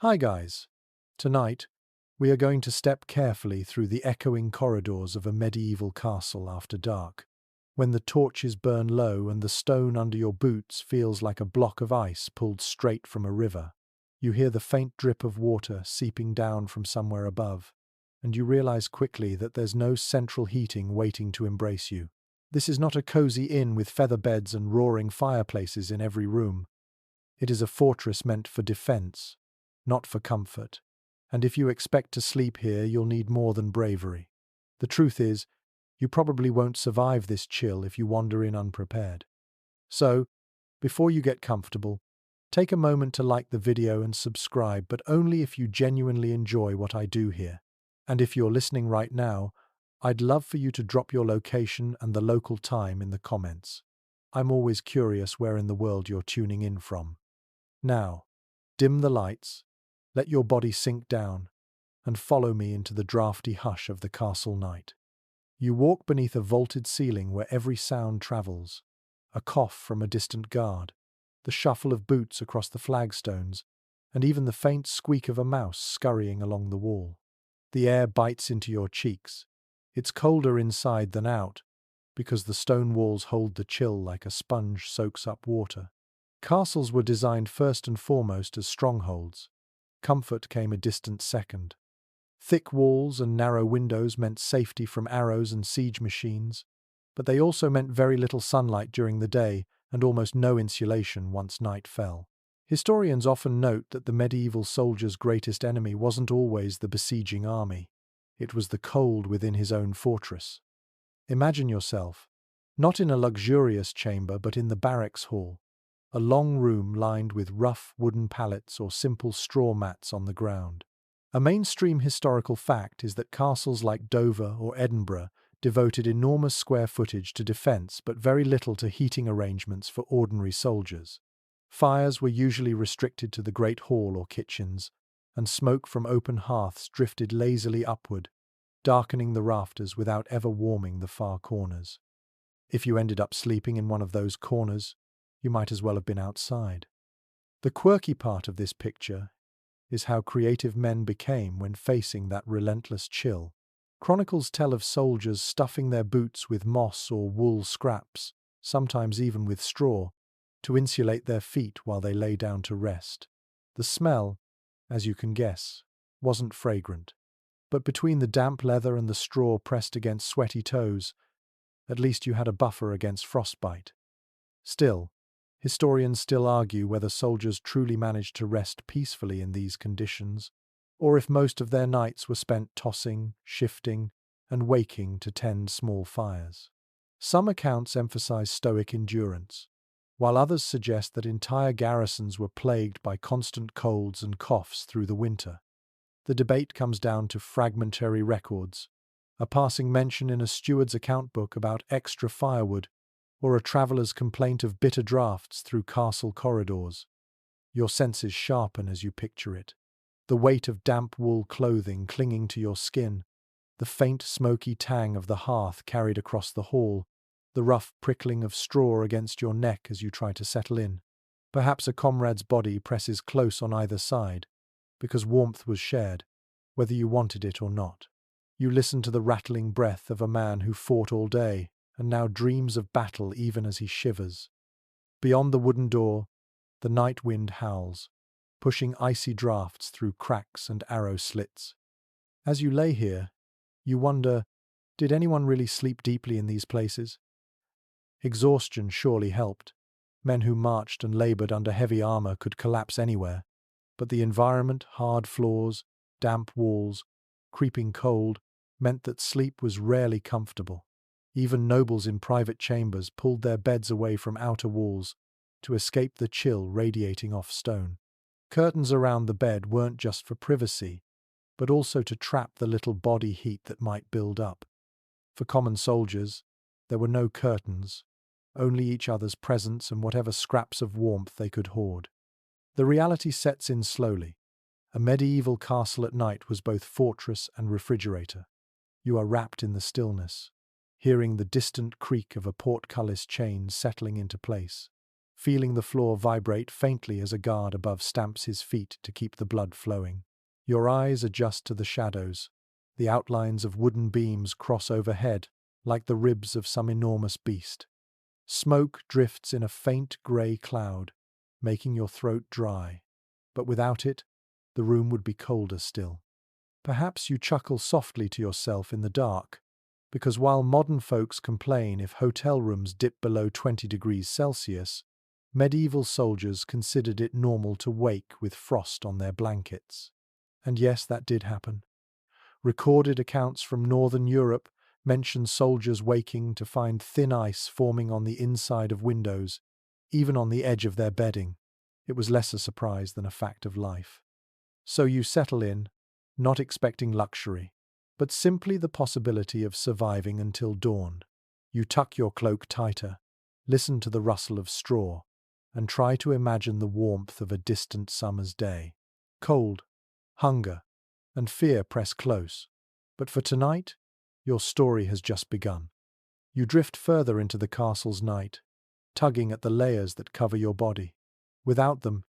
Hi guys. Tonight, we are going to step carefully through the echoing corridors of a medieval castle after dark, when the torches burn low and the stone under your boots feels like a block of ice pulled straight from a river. You hear the faint drip of water seeping down from somewhere above, and you realize quickly that there's no central heating waiting to embrace you. This is not a cozy inn with feather beds and roaring fireplaces in every room. It is a fortress meant for defense, not for comfort. And if you expect to sleep here, you'll need more than bravery. The truth is, you probably won't survive this chill if you wander in unprepared. So, before you get comfortable, take a moment to like the video and subscribe, but only if you genuinely enjoy what I do here. And if you're listening right now, I'd love for you to drop your location and the local time in the comments. I'm always curious where in the world you're tuning in from. Now, dim the lights, let your body sink down, and follow me into the drafty hush of the castle night. You walk beneath a vaulted ceiling where every sound travels: a cough from a distant guard, the shuffle of boots across the flagstones, and even the faint squeak of a mouse scurrying along the wall. The air bites into your cheeks. It's colder inside than out, because the stone walls hold the chill like a sponge soaks up water. Castles were designed first and foremost as strongholds. Comfort came a distant second. Thick walls and narrow windows meant safety from arrows and siege machines, but they also meant very little sunlight during the day and almost no insulation once night fell. Historians often note that the medieval soldier's greatest enemy wasn't always the besieging army. It was the cold within his own fortress. Imagine yourself, not in a luxurious chamber but in the barracks hall, a long room lined with rough wooden pallets or simple straw mats on the ground. A mainstream historical fact is that castles like Dover or Edinburgh devoted enormous square footage to defense but very little to heating arrangements for ordinary soldiers. Fires were usually restricted to the great hall or kitchens, and smoke from open hearths drifted lazily upward, darkening the rafters without ever warming the far corners. If you ended up sleeping in one of those corners, you might as well have been outside. The quirky part of this picture is how creative men became when facing that relentless chill. Chronicles tell of soldiers stuffing their boots with moss or wool scraps, sometimes even with straw, to insulate their feet while they lay down to rest. The smell, as you can guess, wasn't fragrant. But between the damp leather and the straw pressed against sweaty toes, at least you had a buffer against frostbite. Still, historians still argue whether soldiers truly managed to rest peacefully in these conditions, or if most of their nights were spent tossing, shifting, and waking to tend small fires. Some accounts emphasize stoic endurance, while others suggest that entire garrisons were plagued by constant colds and coughs through the winter. The debate comes down to fragmentary records, a passing mention in a steward's account book about extra firewood, or a traveller's complaint of bitter draughts through castle corridors. Your senses sharpen as you picture it. The weight of damp wool clothing clinging to your skin, the faint smoky tang of the hearth carried across the hall, the rough prickling of straw against your neck as you try to settle in. Perhaps a comrade's body presses close on either side, because warmth was shared, whether you wanted it or not. You listen to the rattling breath of a man who fought all day, and now dreams of battle even as he shivers. Beyond the wooden door, the night wind howls, pushing icy draughts through cracks and arrow slits. As you lay here, you wonder, did anyone really sleep deeply in these places? Exhaustion surely helped. Men who marched and labored under heavy armor could collapse anywhere, but the environment, hard floors, damp walls, creeping cold, meant that sleep was rarely comfortable. Even nobles in private chambers pulled their beds away from outer walls to escape the chill radiating off stone. Curtains around the bed weren't just for privacy, but also to trap the little body heat that might build up. For common soldiers, there were no curtains, only each other's presence and whatever scraps of warmth they could hoard. The reality sets in slowly. A medieval castle at night was both fortress and refrigerator. You are wrapped in the stillness, hearing the distant creak of a portcullis chain settling into place, feeling the floor vibrate faintly as a guard above stamps his feet to keep the blood flowing. Your eyes adjust to the shadows. The outlines of wooden beams cross overhead, like the ribs of some enormous beast. Smoke drifts in a faint grey cloud, making your throat dry. But without it, the room would be colder still. Perhaps you chuckle softly to yourself in the dark, because while modern folks complain if hotel rooms dip below 20 degrees Celsius, medieval soldiers considered it normal to wake with frost on their blankets. And yes, that did happen. Recorded accounts from northern Europe mention soldiers waking to find thin ice forming on the inside of windows, even on the edge of their bedding. It was less a surprise than a fact of life. So you settle in, not expecting luxury, but simply the possibility of surviving until dawn. You tuck your cloak tighter, listen to the rustle of straw, and try to imagine the warmth of a distant summer's day. Cold, hunger, and fear press close. But for tonight, your story has just begun. You drift further into the castle's night, tugging at the layers that cover your body. Without them,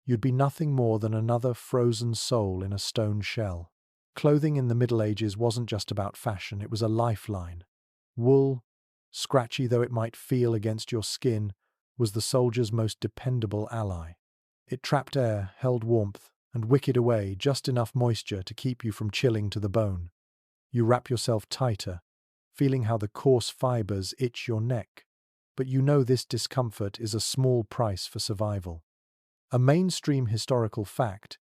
you'd be nothing more than another frozen soul in a stone shell. Clothing in the Middle Ages wasn't just about fashion, it was a lifeline. Wool, scratchy though it might feel against your skin, was the soldier's most dependable ally. It trapped air, held warmth, and wicked away just enough moisture to keep you from chilling to the bone. You wrap yourself tighter, feeling how the coarse fibers itch your neck. But you know this discomfort is a small price for survival. A mainstream historical fact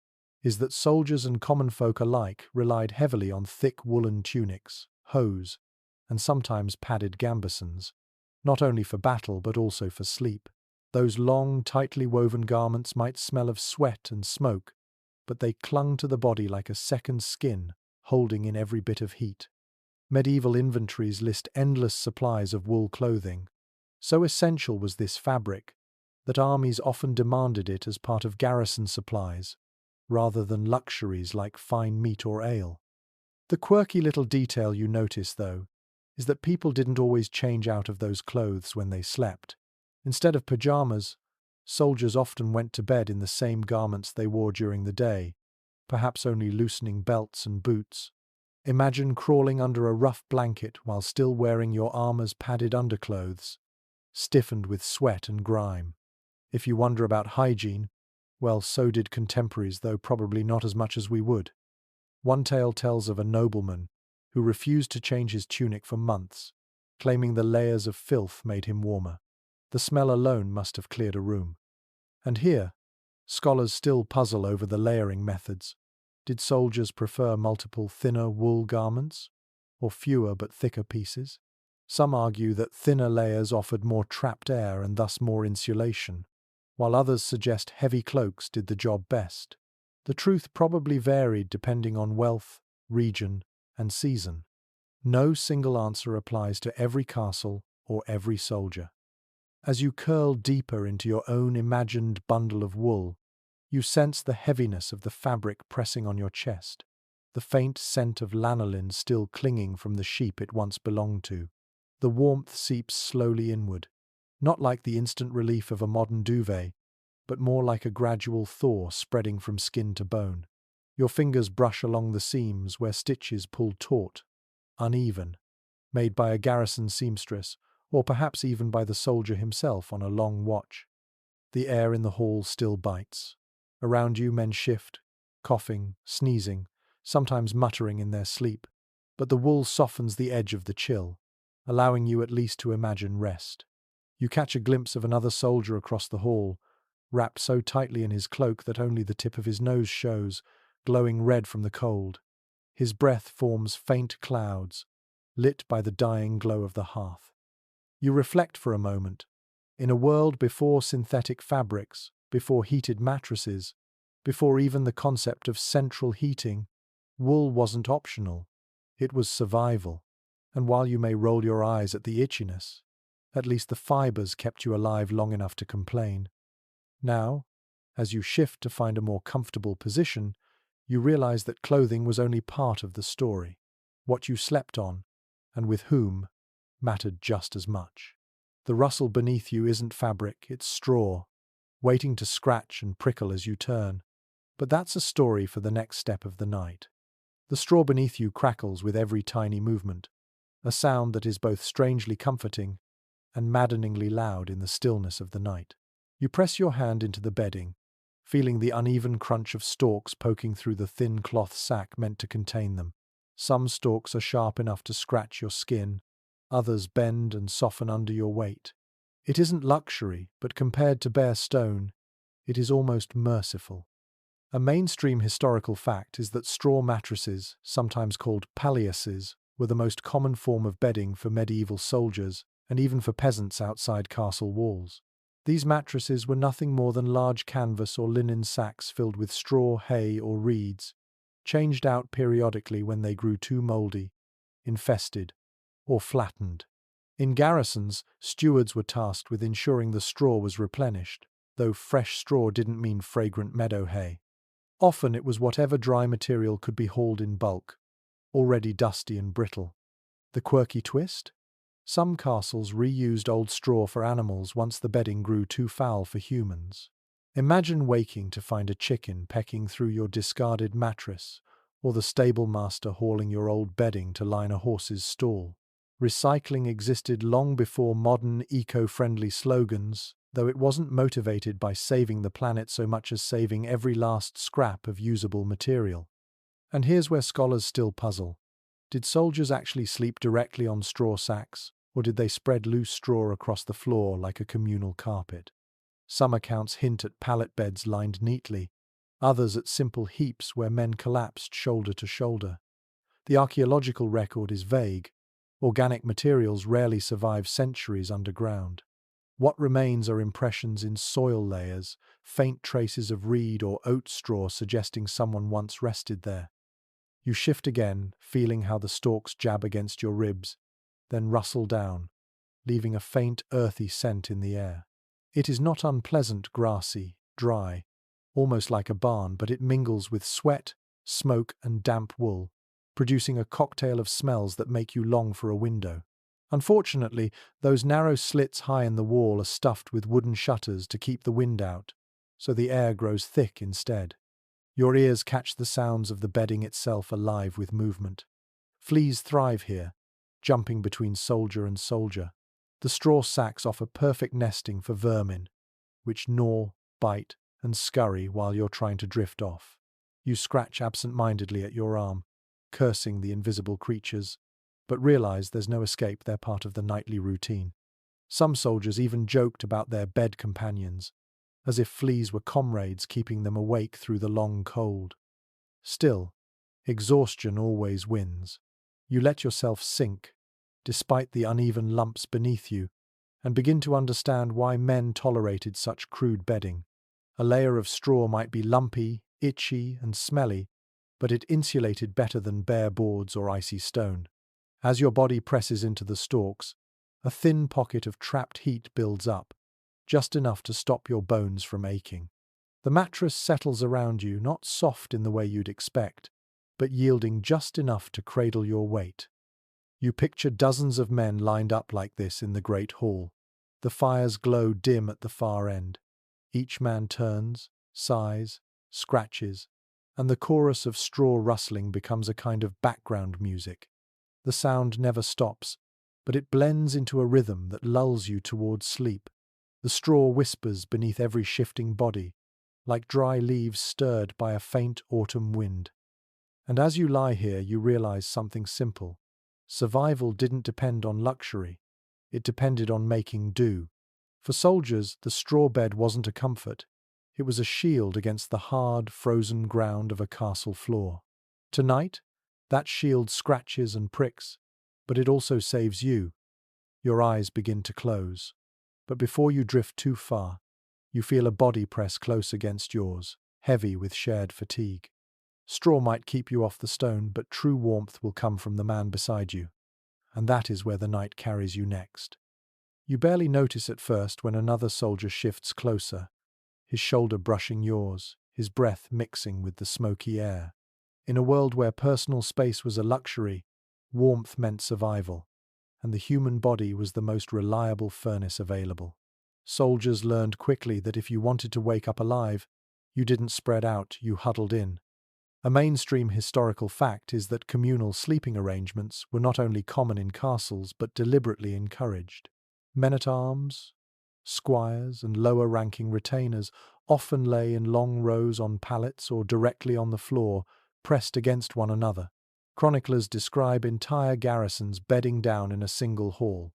is that soldiers and common folk alike relied heavily on thick woolen tunics, hose, and sometimes padded gambesons, not only for battle but also for sleep. Those long, tightly woven garments might smell of sweat and smoke, but they clung to the body like a second skin, holding in every bit of heat. Medieval inventories list endless supplies of wool clothing. So essential was this fabric that armies often demanded it as part of garrison supplies, rather than luxuries like fine meat or ale. The quirky little detail you notice, though, is that people didn't always change out of those clothes when they slept. Instead of pajamas, soldiers often went to bed in the same garments they wore during the day, perhaps only loosening belts and boots. Imagine crawling under a rough blanket while still wearing your armor's padded underclothes, stiffened with sweat and grime. If you wonder about hygiene, well, so did contemporaries, though probably not as much as we would. One tale tells of a nobleman who refused to change his tunic for months, claiming the layers of filth made him warmer. The smell alone must have cleared a room. And here, scholars still puzzle over the layering methods. Did soldiers prefer multiple thinner wool garments, or fewer but thicker pieces? Some argue that thinner layers offered more trapped air and thus more insulation, while others suggest heavy cloaks did the job best. The truth probably varied depending on wealth, region, and season. No single answer applies to every castle or every soldier. As you curl deeper into your own imagined bundle of wool, you sense the heaviness of the fabric pressing on your chest, the faint scent of lanolin still clinging from the sheep it once belonged to. The warmth seeps slowly inward, not like the instant relief of a modern duvet, but more like a gradual thaw spreading from skin to bone. Your fingers brush along the seams where stitches pull taut, uneven, made by a garrison seamstress, or perhaps even by the soldier himself on a long watch. The air in the hall still bites. Around you men shift, coughing, sneezing, sometimes muttering in their sleep, but the wool softens the edge of the chill, allowing you at least to imagine rest. You catch a glimpse of another soldier across the hall, wrapped so tightly in his cloak that only the tip of his nose shows, glowing red from the cold. His breath forms faint clouds, lit by the dying glow of the hearth. You reflect for a moment. In a world before synthetic fabrics, before heated mattresses, before even the concept of central heating, wool wasn't optional. It was survival. And while you may roll your eyes at the itchiness, at least the fibers kept you alive long enough to complain. Now, as you shift to find a more comfortable position, you realize that clothing was only part of the story. What you slept on, and with whom, mattered just as much. The rustle beneath you isn't fabric, it's straw, waiting to scratch and prickle as you turn. But that's a story for the next step of the night. The straw beneath you crackles with every tiny movement, a sound that is both strangely comforting and maddeningly loud in the stillness of the night. You press your hand into the bedding, feeling the uneven crunch of stalks poking through the thin cloth sack meant to contain them. Some stalks are sharp enough to scratch your skin, others bend and soften under your weight. It isn't luxury, but compared to bare stone, it is almost merciful. A mainstream historical fact is that straw mattresses, sometimes called palliaces, were the most common form of bedding for medieval soldiers and even for peasants outside castle walls. These mattresses were nothing more than large canvas or linen sacks filled with straw, hay, or reeds, changed out periodically when they grew too mouldy, infested, or flattened. In garrisons, stewards were tasked with ensuring the straw was replenished, though fresh straw didn't mean fragrant meadow hay. Often it was whatever dry material could be hauled in bulk, already dusty and brittle. The quirky twist? Some castles reused old straw for animals once the bedding grew too foul for humans. Imagine waking to find a chicken pecking through your discarded mattress, or the stable master hauling your old bedding to line a horse's stall. Recycling existed long before modern eco-friendly slogans, though it wasn't motivated by saving the planet so much as saving every last scrap of usable material. And here's where scholars still puzzle. Did soldiers actually sleep directly on straw sacks, or did they spread loose straw across the floor like a communal carpet? Some accounts hint at pallet beds lined neatly, others at simple heaps where men collapsed shoulder to shoulder. The archaeological record is vague. Organic materials rarely survive centuries underground. What remains are impressions in soil layers, faint traces of reed or oat straw suggesting someone once rested there. You shift again, feeling how the stalks jab against your ribs, then rustle down, leaving a faint, earthy scent in the air. It is not unpleasant, grassy, dry, almost like a barn, but it mingles with sweat, smoke, and damp wool, producing a cocktail of smells that make you long for a window. Unfortunately, those narrow slits high in the wall are stuffed with wooden shutters to keep the wind out, so the air grows thick instead. Your ears catch the sounds of the bedding itself alive with movement. Fleas thrive here, jumping between soldier and soldier. The straw sacks offer perfect nesting for vermin, which gnaw, bite, and scurry while you're trying to drift off. You scratch absent-mindedly at your arm, cursing the invisible creatures, but realize there's no escape, they're part of the nightly routine. Some soldiers even joked about their bed companions, as if fleas were comrades keeping them awake through the long cold. Still, exhaustion always wins. You let yourself sink, despite the uneven lumps beneath you, and begin to understand why men tolerated such crude bedding. A layer of straw might be lumpy, itchy, and smelly, but it insulated better than bare boards or icy stone. As your body presses into the stalks, a thin pocket of trapped heat builds up, just enough to stop your bones from aching. The mattress settles around you, not soft in the way you'd expect, but yielding just enough to cradle your weight. You picture dozens of men lined up like this in the great hall. The fires glow dim at the far end. Each man turns, sighs, scratches, and the chorus of straw rustling becomes a kind of background music. The sound never stops, but it blends into a rhythm that lulls you towards sleep. The straw whispers beneath every shifting body, like dry leaves stirred by a faint autumn wind. And as you lie here, you realize something simple. Survival didn't depend on luxury. It depended on making do. For soldiers, the straw bed wasn't a comfort. It was a shield against the hard, frozen ground of a castle floor. Tonight, that shield scratches and pricks, but it also saves you. Your eyes begin to close. But before you drift too far, you feel a body press close against yours, heavy with shared fatigue. Straw might keep you off the stone, but true warmth will come from the man beside you. And that is where the night carries you next. You barely notice at first when another soldier shifts closer, his shoulder brushing yours, his breath mixing with the smoky air. In a world where personal space was a luxury, warmth meant survival. and the human body was the most reliable furnace available. Soldiers learned quickly that if you wanted to wake up alive, you didn't spread out, you huddled in. A mainstream historical fact is that communal sleeping arrangements were not only common in castles but deliberately encouraged. Men-at-arms, squires, and lower-ranking retainers often lay in long rows on pallets or directly on the floor, pressed against one another. Chroniclers describe entire garrisons bedding down in a single hall,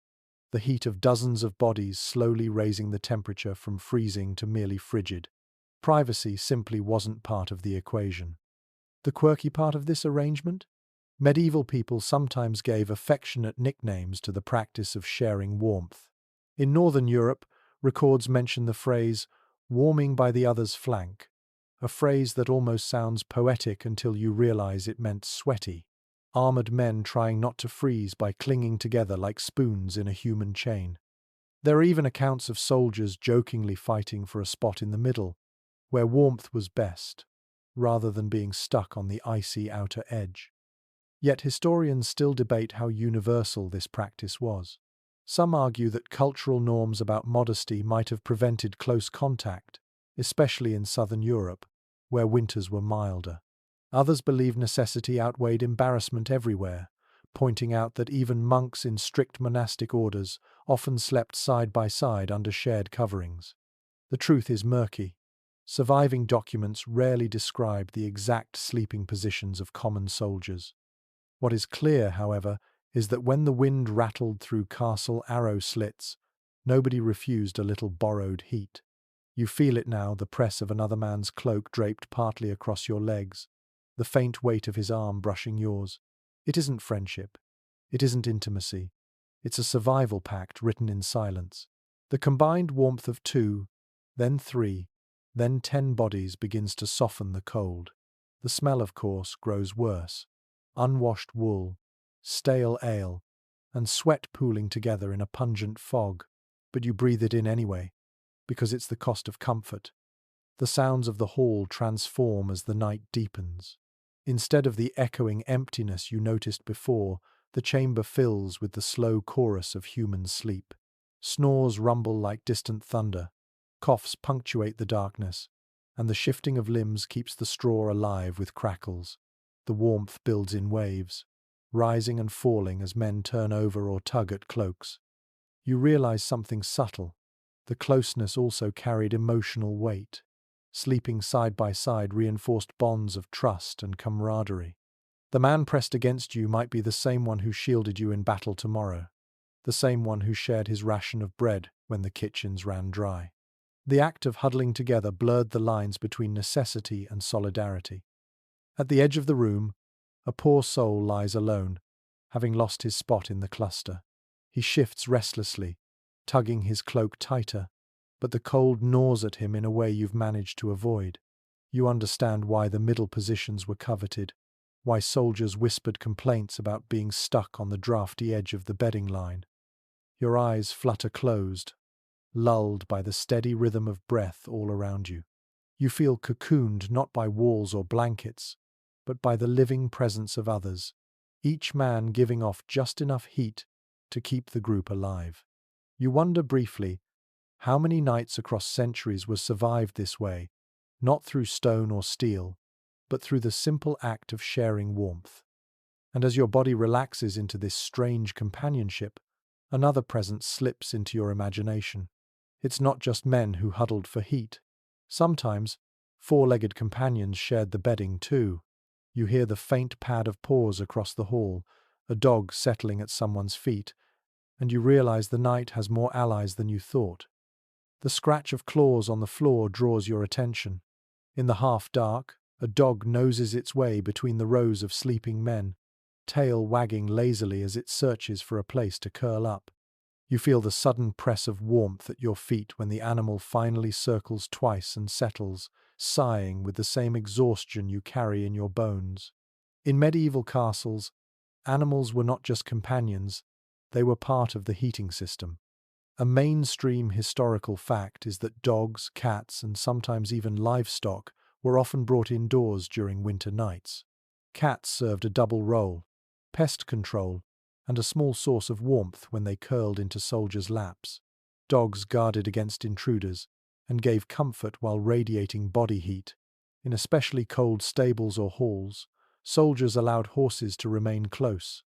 the heat of dozens of bodies slowly raising the temperature from freezing to merely frigid. Privacy simply wasn't part of the equation. The quirky part of this arrangement? Medieval people sometimes gave affectionate nicknames to the practice of sharing warmth. In Northern Europe, records mention the phrase, warming by the other's flank, a phrase that almost sounds poetic until you realize it meant sweaty. Armored men trying not to freeze by clinging together like spoons in a human chain. There are even accounts of soldiers jokingly fighting for a spot in the middle, where warmth was best, rather than being stuck on the icy outer edge. Yet historians still debate how universal this practice was. Some argue that cultural norms about modesty might have prevented close contact, especially in southern Europe, where winters were milder. Others believe necessity outweighed embarrassment everywhere, pointing out that even monks in strict monastic orders often slept side by side under shared coverings. The truth is murky. Surviving documents rarely describe the exact sleeping positions of common soldiers. What is clear, however, is that when the wind rattled through castle arrow slits, nobody refused a little borrowed heat. You feel it now, the press of another man's cloak draped partly across your legs, the faint weight of his arm brushing yours. It isn't friendship. It isn't intimacy. It's a survival pact written in silence. The combined warmth of 2, then 3, then 10 bodies begins to soften the cold. The smell, of course, grows worse. Unwashed wool, stale ale, and sweat pooling together in a pungent fog. But you breathe it in anyway, because it's the cost of comfort. The sounds of the hall transform as the night deepens. Instead of the echoing emptiness you noticed before, the chamber fills with the slow chorus of human sleep. Snores rumble like distant thunder, coughs punctuate the darkness, and the shifting of limbs keeps the straw alive with crackles. The warmth builds in waves, rising and falling as men turn over or tug at cloaks. You realize something subtle. The closeness also carried emotional weight. Sleeping side by side reinforced bonds of trust and camaraderie. The man pressed against you might be the same one who shielded you in battle tomorrow, the same one who shared his ration of bread when the kitchens ran dry. The act of huddling together blurred the lines between necessity and solidarity. At the edge of the room, a poor soul lies alone, having lost his spot in the cluster. He shifts restlessly, tugging his cloak tighter, but the cold gnaws at him in a way you've managed to avoid. You understand why the middle positions were coveted, why soldiers whispered complaints about being stuck on the drafty edge of the bedding line. Your eyes flutter closed, lulled by the steady rhythm of breath all around you. You feel cocooned not by walls or blankets, but by the living presence of others, each man giving off just enough heat to keep the group alive. You wonder briefly, how many nights across centuries were survived this way, not through stone or steel, but through the simple act of sharing warmth. And as your body relaxes into this strange companionship, another presence slips into your imagination. It's not just men who huddled for heat. Sometimes, four-legged companions shared the bedding too. You hear the faint pad of paws across the hall, a dog settling at someone's feet, and you realize the night has more allies than you thought. The scratch of claws on the floor draws your attention. In the half-dark, a dog noses its way between the rows of sleeping men, tail wagging lazily as it searches for a place to curl up. You feel the sudden press of warmth at your feet when the animal finally circles twice and settles, sighing with the same exhaustion you carry in your bones. In medieval castles, animals were not just companions, they were part of the heating system. A mainstream historical fact is that dogs, cats, and sometimes even livestock were often brought indoors during winter nights. Cats served a double role, pest control and a small source of warmth when they curled into soldiers' laps. Dogs guarded against intruders and gave comfort while radiating body heat. In especially cold stables or halls, soldiers allowed horses to remain close,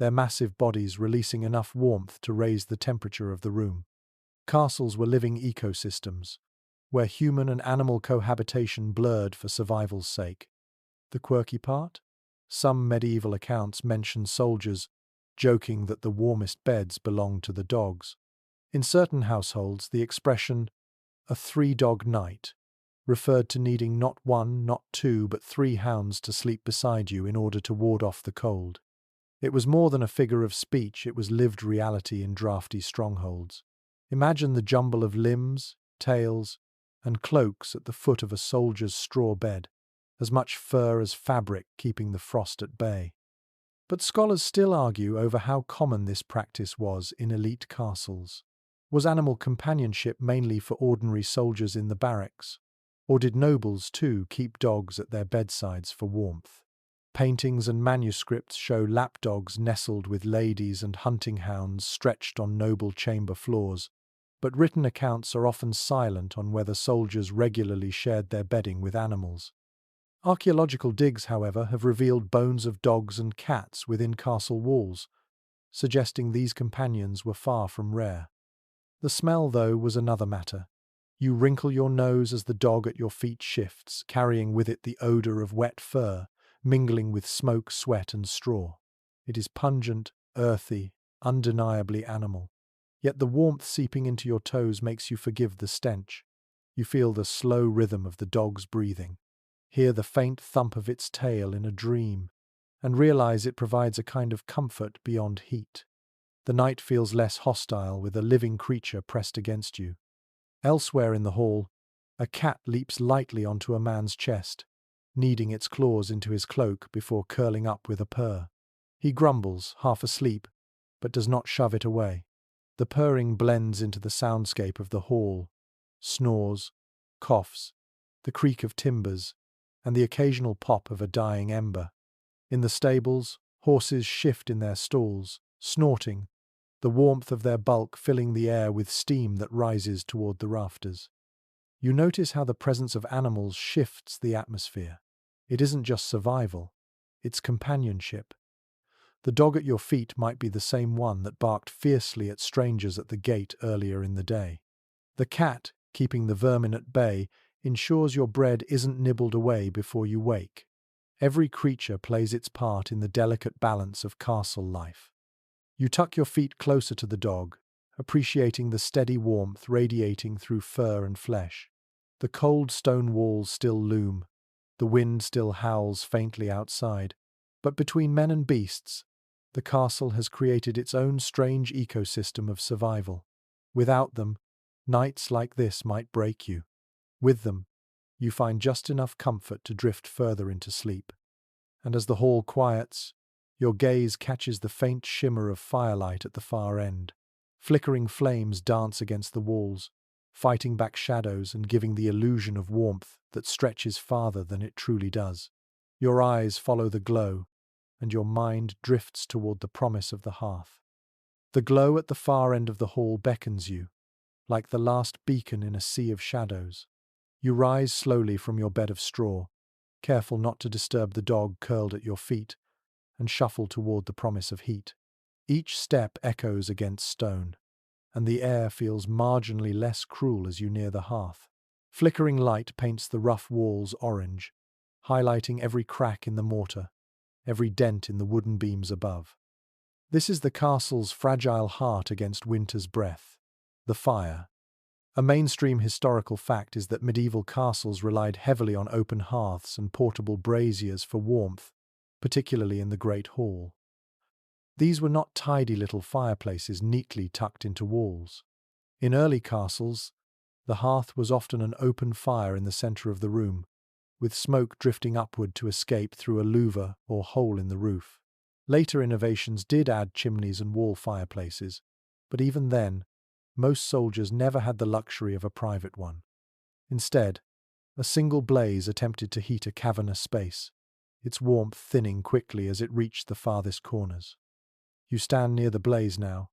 their massive bodies releasing enough warmth to raise the temperature of the room. Castles were living ecosystems, where human and animal cohabitation blurred for survival's sake. The quirky part? Some medieval accounts mention soldiers joking that the warmest beds belonged to the dogs. In certain households, the expression, a three-dog night, referred to needing not one, not two, but three hounds to sleep beside you in order to ward off the cold. It was more than a figure of speech, it was lived reality in drafty strongholds. Imagine the jumble of limbs, tails, and cloaks at the foot of a soldier's straw bed, as much fur as fabric keeping the frost at bay. But scholars still argue over how common this practice was in elite castles. Was animal companionship mainly for ordinary soldiers in the barracks? Or did nobles, too, keep dogs at their bedsides for warmth? Paintings and manuscripts show lapdogs nestled with ladies and hunting hounds stretched on noble chamber floors, but written accounts are often silent on whether soldiers regularly shared their bedding with animals. Archaeological digs, however, have revealed bones of dogs and cats within castle walls, suggesting these companions were far from rare. The smell, though, was another matter. You wrinkle your nose as the dog at your feet shifts, carrying with it the odor of wet fur, mingling with smoke, sweat, and straw. It is pungent, earthy, undeniably animal. Yet the warmth seeping into your toes makes you forgive the stench. You feel the slow rhythm of the dog's breathing, hear the faint thump of its tail in a dream, and realize it provides a kind of comfort beyond heat. The night feels less hostile with a living creature pressed against you. Elsewhere in the hall, a cat leaps lightly onto a man's chest, kneading its claws into his cloak before curling up with a purr. He grumbles, half asleep, but does not shove it away. The purring blends into the soundscape of the hall, snores, coughs, the creak of timbers, and the occasional pop of a dying ember. In the stables, horses shift in their stalls, snorting, the warmth of their bulk filling the air with steam that rises toward the rafters. You notice how the presence of animals shifts the atmosphere. It isn't just survival, it's companionship. The dog at your feet might be the same one that barked fiercely at strangers at the gate earlier in the day. The cat, keeping the vermin at bay, ensures your bread isn't nibbled away before you wake. Every creature plays its part in the delicate balance of castle life. You tuck your feet closer to the dog, appreciating the steady warmth radiating through fur and flesh. The cold stone walls still loom, the wind still howls faintly outside, but between men and beasts, the castle has created its own strange ecosystem of survival. Without them, nights like this might break you. With them, you find just enough comfort to drift further into sleep. And as the hall quiets, your gaze catches the faint shimmer of firelight at the far end. Flickering flames dance against the walls, fighting back shadows and giving the illusion of warmth that stretches farther than it truly does. Your eyes follow the glow, and your mind drifts toward the promise of the hearth. The glow at the far end of the hall beckons you, like the last beacon in a sea of shadows. You rise slowly from your bed of straw, careful not to disturb the dog curled at your feet, and shuffle toward the promise of heat. Each step echoes against stone, and the air feels marginally less cruel as you near the hearth. Flickering light paints the rough walls orange, highlighting every crack in the mortar, every dent in the wooden beams above. This is the castle's fragile heart against winter's breath, the fire. A mainstream historical fact is that medieval castles relied heavily on open hearths and portable braziers for warmth, particularly in the Great Hall. These were not tidy little fireplaces neatly tucked into walls. In early castles, the hearth was often an open fire in the center of the room, with smoke drifting upward to escape through a louver or hole in the roof. Later innovations did add chimneys and wall fireplaces, but even then, most soldiers never had the luxury of a private one. Instead, a single blaze attempted to heat a cavernous space, its warmth thinning quickly as it reached the farthest corners. You stand near the blaze now,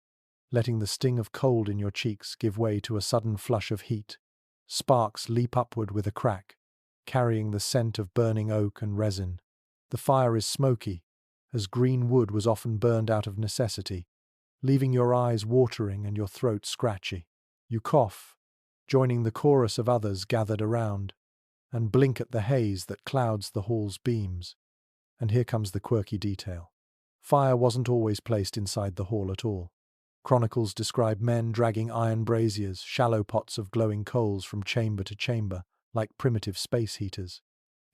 letting the sting of cold in your cheeks give way to a sudden flush of heat. Sparks leap upward with a crack, carrying the scent of burning oak and resin. The fire is smoky, as green wood was often burned out of necessity, leaving your eyes watering and your throat scratchy. You cough, joining the chorus of others gathered around, and blink at the haze that clouds the hall's beams. And here comes the quirky detail. Fire wasn't always placed inside the hall at all. Chronicles describe men dragging iron braziers, shallow pots of glowing coals from chamber to chamber, like primitive space heaters.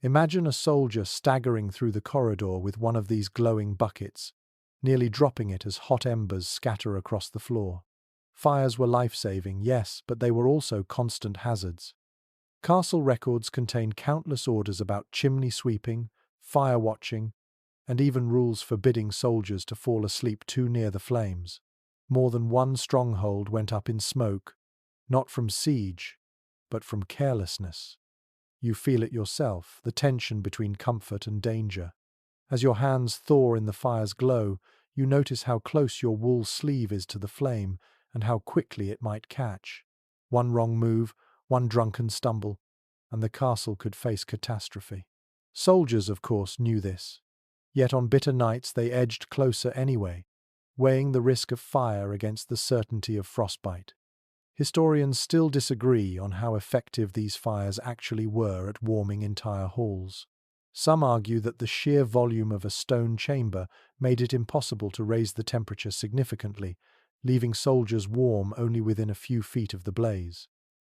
Imagine a soldier staggering through the corridor with one of these glowing buckets, nearly dropping it as hot embers scatter across the floor. Fires were life-saving, yes, but they were also constant hazards. Castle records contain countless orders about chimney sweeping, fire watching, and even rules forbidding soldiers to fall asleep too near the flames. More than one stronghold went up in smoke, not from siege, but from carelessness. You feel it yourself, the tension between comfort and danger. As your hands thaw in the fire's glow, you notice how close your wool sleeve is to the flame and how quickly it might catch. One wrong move, one drunken stumble, and the castle could face catastrophe. Soldiers, of course, knew this. Yet on bitter nights they edged closer anyway, weighing the risk of fire against the certainty of frostbite. Historians still disagree on how effective these fires actually were at warming entire halls. Some argue that the sheer volume of a stone chamber made it impossible to raise the temperature significantly, leaving soldiers warm only within a few feet of the blaze.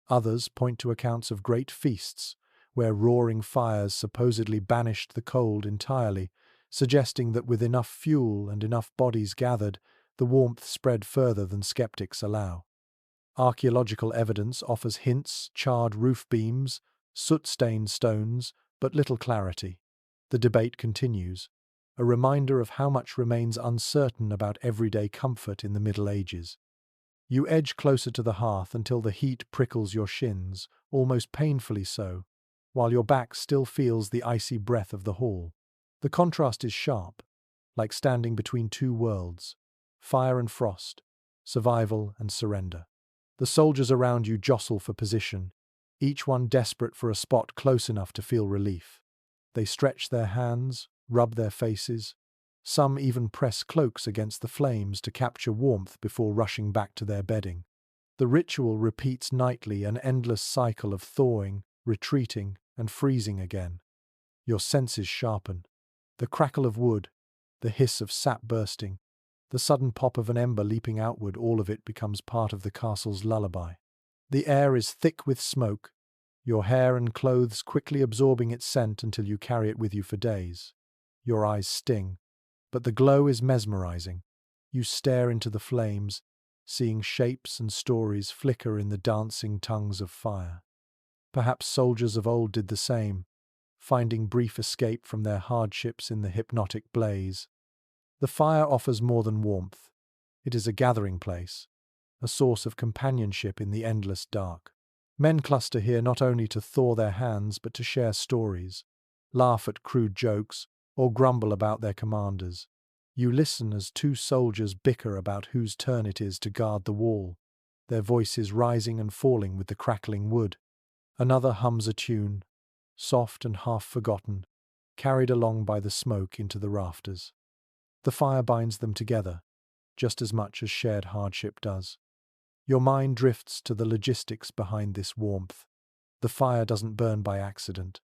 Others point to accounts of great feasts, where roaring fires supposedly banished the cold entirely, suggesting that with enough fuel and enough bodies gathered, the warmth spread further than skeptics allow. Archaeological evidence offers hints, charred roof beams, soot-stained stones, but little clarity. The debate continues, a reminder of how much remains uncertain about everyday comfort in the Middle Ages. You edge closer to the hearth until the heat prickles your shins, almost painfully so, while your back still feels the icy breath of the hall. The contrast is sharp, like standing between two worlds, fire and frost, survival and surrender. The soldiers around you jostle for position, each one desperate for a spot close enough to feel relief. They stretch their hands, rub their faces. Some even press cloaks against the flames to capture warmth before rushing back to their bedding. The ritual repeats nightly, an endless cycle of thawing, retreating, and freezing again. Your senses sharpen. The crackle of wood, the hiss of sap bursting, the sudden pop of an ember leaping outward, all of it becomes part of the castle's lullaby. The air is thick with smoke, your hair and clothes quickly absorbing its scent until you carry it with you for days. Your eyes sting, but the glow is mesmerizing. You stare into the flames, seeing shapes and stories flicker in the dancing tongues of fire. Perhaps soldiers of old did the same, finding brief escape from their hardships in the hypnotic blaze. The fire offers more than warmth. It is a gathering place, a source of companionship in the endless dark. Men cluster here not only to thaw their hands but to share stories, laugh at crude jokes, or grumble about their commanders. You listen as two soldiers bicker about whose turn it is to guard the wall, their voices rising and falling with the crackling wood. Another hums a tune, soft and half forgotten, carried along by the smoke into the rafters. The fire binds them together, just as much as shared hardship does. Your mind drifts to the logistics behind this warmth. The fire doesn't burn by accident.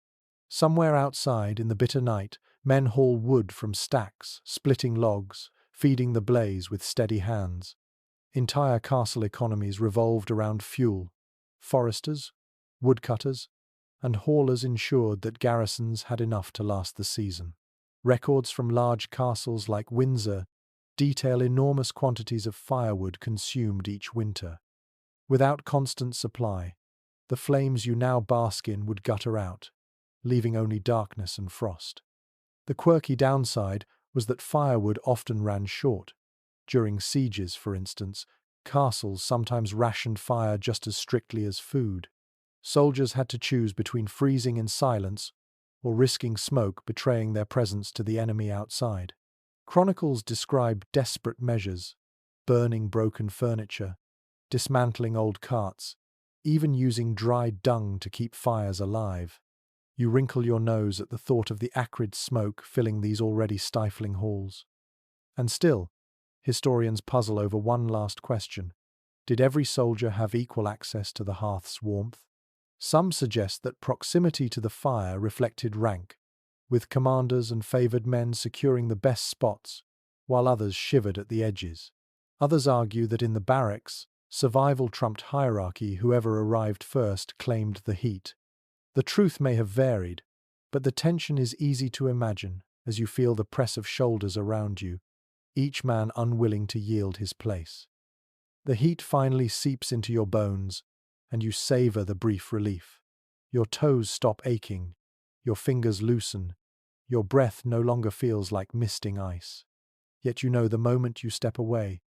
Somewhere outside, in the bitter night, men haul wood from stacks, splitting logs, feeding the blaze with steady hands. Entire castle economies revolved around fuel. Foresters, woodcutters, and haulers ensured that garrisons had enough to last the season. Records from large castles like Windsor detail enormous quantities of firewood consumed each winter. Without constant supply, the flames you now bask in would gutter out, leaving only darkness and frost. The quirky downside was that firewood often ran short. During sieges, for instance, castles sometimes rationed fire just as strictly as food. Soldiers had to choose between freezing in silence or risking smoke betraying their presence to the enemy outside. Chronicles describe desperate measures, burning broken furniture, dismantling old carts, even using dried dung to keep fires alive. You wrinkle your nose at the thought of the acrid smoke filling these already stifling halls. And still, historians puzzle over one last question. Did every soldier have equal access to the hearth's warmth? Some suggest that proximity to the fire reflected rank, with commanders and favoured men securing the best spots, while others shivered at the edges. Others argue that in the barracks, survival trumped hierarchy. Whoever arrived first claimed the heat. The truth may have varied, but the tension is easy to imagine as you feel the press of shoulders around you, each man unwilling to yield his place. The heat finally seeps into your bones, and you savour the brief relief. Your toes stop aching, your fingers loosen, your breath no longer feels like misting ice. Yet you know the moment you step away,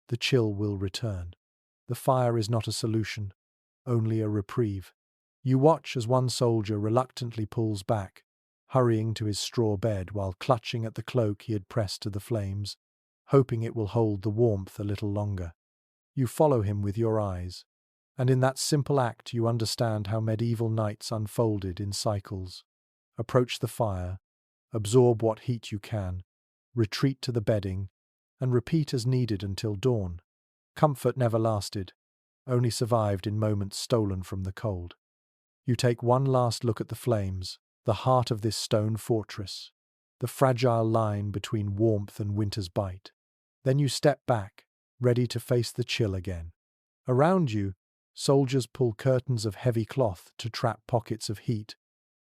the chill will return. The fire is not a solution, only a reprieve. You watch as one soldier reluctantly pulls back, hurrying to his straw bed while clutching at the cloak he had pressed to the flames, hoping it will hold the warmth a little longer. You follow him with your eyes, and in that simple act you understand how medieval nights unfolded in cycles. Approach the fire, absorb what heat you can, retreat to the bedding, and repeat as needed until dawn. Comfort never lasted, only survived in moments stolen from the cold. You take one last look at the flames, the heart of this stone fortress, the fragile line between warmth and winter's bite. Then you step back, ready to face the chill again. Around you, soldiers pull curtains of heavy cloth to trap pockets of heat,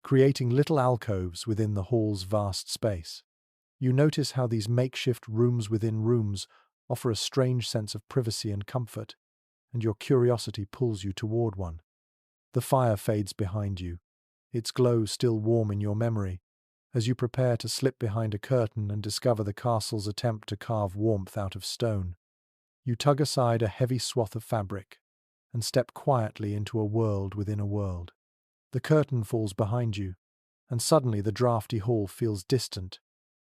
creating little alcoves within the hall's vast space. You notice how these makeshift rooms within rooms offer a strange sense of privacy and comfort, and your curiosity pulls you toward one. The fire fades behind you, its glow still warm in your memory, as you prepare to slip behind a curtain and discover the castle's attempt to carve warmth out of stone. You tug aside a heavy swath of fabric and step quietly into a world within a world. The curtain falls behind you, and suddenly the draughty hall feels distant,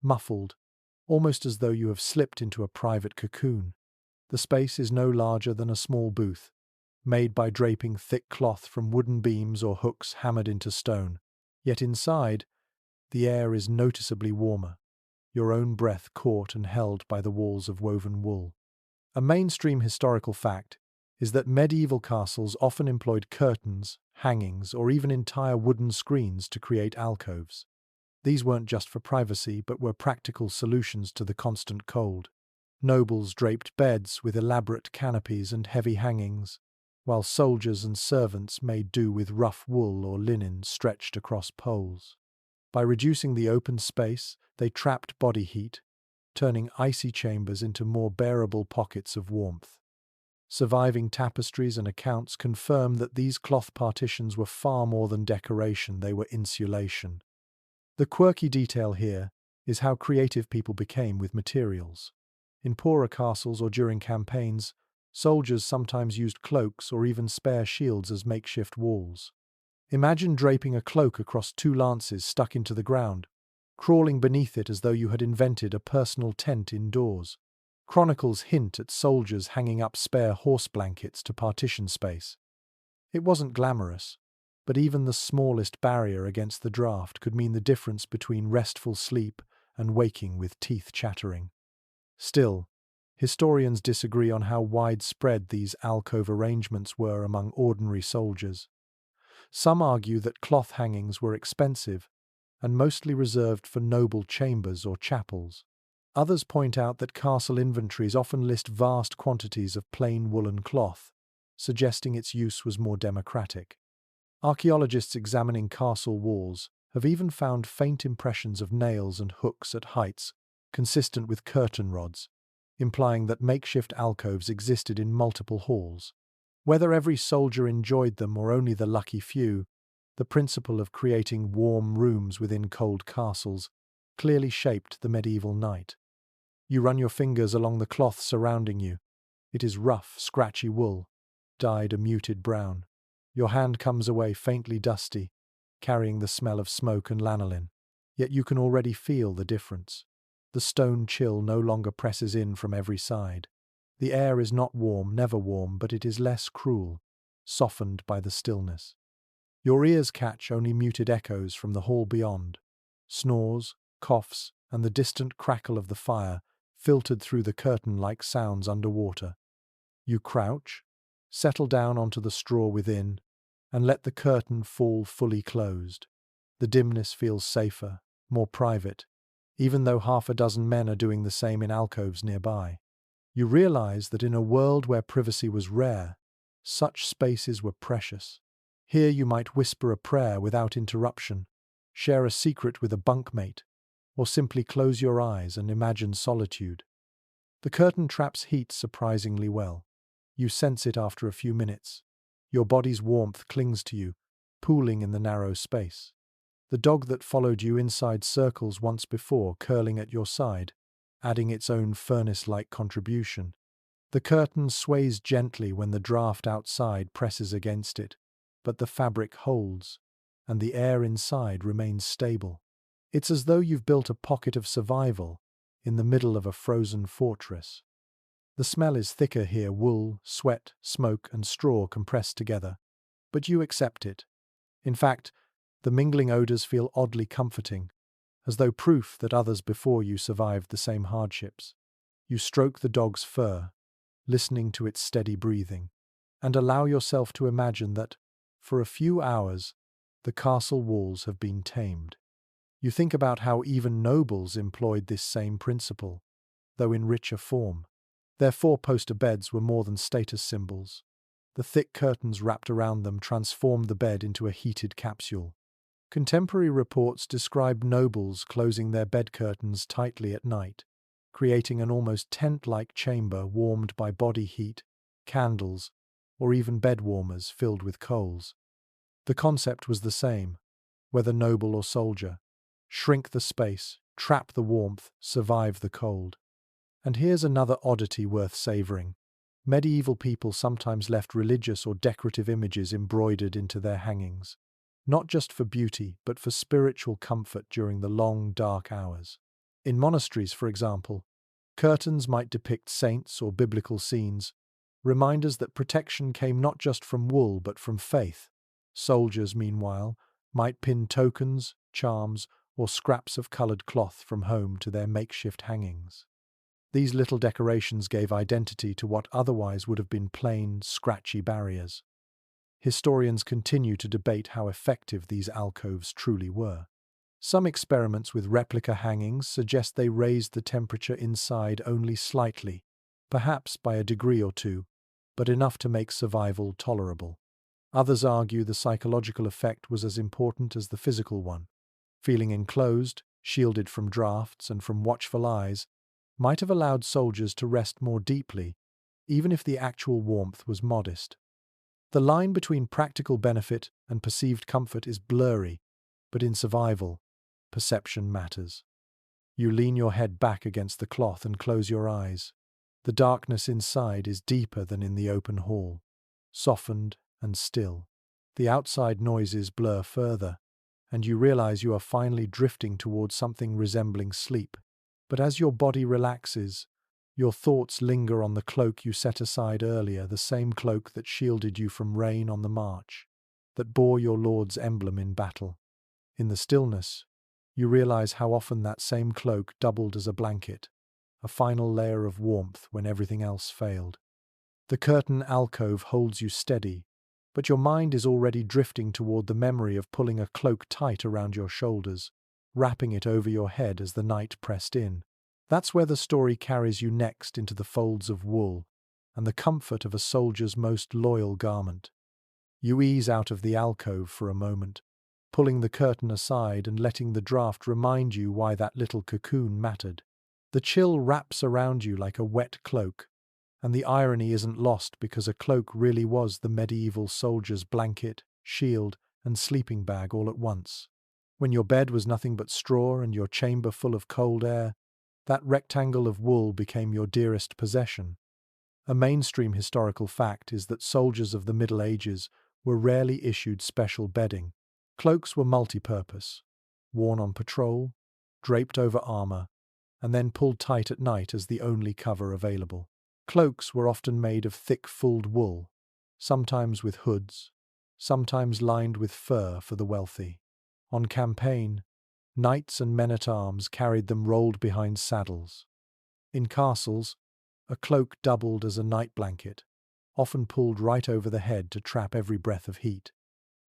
muffled, almost as though you have slipped into a private cocoon. The space is no larger than a small booth, made by draping thick cloth from wooden beams or hooks hammered into stone. Yet inside, the air is noticeably warmer, your own breath caught and held by the walls of woven wool. A mainstream historical fact is that medieval castles often employed curtains, hangings, or even entire wooden screens to create alcoves. These weren't just for privacy, but were practical solutions to the constant cold. Nobles draped beds with elaborate canopies and heavy hangings, while soldiers and servants made do with rough wool or linen stretched across poles. By reducing the open space, they trapped body heat, turning icy chambers into more bearable pockets of warmth. Surviving tapestries and accounts confirm that these cloth partitions were far more than decoration, they were insulation. The quirky detail here is how creative people became with materials. In poorer castles or during campaigns, soldiers sometimes used cloaks or even spare shields as makeshift walls. Imagine draping a cloak across two lances stuck into the ground, crawling beneath it as though you had invented a personal tent indoors. Chronicles hint at soldiers hanging up spare horse blankets to partition space. It wasn't glamorous, but even the smallest barrier against the draft could mean the difference between restful sleep and waking with teeth chattering. Still, historians disagree on how widespread these alcove arrangements were among ordinary soldiers. Some argue that cloth hangings were expensive and mostly reserved for noble chambers or chapels. Others point out that castle inventories often list vast quantities of plain woolen cloth, suggesting its use was more democratic. Archaeologists examining castle walls have even found faint impressions of nails and hooks at heights consistent with curtain rods, implying that makeshift alcoves existed in multiple halls. Whether every soldier enjoyed them or only the lucky few, the principle of creating warm rooms within cold castles clearly shaped the medieval night. You run your fingers along the cloth surrounding you. It is rough, scratchy wool, dyed a muted brown. Your hand comes away faintly dusty, carrying the smell of smoke and lanolin. Yet you can already feel the difference. The stone chill no longer presses in from every side. The air is not warm, never warm, but it is less cruel, softened by the stillness. Your ears catch only muted echoes from the hall beyond. Snores, coughs, and the distant crackle of the fire filtered through the curtain like sounds underwater. You crouch, settle down onto the straw within, and let the curtain fall fully closed. The dimness feels safer, more private, even though half a dozen men are doing the same in alcoves nearby. You realize that in a world where privacy was rare, such spaces were precious. Here you might whisper a prayer without interruption, share a secret with a bunkmate, or simply close your eyes and imagine solitude. The curtain traps heat surprisingly well. You sense it after a few minutes. Your body's warmth clings to you, pooling in the narrow space. The dog that followed you inside circles once before, curling at your side, adding its own furnace-like contribution. The curtain sways gently when the draft outside presses against it, but the fabric holds, and the air inside remains stable. It's as though you've built a pocket of survival in the middle of a frozen fortress. The smell is thicker here, wool, sweat, smoke, and straw compressed together, but you accept it. In fact, the mingling odors feel oddly comforting, as though proof that others before you survived the same hardships. You stroke the dog's fur, listening to its steady breathing, and allow yourself to imagine that, for a few hours, the castle walls have been tamed. You think about how even nobles employed this same principle, though in richer form. Their four-poster beds were more than status symbols. The thick curtains wrapped around them transformed the bed into a heated capsule. Contemporary reports describe nobles closing their bed curtains tightly at night, creating an almost tent-like chamber warmed by body heat, candles, or even bed warmers filled with coals. The concept was the same, whether noble or soldier. Shrink the space, trap the warmth, survive the cold. And here's another oddity worth savoring. Medieval people sometimes left religious or decorative images embroidered into their hangings, not just for beauty, but for spiritual comfort during the long, dark hours. In monasteries, for example, curtains might depict saints or biblical scenes, reminders that protection came not just from wool but from faith. Soldiers, meanwhile, might pin tokens, charms, or scraps of coloured cloth from home to their makeshift hangings. These little decorations gave identity to what otherwise would have been plain, scratchy barriers. Historians continue to debate how effective these alcoves truly were. Some experiments with replica hangings suggest they raised the temperature inside only slightly, perhaps by a degree or two, but enough to make survival tolerable. Others argue the psychological effect was as important as the physical one. Feeling enclosed, shielded from drafts and from watchful eyes, might have allowed soldiers to rest more deeply, even if the actual warmth was modest. The line between practical benefit and perceived comfort is blurry, but in survival, perception matters. You lean your head back against the cloth and close your eyes. The darkness inside is deeper than in the open hall, softened and still. The outside noises blur further, and you realize you are finally drifting towards something resembling sleep. But as your body relaxes, your thoughts linger on the cloak you set aside earlier, the same cloak that shielded you from rain on the march, that bore your lord's emblem in battle. In the stillness, you realize how often that same cloak doubled as a blanket, a final layer of warmth when everything else failed. The curtain alcove holds you steady, but your mind is already drifting toward the memory of pulling a cloak tight around your shoulders, wrapping it over your head as the night pressed in. That's where the story carries you next, into the folds of wool and the comfort of a soldier's most loyal garment. You ease out of the alcove for a moment, pulling the curtain aside and letting the draft remind you why that little cocoon mattered. The chill wraps around you like a wet cloak, and the irony isn't lost because a cloak really was the medieval soldier's blanket, shield, and sleeping bag all at once. When your bed was nothing but straw and your chamber full of cold air, that rectangle of wool became your dearest possession. A mainstream historical fact is that soldiers of the Middle Ages were rarely issued special bedding. Cloaks were multi-purpose, worn on patrol, draped over armor, and then pulled tight at night as the only cover available. Cloaks were often made of thick fulled wool, sometimes with hoods, sometimes lined with fur for the wealthy. On campaign, knights and men-at-arms carried them rolled behind saddles. In castles, a cloak doubled as a night blanket, often pulled right over the head to trap every breath of heat.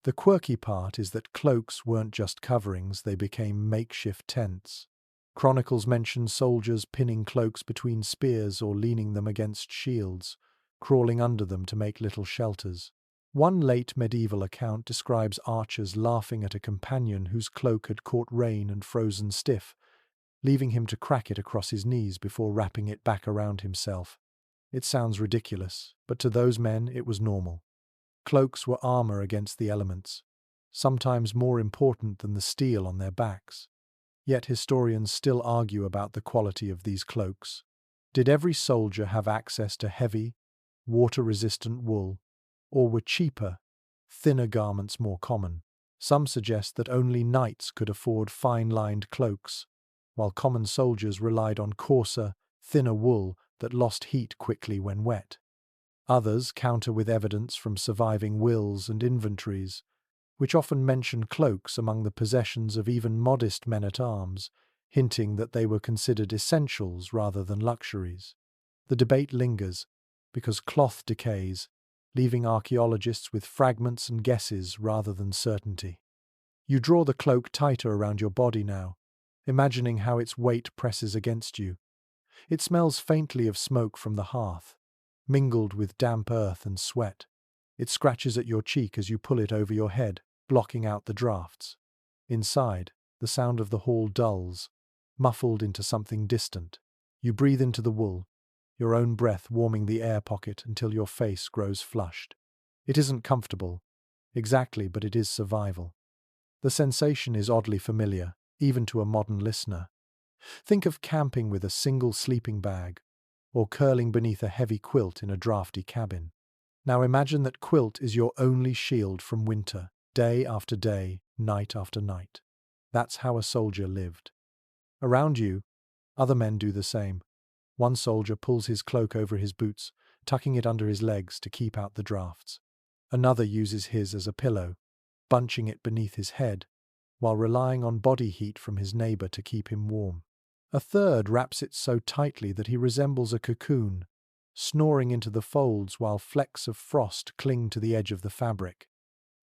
The quirky part is that cloaks weren't just coverings, they became makeshift tents. Chronicles mention soldiers pinning cloaks between spears or leaning them against shields, crawling under them to make little shelters. One late medieval account describes archers laughing at a companion whose cloak had caught rain and frozen stiff, leaving him to crack it across his knees before wrapping it back around himself. It sounds ridiculous, but to those men it was normal. Cloaks were armor against the elements, sometimes more important than the steel on their backs. Yet historians still argue about the quality of these cloaks. Did every soldier have access to heavy, water-resistant wool, or were cheaper, thinner garments more common? Some suggest that only knights could afford fine-lined cloaks, while common soldiers relied on coarser, thinner wool that lost heat quickly when wet. Others counter with evidence from surviving wills and inventories, which often mention cloaks among the possessions of even modest men-at-arms, hinting that they were considered essentials rather than luxuries. The debate lingers, because cloth decays, leaving archaeologists with fragments and guesses rather than certainty. You draw the cloak tighter around your body now, imagining how its weight presses against you. It smells faintly of smoke from the hearth, mingled with damp earth and sweat. It scratches at your cheek as you pull it over your head, blocking out the drafts. Inside, the sound of the hall dulls, muffled into something distant. You breathe into the wool, your own breath warming the air pocket until your face grows flushed. It isn't comfortable, exactly, but it is survival. The sensation is oddly familiar, even to a modern listener. Think of camping with a single sleeping bag, or curling beneath a heavy quilt in a drafty cabin. Now imagine that quilt is your only shield from winter, day after day, night after night. That's how a soldier lived. Around you, other men do the same. One soldier pulls his cloak over his boots, tucking it under his legs to keep out the drafts. Another uses his as a pillow, bunching it beneath his head, while relying on body heat from his neighbor to keep him warm. A third wraps it so tightly that he resembles a cocoon, snoring into the folds while flecks of frost cling to the edge of the fabric.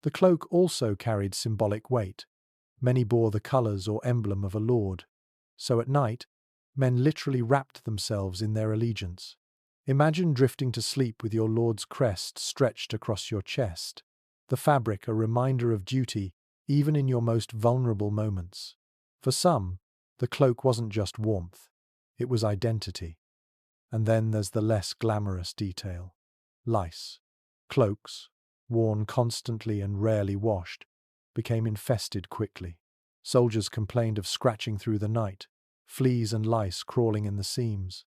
The cloak also carried symbolic weight. Many bore the colours or emblem of a lord. So at night, men literally wrapped themselves in their allegiance. Imagine drifting to sleep with your lord's crest stretched across your chest, the fabric a reminder of duty even in your most vulnerable moments. For some, the cloak wasn't just warmth, it was identity. And then there's the less glamorous detail. Lice. Cloaks, worn constantly and rarely washed, became infested quickly. Soldiers complained of scratching through the night, fleas and lice crawling in the seams.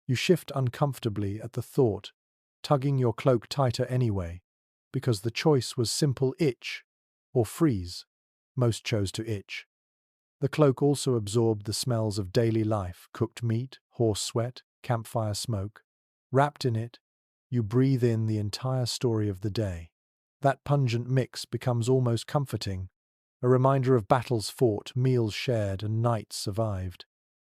You shift uncomfortably at the thought, tugging your cloak tighter anyway, because the choice was simple: itch or freeze. Most chose to itch. The cloak also absorbed the smells of daily life: cooked meat, horse sweat, campfire smoke. Wrapped in it, you breathe in the entire story of the day. That pungent mix becomes almost comforting, a reminder of battles fought, meals shared, and nights survived.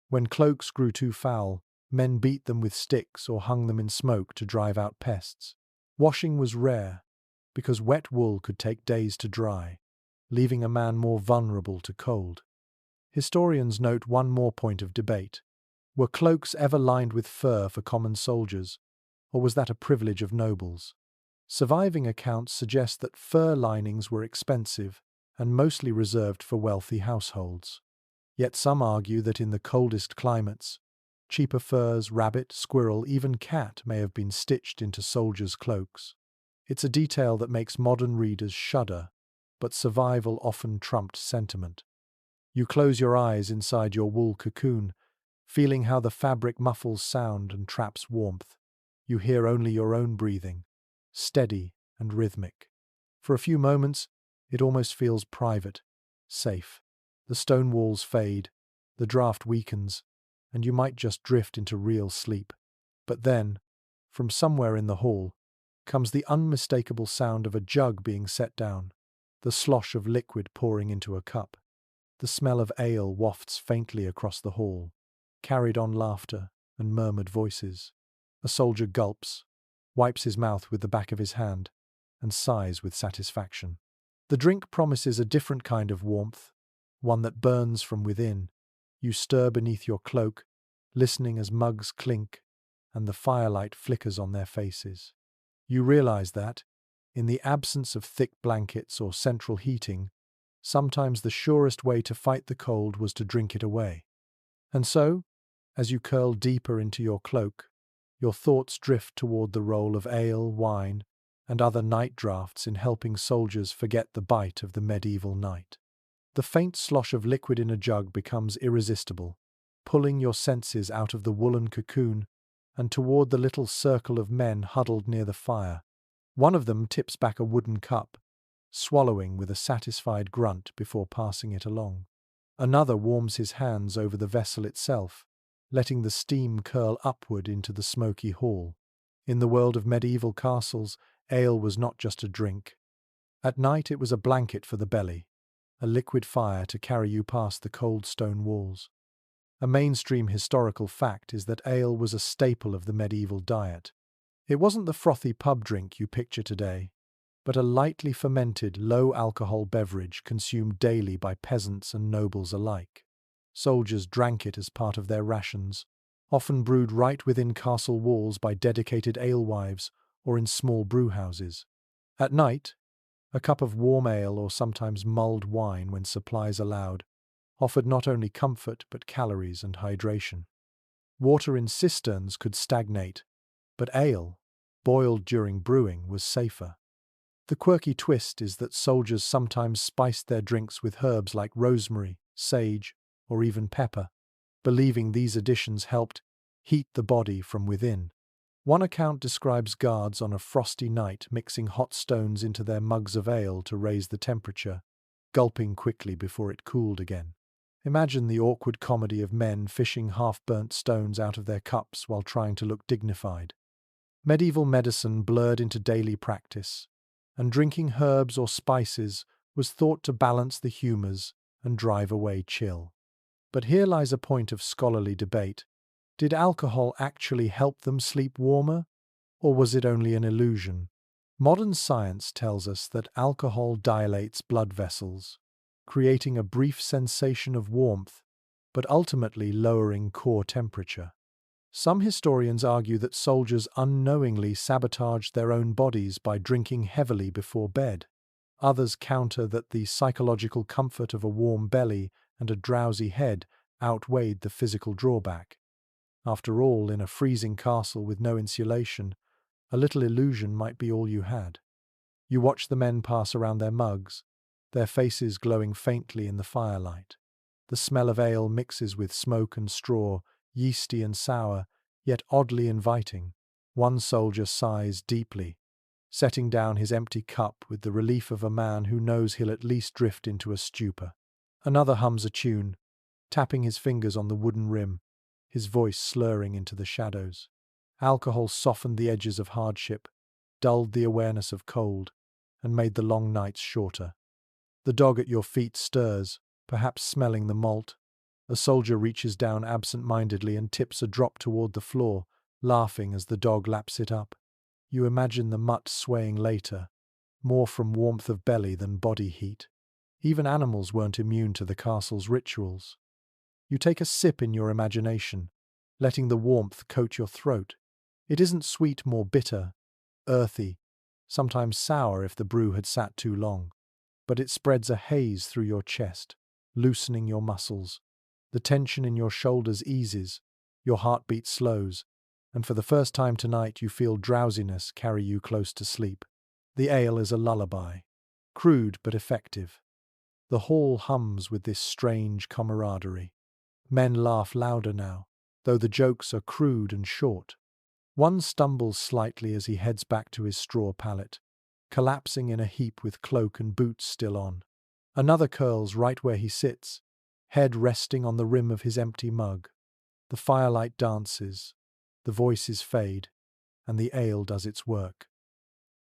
When cloaks grew too foul, men beat them with sticks or hung them in smoke to drive out pests. Washing was rare, because wet wool could take days to dry, leaving a man more vulnerable to cold. Historians note one more point of debate. Were cloaks ever lined with fur for common soldiers, or was that a privilege of nobles? Surviving accounts suggest that fur linings were expensive and mostly reserved for wealthy households. Yet some argue that in the coldest climates, cheaper furs, rabbit, squirrel, even cat may have been stitched into soldiers' cloaks. It's a detail that makes modern readers shudder, but survival often trumped sentiment. You close your eyes inside your wool cocoon, feeling how the fabric muffles sound and traps warmth. You hear only your own breathing, steady and rhythmic. For a few moments, it almost feels private, safe. The stone walls fade, the draft weakens, and you might just drift into real sleep. But then, from somewhere in the hall, comes the unmistakable sound of a jug being set down, the slosh of liquid pouring into a cup. The smell of ale wafts faintly across the hall, carried on laughter and murmured voices. A soldier gulps, wipes his mouth with the back of his hand, and sighs with satisfaction. The drink promises a different kind of warmth, one that burns from within. You stir beneath your cloak, listening as mugs clink and the firelight flickers on their faces. You realize that, in the absence of thick blankets or central heating, sometimes the surest way to fight the cold was to drink it away. And so, as you curl deeper into your cloak, your thoughts drift toward the role of ale, wine, and other night draughts in helping soldiers forget the bite of the medieval night. The faint slosh of liquid in a jug becomes irresistible, pulling your senses out of the woolen cocoon and toward the little circle of men huddled near the fire. One of them tips back a wooden cup, swallowing with a satisfied grunt before passing it along. Another warms his hands over the vessel itself, letting the steam curl upward into the smoky hall. In the world of medieval castles, ale was not just a drink. At night it was a blanket for the belly, a liquid fire to carry you past the cold stone walls. A mainstream historical fact is that ale was a staple of the medieval diet. It wasn't the frothy pub drink you picture today, but a lightly fermented, low-alcohol beverage consumed daily by peasants and nobles alike. Soldiers drank it as part of their rations, often brewed right within castle walls by dedicated alewives or in small brewhouses. At night, a cup of warm ale or sometimes mulled wine when supplies allowed offered not only comfort but calories and hydration. Water in cisterns could stagnate, but ale, boiled during brewing, was safer. The quirky twist is that soldiers sometimes spiced their drinks with herbs like rosemary, sage, or even pepper, believing these additions helped heat the body from within. One account describes guards on a frosty night mixing hot stones into their mugs of ale to raise the temperature, gulping quickly before it cooled again. Imagine the awkward comedy of men fishing half-burnt stones out of their cups while trying to look dignified. Medieval medicine blurred into daily practice, and drinking herbs or spices was thought to balance the humours and drive away chill. But here lies a point of scholarly debate. Did alcohol actually help them sleep warmer, or was it only an illusion? Modern science tells us that alcohol dilates blood vessels, creating a brief sensation of warmth, but ultimately lowering core temperature. Some historians argue that soldiers unknowingly sabotaged their own bodies by drinking heavily before bed. Others counter that the psychological comfort of a warm belly and a drowsy head outweighed the physical drawback. After all, in a freezing castle with no insulation, a little illusion might be all you had. You watch the men pass around their mugs, their faces glowing faintly in the firelight. The smell of ale mixes with smoke and straw, yeasty and sour, yet oddly inviting. One soldier sighs deeply, setting down his empty cup with the relief of a man who knows he'll at least drift into a stupor. Another hums a tune, tapping his fingers on the wooden rim, his voice slurring into the shadows. Alcohol softened the edges of hardship, dulled the awareness of cold, and made the long nights shorter. The dog at your feet stirs, perhaps smelling the malt. A soldier reaches down absent-mindedly and tips a drop toward the floor, laughing as the dog laps it up. You imagine the mutt swaying later, more from warmth of belly than body heat. Even animals weren't immune to the castle's rituals. You take a sip in your imagination, letting the warmth coat your throat. It isn't sweet, more bitter, earthy, sometimes sour if the brew had sat too long. But it spreads a haze through your chest, loosening your muscles. The tension in your shoulders eases, your heartbeat slows, and for the first time tonight you feel drowsiness carry you close to sleep. The ale is a lullaby, crude but effective. The hall hums with this strange camaraderie. Men laugh louder now, though the jokes are crude and short. One stumbles slightly as he heads back to his straw pallet, collapsing in a heap with cloak and boots still on. Another curls right where he sits, head resting on the rim of his empty mug. The firelight dances, the voices fade, and the ale does its work.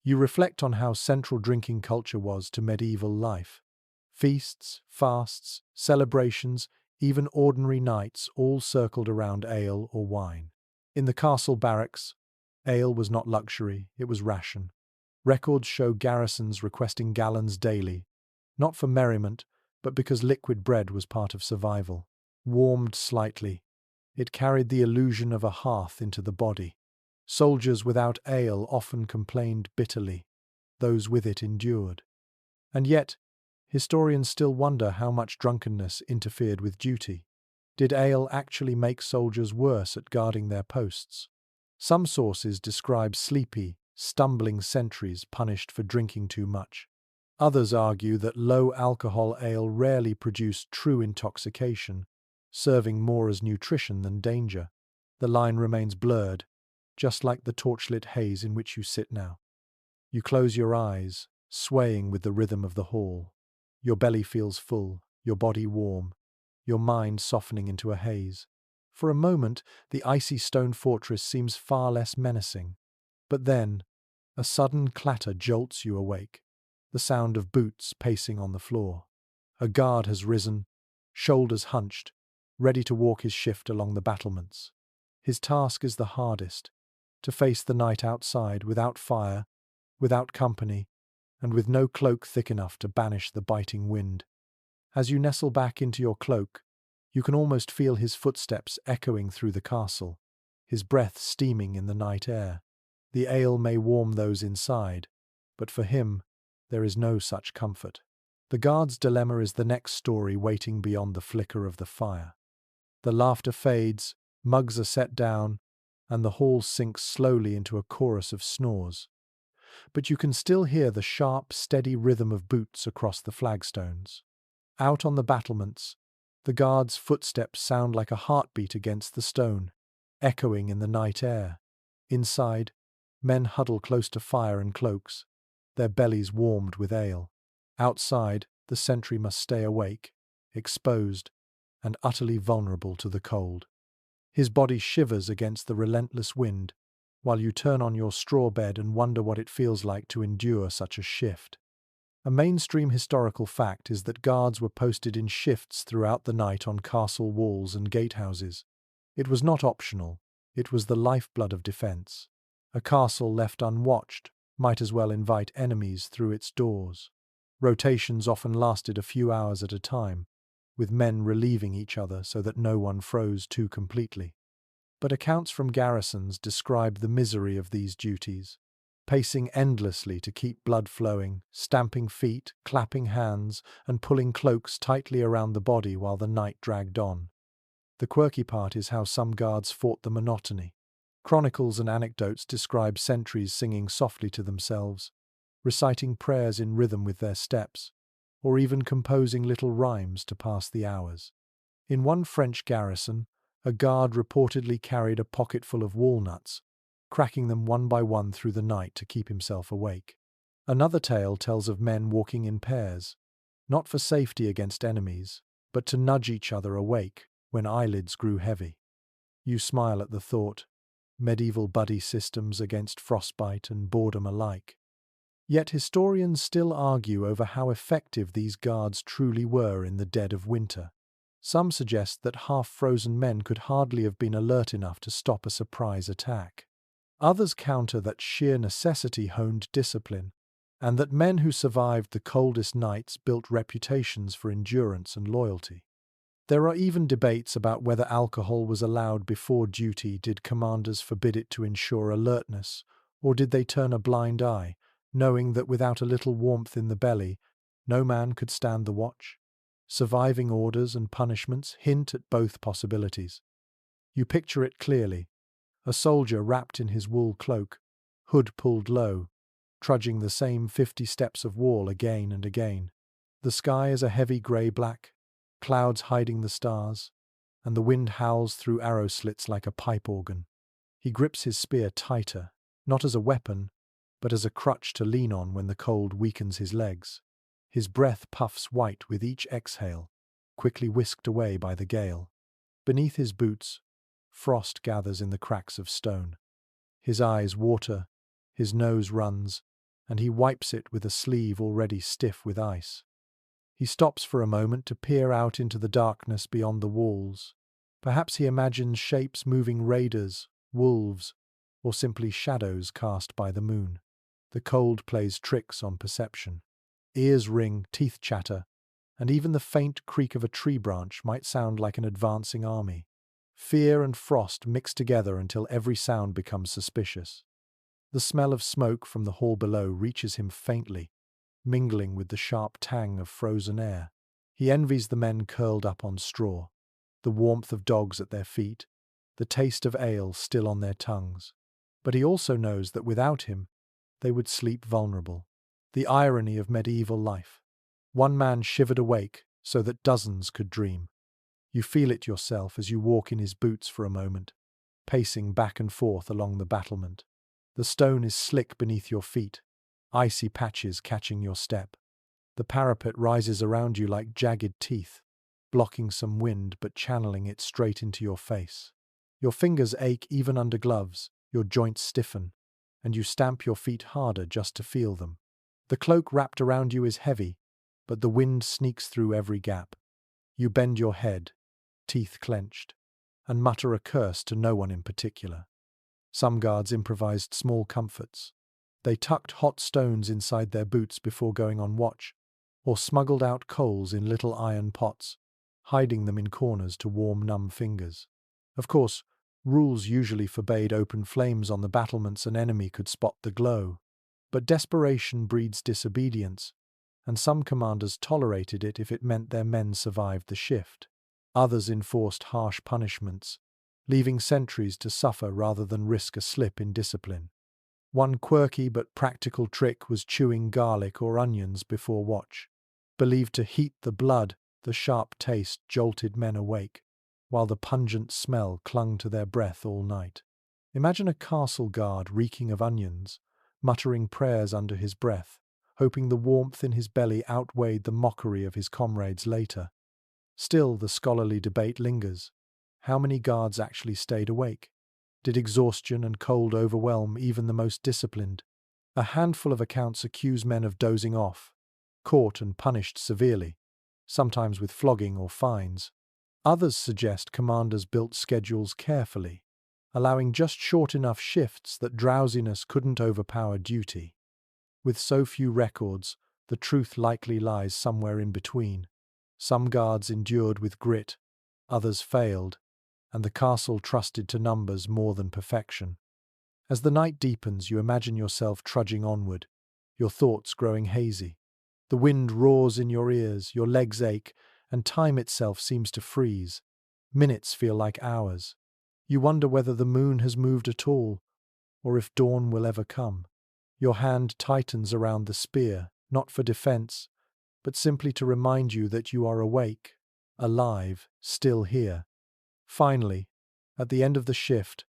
You reflect on how central drinking culture was to medieval life. Feasts, fasts, celebrations, even ordinary nights all circled around ale or wine. In the castle barracks, ale was not luxury, it was ration. Records show garrisons requesting gallons daily, not for merriment, but because liquid bread was part of survival. Warmed slightly, it carried the illusion of a hearth into the body. Soldiers without ale often complained bitterly. Those with it endured. And yet, historians still wonder how much drunkenness interfered with duty. Did ale actually make soldiers worse at guarding their posts? Some sources describe sleepy, stumbling sentries punished for drinking too much. Others argue that low-alcohol ale rarely produced true intoxication, serving more as nutrition than danger. The line remains blurred, just like the torchlit haze in which you sit now. You close your eyes, swaying with the rhythm of the hall. Your belly feels full, your body warm, your mind softening into a haze. For a moment, the icy stone fortress seems far less menacing. But then, a sudden clatter jolts you awake. The sound of boots pacing on the floor. A guard has risen, shoulders hunched, ready to walk his shift along the battlements. His task is the hardest, to face the night outside without fire, without company, and with no cloak thick enough to banish the biting wind. As you nestle back into your cloak, you can almost feel his footsteps echoing through the castle, his breath steaming in the night air. The ale may warm those inside, but for him, there is no such comfort. The guard's dilemma is the next story waiting beyond the flicker of the fire. The laughter fades, mugs are set down, and the hall sinks slowly into a chorus of snores. But you can still hear the sharp, steady rhythm of boots across the flagstones. Out on the battlements, the guard's footsteps sound like a heartbeat against the stone, echoing in the night air. Inside, men huddle close to fire and cloaks, their bellies warmed with ale. Outside, the sentry must stay awake, exposed, and utterly vulnerable to the cold. His body shivers against the relentless wind, while you turn on your straw bed and wonder what it feels like to endure such a shift. A mainstream historical fact is that guards were posted in shifts throughout the night on castle walls and gatehouses. It was not optional, it was the lifeblood of defense. A castle left unwatched might as well invite enemies through its doors. Rotations often lasted a few hours at a time, with men relieving each other so that no one froze too completely. But accounts from garrisons describe the misery of these duties, pacing endlessly to keep blood flowing, stamping feet, clapping hands, and pulling cloaks tightly around the body while the night dragged on. The quirky part is how some guards fought the monotony. Chronicles and anecdotes describe sentries singing softly to themselves, reciting prayers in rhythm with their steps, or even composing little rhymes to pass the hours. In one French garrison, a guard reportedly carried a pocket full of walnuts, cracking them one by one through the night to keep himself awake. Another tale tells of men walking in pairs, not for safety against enemies, but to nudge each other awake when eyelids grew heavy. You smile at the thought, medieval buddy systems against frostbite and boredom alike. Yet historians still argue over how effective these guards truly were in the dead of winter. Some suggest that half-frozen men could hardly have been alert enough to stop a surprise attack. Others counter that sheer necessity honed discipline, and that men who survived the coldest nights built reputations for endurance and loyalty. There are even debates about whether alcohol was allowed before duty. Did commanders forbid it to ensure alertness, or did they turn a blind eye, knowing that without a little warmth in the belly, no man could stand the watch? Surviving orders and punishments hint at both possibilities. You picture it clearly. A soldier wrapped in his wool cloak, hood pulled low, trudging the same 50 steps of wall again and again. The sky is a heavy grey-black, clouds hiding the stars, and the wind howls through arrow slits like a pipe organ. He grips his spear tighter, not as a weapon, but as a crutch to lean on when the cold weakens his legs. His breath puffs white with each exhale, quickly whisked away by the gale. Beneath his boots, Frost gathers in the cracks of stone. His eyes water, his nose runs, and he wipes it with a sleeve already stiff with ice. He stops for a moment to peer out into the darkness beyond the walls. Perhaps he imagines shapes moving, raiders, wolves, or simply shadows cast by the moon. The cold plays tricks on perception. Ears ring, teeth chatter, and even the faint creak of a tree branch might sound like an advancing army. Fear and frost mix together until every sound becomes suspicious. The smell of smoke from the hall below reaches him faintly, mingling with the sharp tang of frozen air. He envies the men curled up on straw, the warmth of dogs at their feet, the taste of ale still on their tongues. But he also knows that without him, they would sleep vulnerable. The irony of medieval life. One man shivered awake so that dozens could dream. You feel it yourself as you walk in his boots for a moment, pacing back and forth along the battlement. The stone is slick beneath your feet, icy patches catching your step. The parapet rises around you like jagged teeth, blocking some wind but channeling it straight into your face. Your fingers ache even under gloves, your joints stiffen, and you stamp your feet harder just to feel them. The cloak wrapped around you is heavy, but the wind sneaks through every gap. You bend your head, teeth clenched, and mutter a curse to no one in particular. Some guards improvised small comforts. They tucked hot stones inside their boots before going on watch, or smuggled out coals in little iron pots, hiding them in corners to warm numb fingers. Of course, rules usually forbade open flames on the battlements an enemy could spot the glow, but desperation breeds disobedience, and some commanders tolerated it if it meant their men survived the shift. Others enforced harsh punishments, leaving sentries to suffer rather than risk a slip in discipline. One quirky but practical trick was chewing garlic or onions before watch. Believed to heat the blood, the sharp taste jolted men awake, while the pungent smell clung to their breath all night. Imagine a castle guard reeking of onions, muttering prayers under his breath, hoping the warmth in his belly outweighed the mockery of his comrades later. Still, the scholarly debate lingers. How many guards actually stayed awake? Did exhaustion and cold overwhelm even the most disciplined? A handful of accounts accuse men of dozing off, caught and punished severely, sometimes with flogging or fines. Others suggest commanders built schedules carefully, allowing just short enough shifts that drowsiness couldn't overpower duty. With so few records, the truth likely lies somewhere in between. Some guards endured with grit, others failed, and the castle trusted to numbers more than perfection. As the night deepens, you imagine yourself trudging onward, your thoughts growing hazy. The wind roars in your ears, your legs ache, and time itself seems to freeze. Minutes feel like hours. You wonder whether the moon has moved at all, or if dawn will ever come. Your hand tightens around the spear, not for defense, but simply to remind you that you are awake, alive, still here. Finally, at the end of the shift,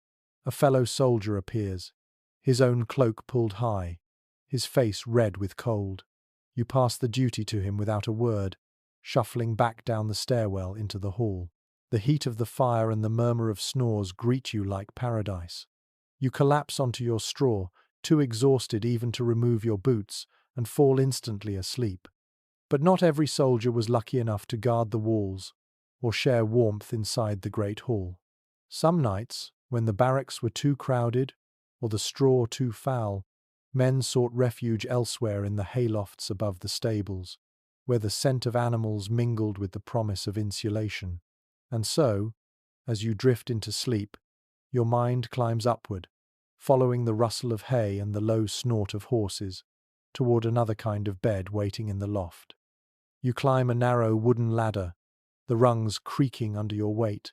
a fellow soldier appears, his own cloak pulled high, his face red with cold. You pass the duty to him without a word, shuffling back down the stairwell into the hall. The heat of the fire and the murmur of snores greet you like paradise. You collapse onto your straw, too exhausted even to remove your boots, and fall instantly asleep. But not every soldier was lucky enough to guard the walls or share warmth inside the great hall. Some nights, when the barracks were too crowded or the straw too foul, men sought refuge elsewhere in the haylofts above the stables, where the scent of animals mingled with the promise of insulation. And so, as you drift into sleep, your mind climbs upward, following the rustle of hay and the low snort of horses, toward another kind of bed waiting in the loft. You climb a narrow wooden ladder, the rungs creaking under your weight,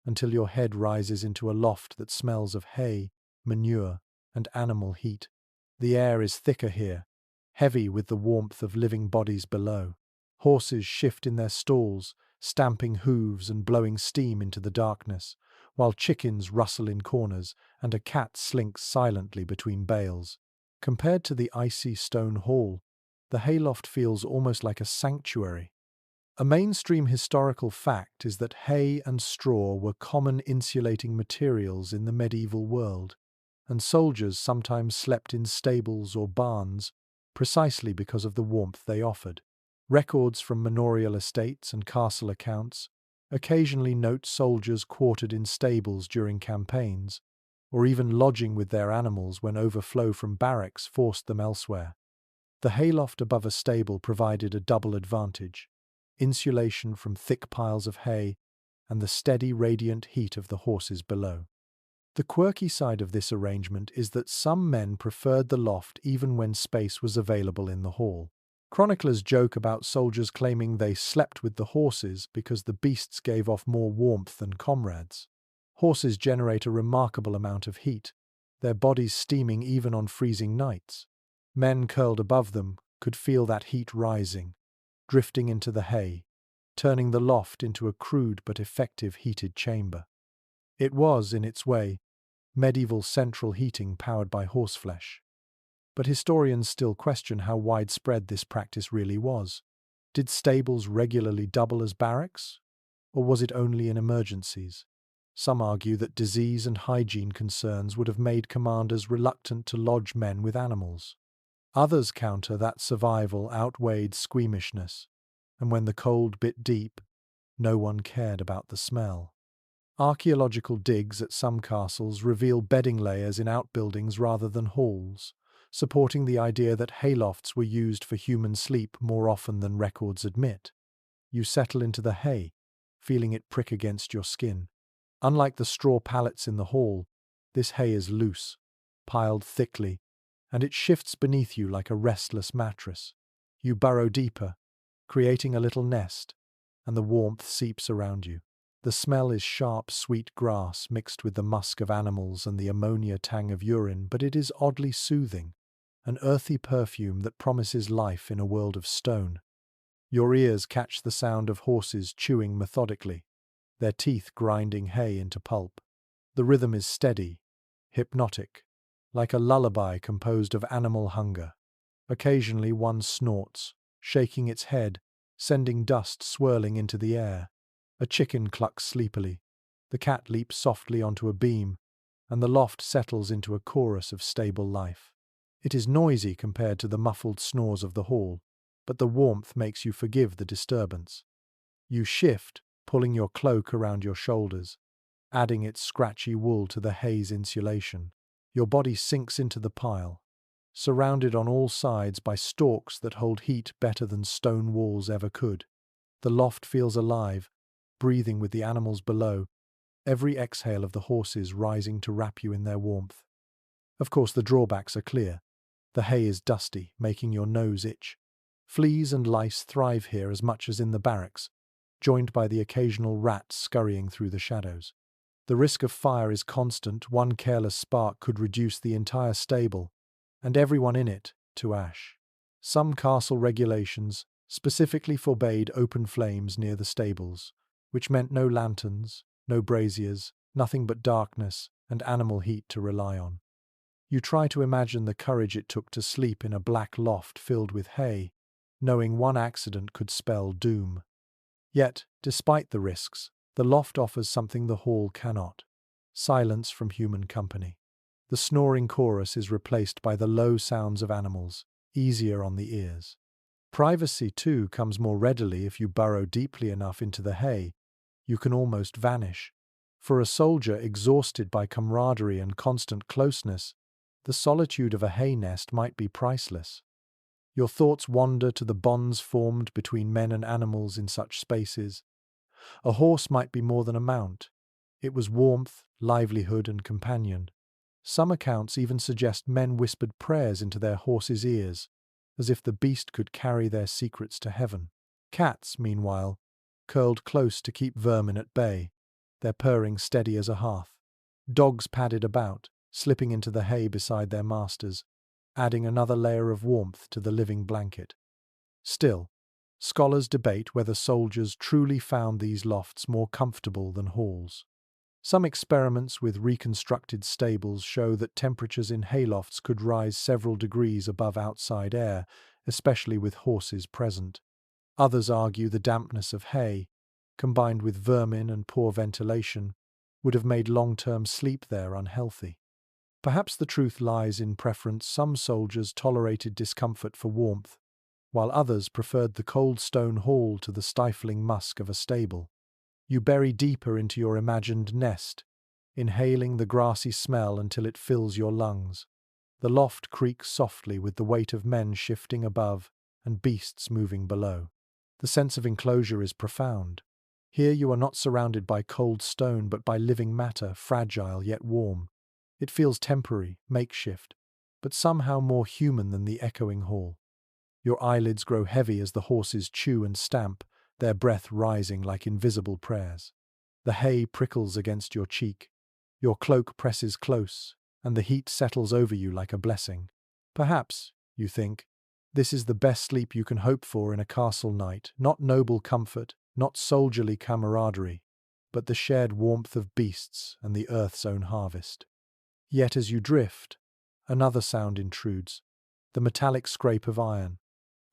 until your head rises into a loft that smells of hay, manure, and animal heat. The air is thicker here, heavy with the warmth of living bodies below. Horses shift in their stalls, stamping hooves and blowing steam into the darkness, while chickens rustle in corners and a cat slinks silently between bales. Compared to the icy stone hall, the hayloft feels almost like a sanctuary. A mainstream historical fact is that hay and straw were common insulating materials in the medieval world, and soldiers sometimes slept in stables or barns precisely because of the warmth they offered. Records from manorial estates and castle accounts occasionally note soldiers quartered in stables during campaigns, or even lodging with their animals when overflow from barracks forced them elsewhere. The hayloft above a stable provided a double advantage: insulation from thick piles of hay and the steady, radiant heat of the horses below. The quirky side of this arrangement is that some men preferred the loft even when space was available in the hall. Chroniclers joke about soldiers claiming they slept with the horses because the beasts gave off more warmth than comrades. Horses generate a remarkable amount of heat, their bodies steaming even on freezing nights. Men curled above them could feel that heat rising, drifting into the hay, turning the loft into a crude but effective heated chamber. It was, in its way, medieval central heating powered by horseflesh. But historians still question how widespread this practice really was. Did stables regularly double as barracks? Or was it only in emergencies? Some argue that disease and hygiene concerns would have made commanders reluctant to lodge men with animals. Others counter that survival outweighed squeamishness, and when the cold bit deep, no one cared about the smell. Archaeological digs at some castles reveal bedding layers in outbuildings rather than halls, supporting the idea that haylofts were used for human sleep more often than records admit. You settle into the hay, feeling it prick against your skin. Unlike the straw pallets in the hall, this hay is loose, piled thickly, and it shifts beneath you like a restless mattress. You burrow deeper, creating a little nest, and the warmth seeps around you. The smell is sharp, sweet grass mixed with the musk of animals and the ammonia tang of urine, but it is oddly soothing, an earthy perfume that promises life in a world of stone. Your ears catch the sound of horses chewing methodically, their teeth grinding hay into pulp. The rhythm is steady, hypnotic, like a lullaby composed of animal hunger. Occasionally one snorts, shaking its head, sending dust swirling into the air. A chicken clucks sleepily. The cat leaps softly onto a beam, and the loft settles into a chorus of stable life. It is noisy compared to the muffled snores of the hall, but the warmth makes you forgive the disturbance. You shift, pulling your cloak around your shoulders, adding its scratchy wool to the hay's insulation. Your body sinks into the pile, surrounded on all sides by stalks that hold heat better than stone walls ever could. The loft feels alive, breathing with the animals below, every exhale of the horses rising to wrap you in their warmth. Of course, the drawbacks are clear. The hay is dusty, making your nose itch. Fleas and lice thrive here as much as in the barracks, joined by the occasional rat scurrying through the shadows. The risk of fire is constant. One careless spark could reduce the entire stable, and everyone in it, to ash. Some castle regulations specifically forbade open flames near the stables, which meant no lanterns, no braziers, nothing but darkness and animal heat to rely on. You try to imagine the courage it took to sleep in a black loft filled with hay, knowing one accident could spell doom. Yet, despite the risks, the loft offers something the hall cannot: silence from human company. The snoring chorus is replaced by the low sounds of animals, easier on the ears. Privacy, too, comes more readily if you burrow deeply enough into the hay. You can almost vanish. For a soldier exhausted by camaraderie and constant closeness, the solitude of a hay nest might be priceless. Your thoughts wander to the bonds formed between men and animals in such spaces. A horse might be more than a mount. It was warmth, livelihood, and companion. Some accounts even suggest men whispered prayers into their horses' ears, as if the beast could carry their secrets to heaven. Cats, meanwhile, curled close to keep vermin at bay, their purring steady as a hearth. Dogs padded about, slipping into the hay beside their masters, adding another layer of warmth to the living blanket. Still, scholars debate whether soldiers truly found these lofts more comfortable than halls. Some experiments with reconstructed stables show that temperatures in haylofts could rise several degrees above outside air, especially with horses present. Others argue the dampness of hay, combined with vermin and poor ventilation, would have made long-term sleep there unhealthy. Perhaps the truth lies in preference. Some soldiers tolerated discomfort for warmth, while others preferred the cold stone hall to the stifling musk of a stable. You bury deeper into your imagined nest, inhaling the grassy smell until it fills your lungs. The loft creaks softly with the weight of men shifting above and beasts moving below. The sense of enclosure is profound. Here you are not surrounded by cold stone but by living matter, fragile yet warm. It feels temporary, makeshift, but somehow more human than the echoing hall. Your eyelids grow heavy as the horses chew and stamp, their breath rising like invisible prayers. The hay prickles against your cheek. Your cloak presses close, and the heat settles over you like a blessing. Perhaps, you think, this is the best sleep you can hope for in a castle night, not noble comfort, not soldierly camaraderie, but the shared warmth of beasts and the earth's own harvest. Yet as you drift, another sound intrudes, the metallic scrape of iron,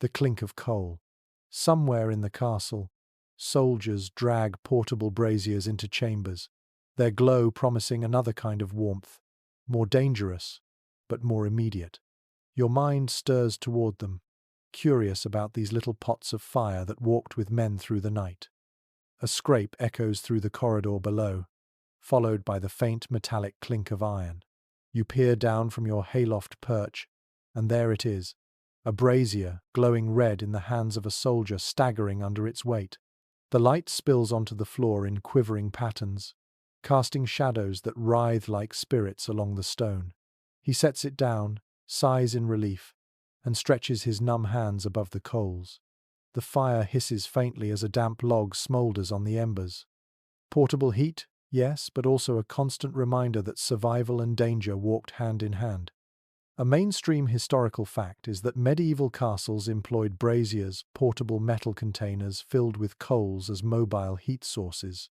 the clink of coal. Somewhere in the castle, soldiers drag portable braziers into chambers, their glow promising another kind of warmth, more dangerous, but more immediate. Your mind stirs toward them, curious about these little pots of fire that walked with men through the night. A scrape echoes through the corridor below, followed by the faint metallic clink of iron. You peer down from your hayloft perch, and there it is, a brazier glowing red in the hands of a soldier staggering under its weight. The light spills onto the floor in quivering patterns, casting shadows that writhe like spirits along the stone. He sets it down, sighs in relief, and stretches his numb hands above the coals. The fire hisses faintly as a damp log smoulders on the embers. Portable heat, yes, but also a constant reminder that survival and danger walked hand in hand. A mainstream historical fact is that medieval castles employed braziers, portable metal containers filled with coals as mobile heat sources.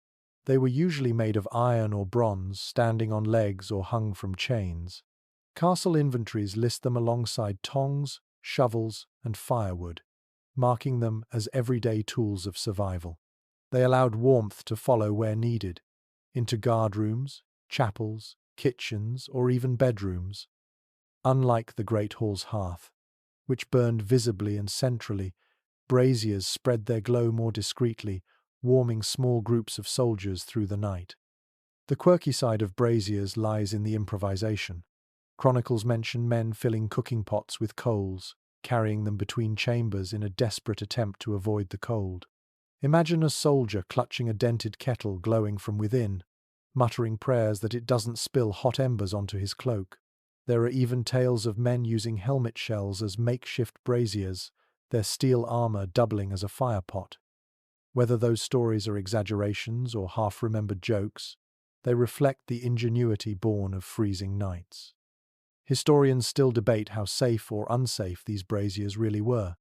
They were usually made of iron or bronze, standing on legs or hung from chains. Castle inventories list them alongside tongs, shovels, and firewood, marking them as everyday tools of survival. They allowed warmth to follow where needed, into guardrooms, chapels, kitchens, or even bedrooms. Unlike the Great Hall's hearth, which burned visibly and centrally, braziers spread their glow more discreetly, warming small groups of soldiers through the night. The quirky side of braziers lies in the improvisation. Chronicles mention men filling cooking pots with coals, carrying them between chambers in a desperate attempt to avoid the cold. Imagine a soldier clutching a dented kettle glowing from within, muttering prayers that it doesn't spill hot embers onto his cloak. There are even tales of men using helmet shells as makeshift braziers, their steel armor doubling as a fire pot. Whether those stories are exaggerations or half-remembered jokes, they reflect the ingenuity born of freezing nights. Historians still debate how safe or unsafe these braziers really were.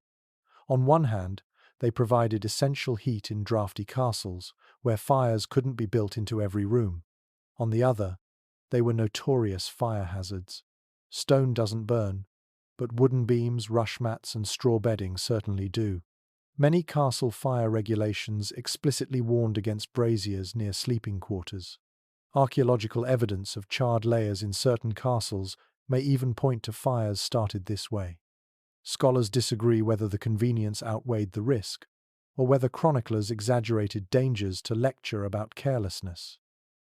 On one hand, they provided essential heat in drafty castles, where fires couldn't be built into every room. On the other, they were notorious fire hazards. Stone doesn't burn, but wooden beams, rush mats, and straw bedding certainly do. Many castle fire regulations explicitly warned against braziers near sleeping quarters. Archaeological evidence of charred layers in certain castles may even point to fires started this way. Scholars disagree whether the convenience outweighed the risk, or whether chroniclers exaggerated dangers to lecture about carelessness.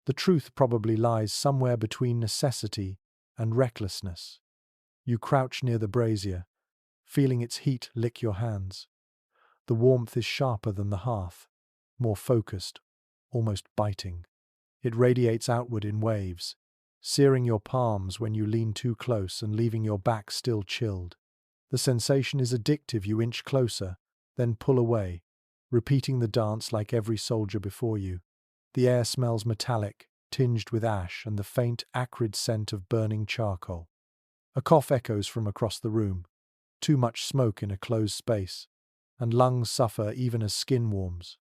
The truth probably lies somewhere between necessity and recklessness. You crouch near the brazier, feeling its heat lick your hands. The warmth is sharper than the hearth, more focused, almost biting. It radiates outward in waves, searing your palms when you lean too close and leaving your back still chilled. The sensation is addictive. You inch closer, then pull away, repeating the dance like every soldier before you. The air smells metallic, tinged with ash and the faint, acrid scent of burning charcoal. A cough echoes from across the room. Too much smoke in a closed space, and lungs suffer even as skin warms.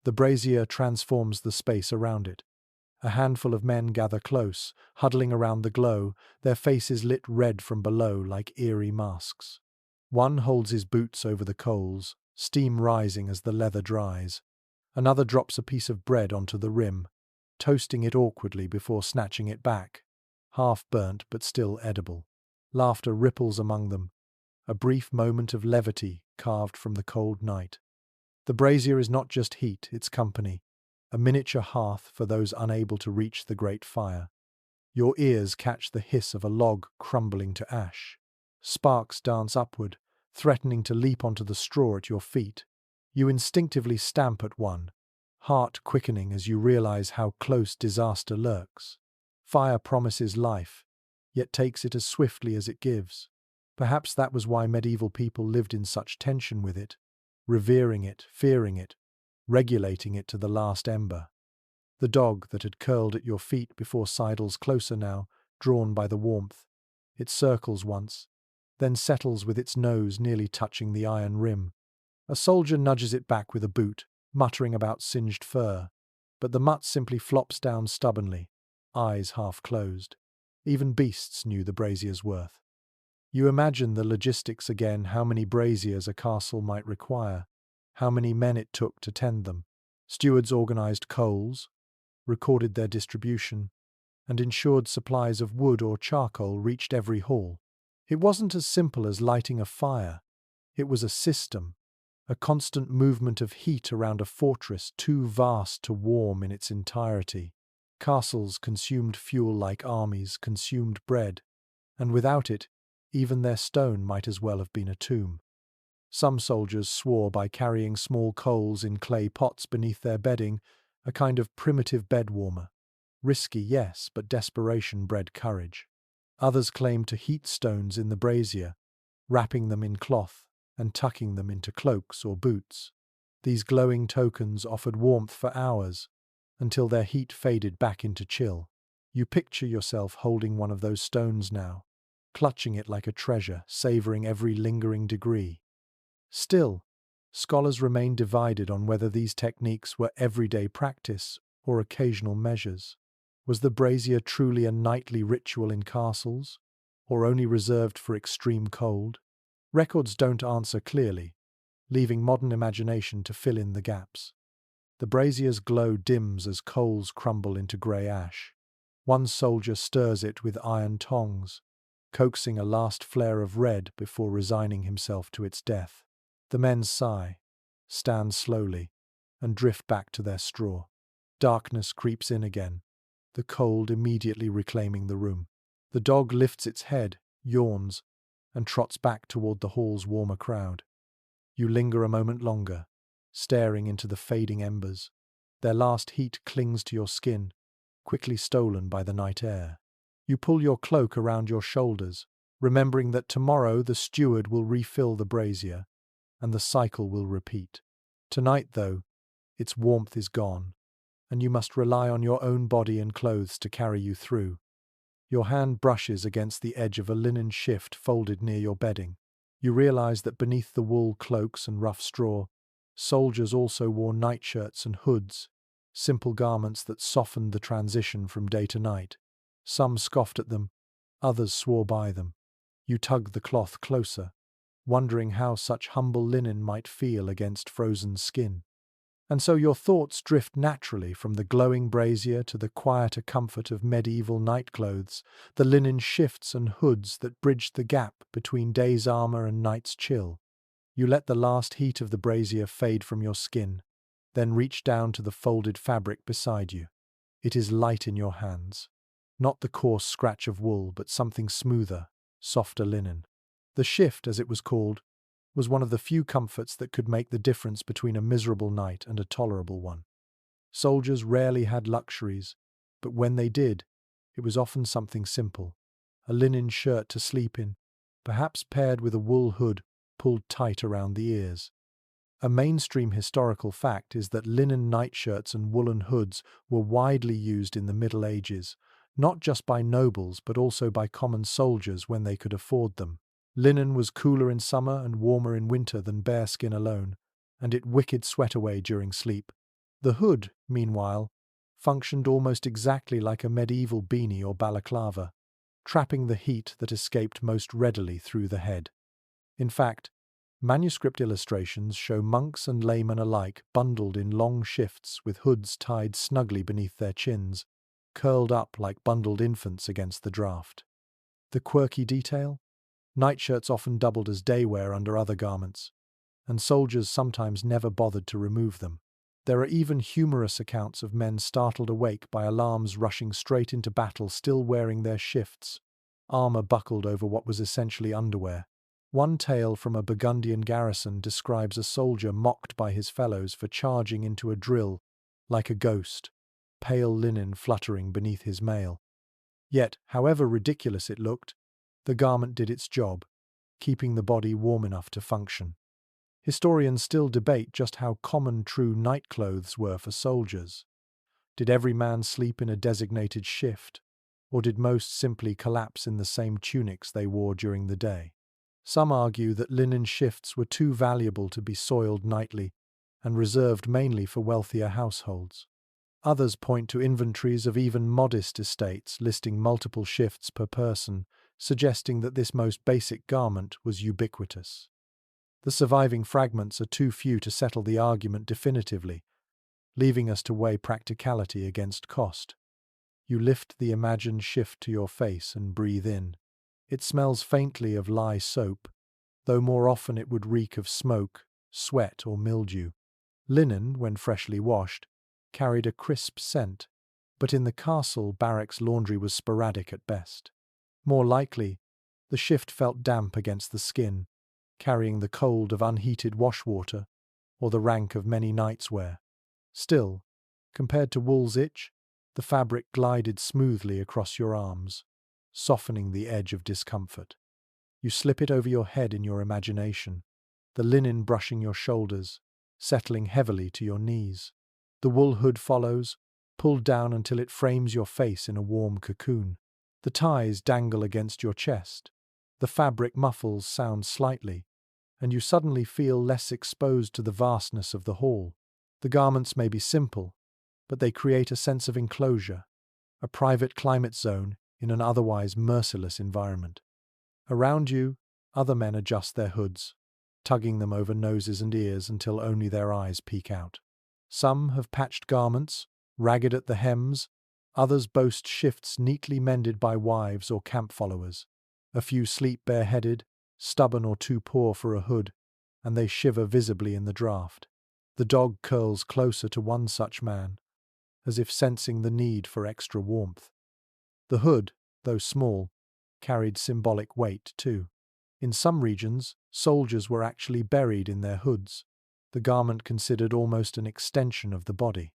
The brazier transforms the space around it. A handful of men gather close, huddling around the glow, their faces lit red from below like eerie masks. One holds his boots over the coals, steam rising as the leather dries. Another drops a piece of bread onto the rim, toasting it awkwardly before snatching it back, half burnt but still edible. Laughter ripples among them, a brief moment of levity carved from the cold night. The brazier is not just heat, it's company, a miniature hearth for those unable to reach the great fire. Your ears catch the hiss of a log crumbling to ash. Sparks dance upward, threatening to leap onto the straw at your feet. You instinctively stamp at one, heart quickening as you realize how close disaster lurks. Fire promises life, yet takes it as swiftly as it gives. Perhaps that was why medieval people lived in such tension with it, revering it, fearing it, regulating it to the last ember. The dog that had curled at your feet before sidles closer now, drawn by the warmth. It circles once, then settles with its nose nearly touching the iron rim. A soldier nudges it back with a boot, muttering about singed fur, but the mutt simply flops down stubbornly, eyes half closed. Even beasts knew the brazier's worth. You imagine the logistics again, how many braziers a castle might require, how many men it took to tend them. Stewards organized coals, recorded their distribution, and ensured supplies of wood or charcoal reached every hall. It wasn't as simple as lighting a fire. It was a system, a constant movement of heat around a fortress too vast to warm in its entirety. Castles consumed fuel like armies consumed bread, and without it, even their stone might as well have been a tomb. Some soldiers swore by carrying small coals in clay pots beneath their bedding, a kind of primitive bed warmer. Risky, yes, but desperation bred courage. Others claimed to heat stones in the brazier, wrapping them in cloth and tucking them into cloaks or boots. These glowing tokens offered warmth for hours, until their heat faded back into chill. You picture yourself holding one of those stones now, clutching it like a treasure, savoring every lingering degree. Still, scholars remain divided on whether these techniques were everyday practice or occasional measures. Was the brazier truly a nightly ritual in castles, or only reserved for extreme cold? Records don't answer clearly, leaving modern imagination to fill in the gaps. The brazier's glow dims as coals crumble into grey ash. One soldier stirs it with iron tongs, coaxing a last flare of red before resigning himself to its death. The men sigh, stand slowly, and drift back to their straw. Darkness creeps in again, the cold immediately reclaiming the room. The dog lifts its head, yawns, and trots back toward the hall's warmer crowd. You linger a moment longer, staring into the fading embers. Their last heat clings to your skin, quickly stolen by the night air. You pull your cloak around your shoulders, remembering that tomorrow the steward will refill the brazier, and the cycle will repeat. Tonight, though, its warmth is gone, and you must rely on your own body and clothes to carry you through. Your hand brushes against the edge of a linen shift folded near your bedding. You realize that beneath the wool cloaks and rough straw, soldiers also wore nightshirts and hoods, simple garments that softened the transition from day to night. Some scoffed at them, others swore by them. You tug the cloth closer, wondering how such humble linen might feel against frozen skin. And so your thoughts drift naturally from the glowing brazier to the quieter comfort of medieval nightclothes, the linen shifts and hoods that bridged the gap between day's armor and night's chill. You let the last heat of the brazier fade from your skin, then reach down to the folded fabric beside you. It is light in your hands, not the coarse scratch of wool, but something smoother, softer linen. The shift, as it was called, was one of the few comforts that could make the difference between a miserable night and a tolerable one. Soldiers rarely had luxuries, but when they did, it was often something simple: a linen shirt to sleep in, perhaps paired with a wool hood pulled tight around the ears. A mainstream historical fact is that linen nightshirts and woolen hoods were widely used in the Middle Ages, not just by nobles but also by common soldiers when they could afford them. Linen was cooler in summer and warmer in winter than bearskin alone, and it wicked sweat away during sleep. The hood, meanwhile, functioned almost exactly like a medieval beanie or balaclava, trapping the heat that escaped most readily through the head. In fact, Manuscript illustrations show monks and laymen alike bundled in long shifts with hoods tied snugly beneath their chins, curled up like bundled infants against the draught. The quirky detail? Nightshirts often doubled as day wear under other garments, and soldiers sometimes never bothered to remove them. There are even humorous accounts of men startled awake by alarms rushing straight into battle still wearing their shifts, armor buckled over what was essentially underwear. One tale from a Burgundian garrison describes a soldier mocked by his fellows for charging into a drill like a ghost, pale linen fluttering beneath his mail. Yet, however ridiculous it looked, the garment did its job, keeping the body warm enough to function. Historians still debate just how common true nightclothes were for soldiers. Did every man sleep in a designated shift, or did most simply collapse in the same tunics they wore during the day? Some argue that linen shifts were too valuable to be soiled nightly and reserved mainly for wealthier households. Others point to inventories of even modest estates listing multiple shifts per person, suggesting that this most basic garment was ubiquitous. The surviving fragments are too few to settle the argument definitively, leaving us to weigh practicality against cost. You lift the imagined shift to your face and breathe in. It smells faintly of lye soap, though more often it would reek of smoke, sweat, or mildew. Linen, when freshly washed, carried a crisp scent, but in the castle barracks laundry was sporadic at best. More likely, the shift felt damp against the skin, carrying the cold of unheated washwater or the rank of many nights' wear. Still, compared to wool's itch, the fabric glided smoothly across your arms, softening the edge of discomfort. You slip it over your head in your imagination, the linen brushing your shoulders, settling heavily to your knees. The wool hood follows, pulled down until it frames your face in a warm cocoon. The ties dangle against your chest. The fabric muffles sound slightly, and you suddenly feel less exposed to the vastness of the hall. The garments may be simple, but they create a sense of enclosure, a private climate zone in an otherwise merciless environment. Around you, other men adjust their hoods, tugging them over noses and ears until only their eyes peek out. Some have patched garments, ragged at the hems, others boast shifts neatly mended by wives or camp followers. A few sleep bareheaded, stubborn or too poor for a hood, and they shiver visibly in the draught. The dog curls closer to one such man, as if sensing the need for extra warmth. The hood, though small, carried symbolic weight too. In some regions, soldiers were actually buried in their hoods, the garment considered almost an extension of the body.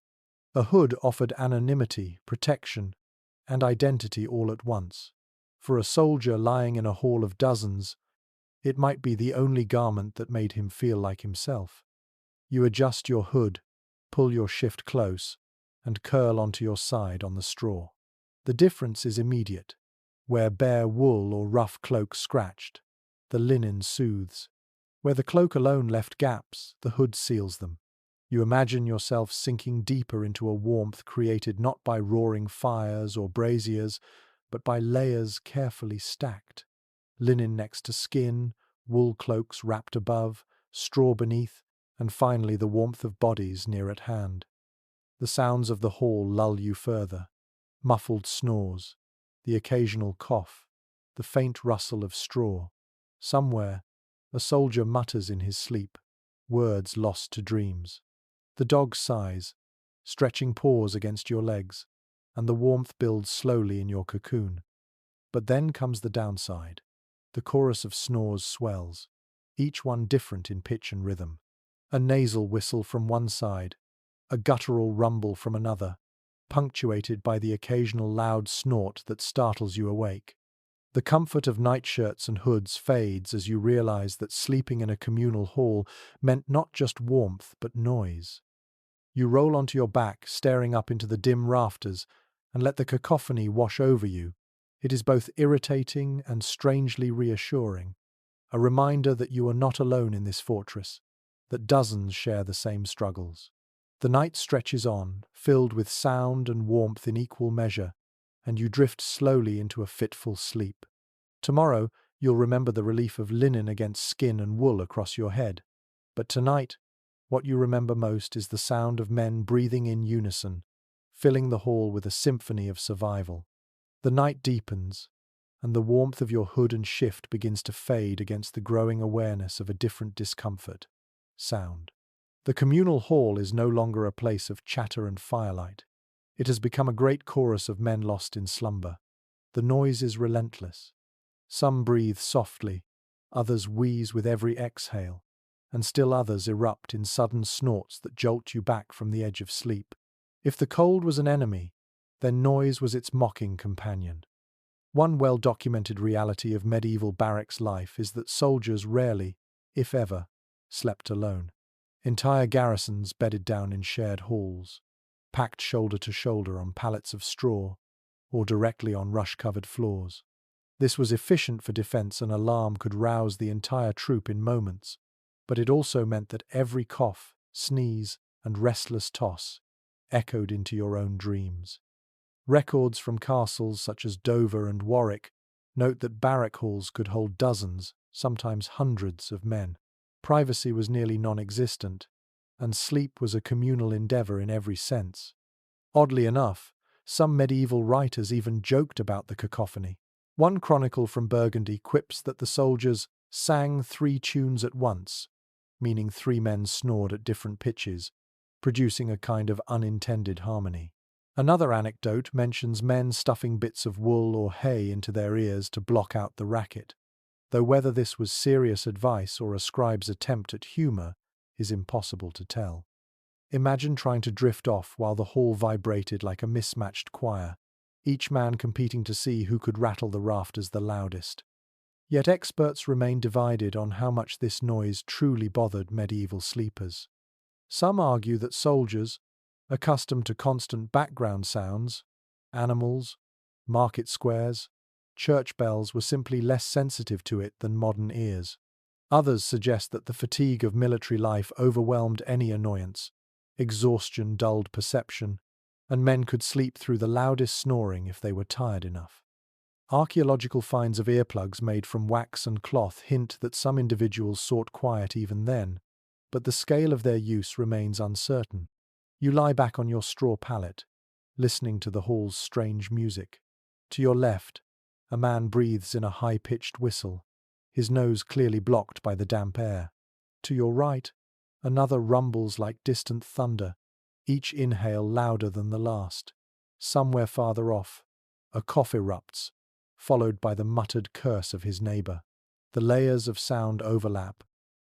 A hood offered anonymity, protection, and identity all at once. For a soldier lying in a hall of dozens, it might be the only garment that made him feel like himself. You adjust your hood, pull your shift close, and curl onto your side on the straw. The difference is immediate. Where bare wool or rough cloak scratched, the linen soothes. Where the cloak alone left gaps, the hood seals them. You imagine yourself sinking deeper into a warmth created not by roaring fires or braziers, but by layers carefully stacked. Linen next to skin, wool cloaks wrapped above, straw beneath, and finally the warmth of bodies near at hand. The sounds of the hall lull you further. Muffled snores, the occasional cough, the faint rustle of straw. Somewhere, a soldier mutters in his sleep, words lost to dreams. The dog sighs, stretching paws against your legs, and the warmth builds slowly in your cocoon. But then comes the downside. The chorus of snores swells, each one different in pitch and rhythm. A nasal whistle from one side, a guttural rumble from another, punctuated by the occasional loud snort that startles you awake. The comfort of nightshirts and hoods fades as you realize that sleeping in a communal hall meant not just warmth but noise. You roll onto your back, staring up into the dim rafters, and let the cacophony wash over you. It is both irritating and strangely reassuring, a reminder that you are not alone in this fortress, that dozens share the same struggles. The night stretches on, filled with sound and warmth in equal measure, and you drift slowly into a fitful sleep. Tomorrow, You'll remember the relief of linen against skin and wool across your head. But tonight, what you remember most is the sound of men breathing in unison, filling the hall with a symphony of survival. The night deepens, and the warmth of your hood and shift begins to fade against the growing awareness of a different discomfort: sound. The communal hall is no longer a place of chatter and firelight. It has become a great chorus of men lost in slumber. The noise is relentless. Some breathe softly, others wheeze with every exhale, and still others erupt in sudden snorts that jolt you back from the edge of sleep. If the cold was an enemy, then noise was its mocking companion. One well-documented reality of medieval barracks life is that soldiers rarely, if ever, slept alone. Entire garrisons bedded down in shared halls, packed shoulder to shoulder on pallets of straw, or directly on rush-covered floors. This was efficient for defense. An alarm could rouse the entire troop in moments, but it also meant that every cough, sneeze, and restless toss echoed into your own dreams. Records from castles such as Dover and Warwick note that barrack halls could hold dozens, sometimes hundreds, of men. Privacy was nearly non-existent, and sleep was a communal endeavour in every sense. Oddly enough, some medieval writers even joked about the cacophony. One chronicle from Burgundy quips that the soldiers sang 3 tunes at once, meaning 3 men snored at different pitches, producing a kind of unintended harmony. Another anecdote mentions men stuffing bits of wool or hay into their ears to block out the racket, though whether this was serious advice or a scribe's attempt at humour is impossible to tell. Imagine trying to drift off while the hall vibrated like a mismatched choir, each man competing to see who could rattle the rafters the loudest. Yet experts remain divided on how much this noise truly bothered medieval sleepers. Some argue that soldiers, accustomed to constant background sounds, animals, market squares, church bells, were simply less sensitive to it than modern ears. Others suggest that the fatigue of military life overwhelmed any annoyance, exhaustion dulled perception, and men could sleep through the loudest snoring if they were tired enough. Archaeological finds of earplugs made from wax and cloth hint that some individuals sought quiet even then, but the scale of their use remains uncertain. You lie back on your straw pallet, listening to the hall's strange music. To your left, a man breathes in a high-pitched whistle, his nose clearly blocked by the damp air. To your right, another rumbles like distant thunder, each inhale louder than the last. Somewhere farther off, a cough erupts, followed by the muttered curse of his neighbour. The layers of sound overlap,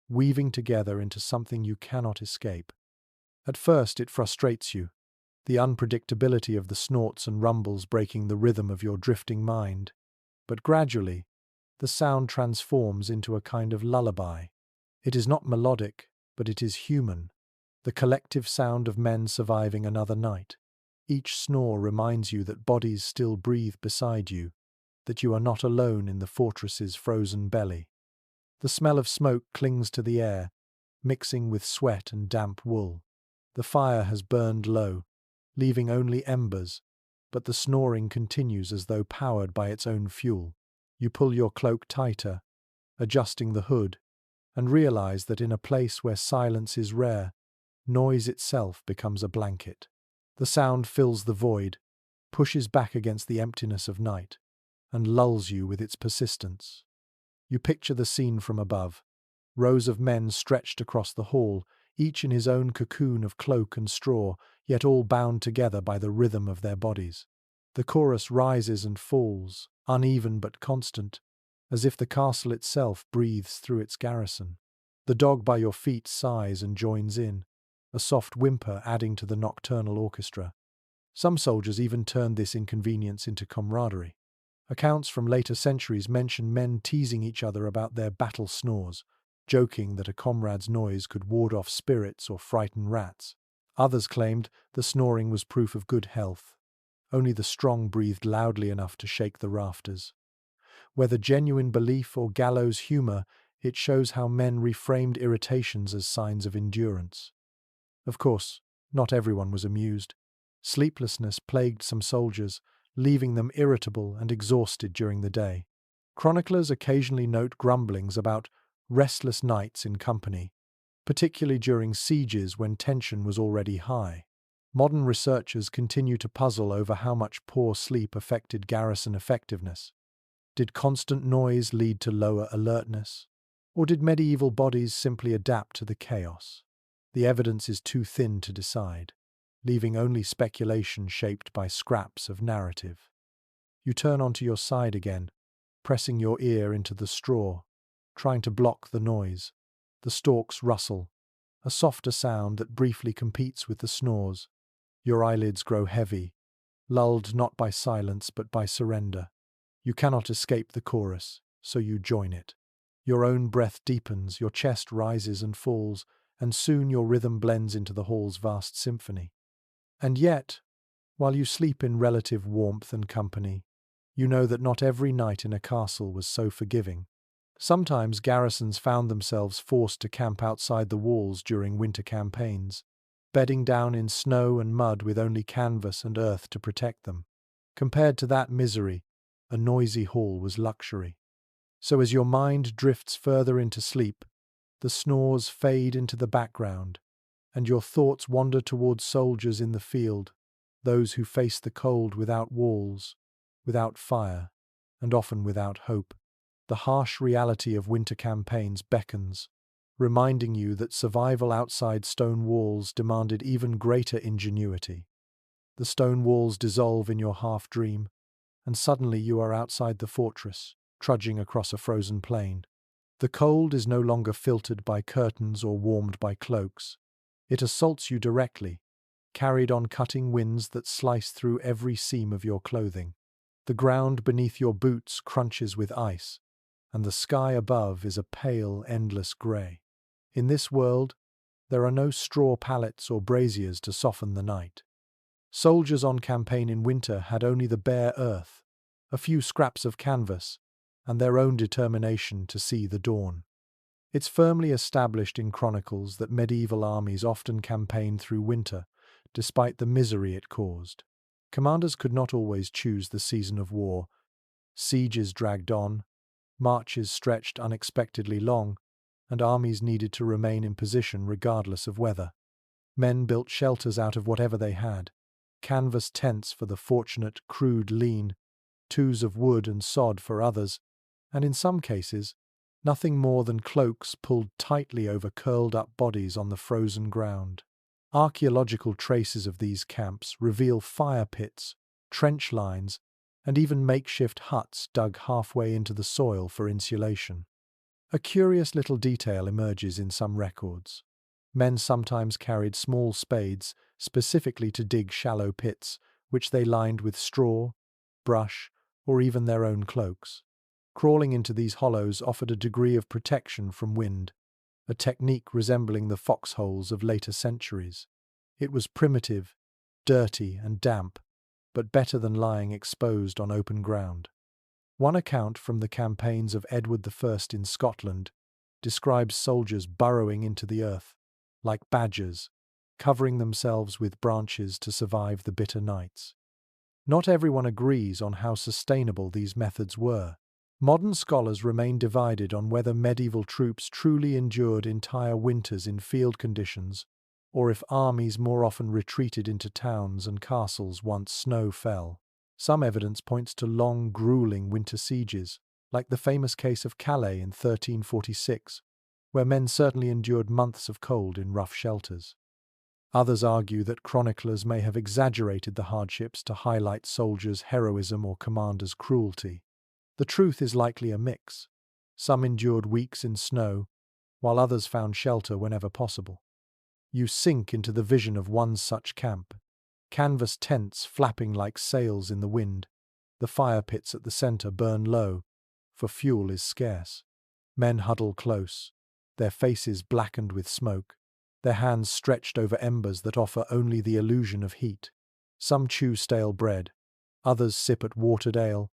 weaving together into something you cannot escape. At first it frustrates you, the unpredictability of the snorts and rumbles breaking the rhythm of your drifting mind. But gradually, the sound transforms into a kind of lullaby. It is not melodic, but it is human, the collective sound of men surviving another night. Each snore reminds you that bodies still breathe beside you, that you are not alone in the fortress's frozen belly. The smell of smoke clings to the air, mixing with sweat and damp wool. The fire has burned low, leaving only embers, but the snoring continues as though powered by its own fuel. You pull your cloak tighter, adjusting the hood, and realize that in a place where silence is rare, noise itself becomes a blanket. The sound fills the void, pushes back against the emptiness of night, and lulls you with its persistence. You picture the scene from above, rows of men stretched across the hall, each in his own cocoon of cloak and straw, yet all bound together by the rhythm of their bodies. The chorus rises and falls, uneven but constant, as if the castle itself breathes through its garrison. The dog by your feet sighs and joins in, a soft whimper adding to the nocturnal orchestra. Some soldiers even turned this inconvenience into camaraderie. Accounts from later centuries mention men teasing each other about their battle snores, joking that a comrade's noise could ward off spirits or frighten rats. Others claimed the snoring was proof of good health. Only the strong breathed loudly enough to shake the rafters. Whether genuine belief or gallows humour, it shows how men reframed irritations as signs of endurance. Of course, not everyone was amused. Sleeplessness plagued some soldiers, leaving them irritable and exhausted during the day. Chroniclers occasionally note grumblings about restless nights in company, particularly during sieges when tension was already high. Modern researchers continue to puzzle over how much poor sleep affected garrison effectiveness. Did constant noise lead to lower alertness? Or did medieval bodies simply adapt to the chaos? The evidence is too thin to decide, leaving only speculation shaped by scraps of narrative. You turn onto your side again, pressing your ear into the straw, trying to block the noise. The stalks rustle, a softer sound that briefly competes with the snores. Your eyelids grow heavy, lulled not by silence but by surrender. You cannot escape the chorus, so you join it. Your own breath deepens, your chest rises and falls, and soon your rhythm blends into the hall's vast symphony. And yet, while you sleep in relative warmth and company, you know that not every night in a castle was so forgiving. Sometimes garrisons found themselves forced to camp outside the walls during winter campaigns, bedding down in snow and mud with only canvas and earth to protect them. Compared to that misery, a noisy hall was luxury. So as your mind drifts further into sleep, the snores fade into the background, and your thoughts wander towards soldiers in the field, those who face the cold without walls, without fire, and often without hope. The harsh reality of winter campaigns beckons, reminding you that survival outside stone walls demanded even greater ingenuity. The stone walls dissolve in your half-dream, and suddenly you are outside the fortress, trudging across a frozen plain. The cold is no longer filtered by curtains or warmed by cloaks. It assaults you directly, carried on cutting winds that slice through every seam of your clothing. The ground beneath your boots crunches with ice, and the sky above is a pale, endless grey. In this world, there are no straw pallets or braziers to soften the night. Soldiers on campaign in winter had only the bare earth, a few scraps of canvas, and their own determination to see the dawn. It's firmly established in chronicles that medieval armies often campaigned through winter, despite the misery it caused. Commanders could not always choose the season of war. Sieges dragged on, marches stretched unexpectedly long, and armies needed to remain in position regardless of weather. Men built shelters out of whatever they had: canvas tents for the fortunate, crude lean, twos of wood and sod for others, and in some cases, nothing more than cloaks pulled tightly over curled-up bodies on the frozen ground. Archaeological traces of these camps reveal fire pits, trench lines, and even makeshift huts dug halfway into the soil for insulation. A curious little detail emerges in some records. Men sometimes carried small spades specifically to dig shallow pits, which they lined with straw, brush, or even their own cloaks. Crawling into these hollows offered a degree of protection from wind, a technique resembling the foxholes of later centuries. It was primitive, dirty, and damp, but better than lying exposed on open ground. One account from the campaigns of Edward I in Scotland describes soldiers burrowing into the earth, like badgers, covering themselves with branches to survive the bitter nights. Not everyone agrees on how sustainable these methods were. Modern scholars remain divided on whether medieval troops truly endured entire winters in field conditions, or if armies more often retreated into towns and castles once snow fell. Some evidence points to long, grueling winter sieges, like the famous case of Calais in 1346, where men certainly endured months of cold in rough shelters. Others argue that chroniclers may have exaggerated the hardships to highlight soldiers' heroism or commanders' cruelty. The truth is likely a mix. Some endured weeks in snow, while others found shelter whenever possible. You sink into the vision of one such camp. Canvas tents flapping like sails in the wind. The fire pits at the center burn low, for fuel is scarce. Men huddle close, their faces blackened with smoke, their hands stretched over embers that offer only the illusion of heat. Some chew stale bread, others sip at watered ale,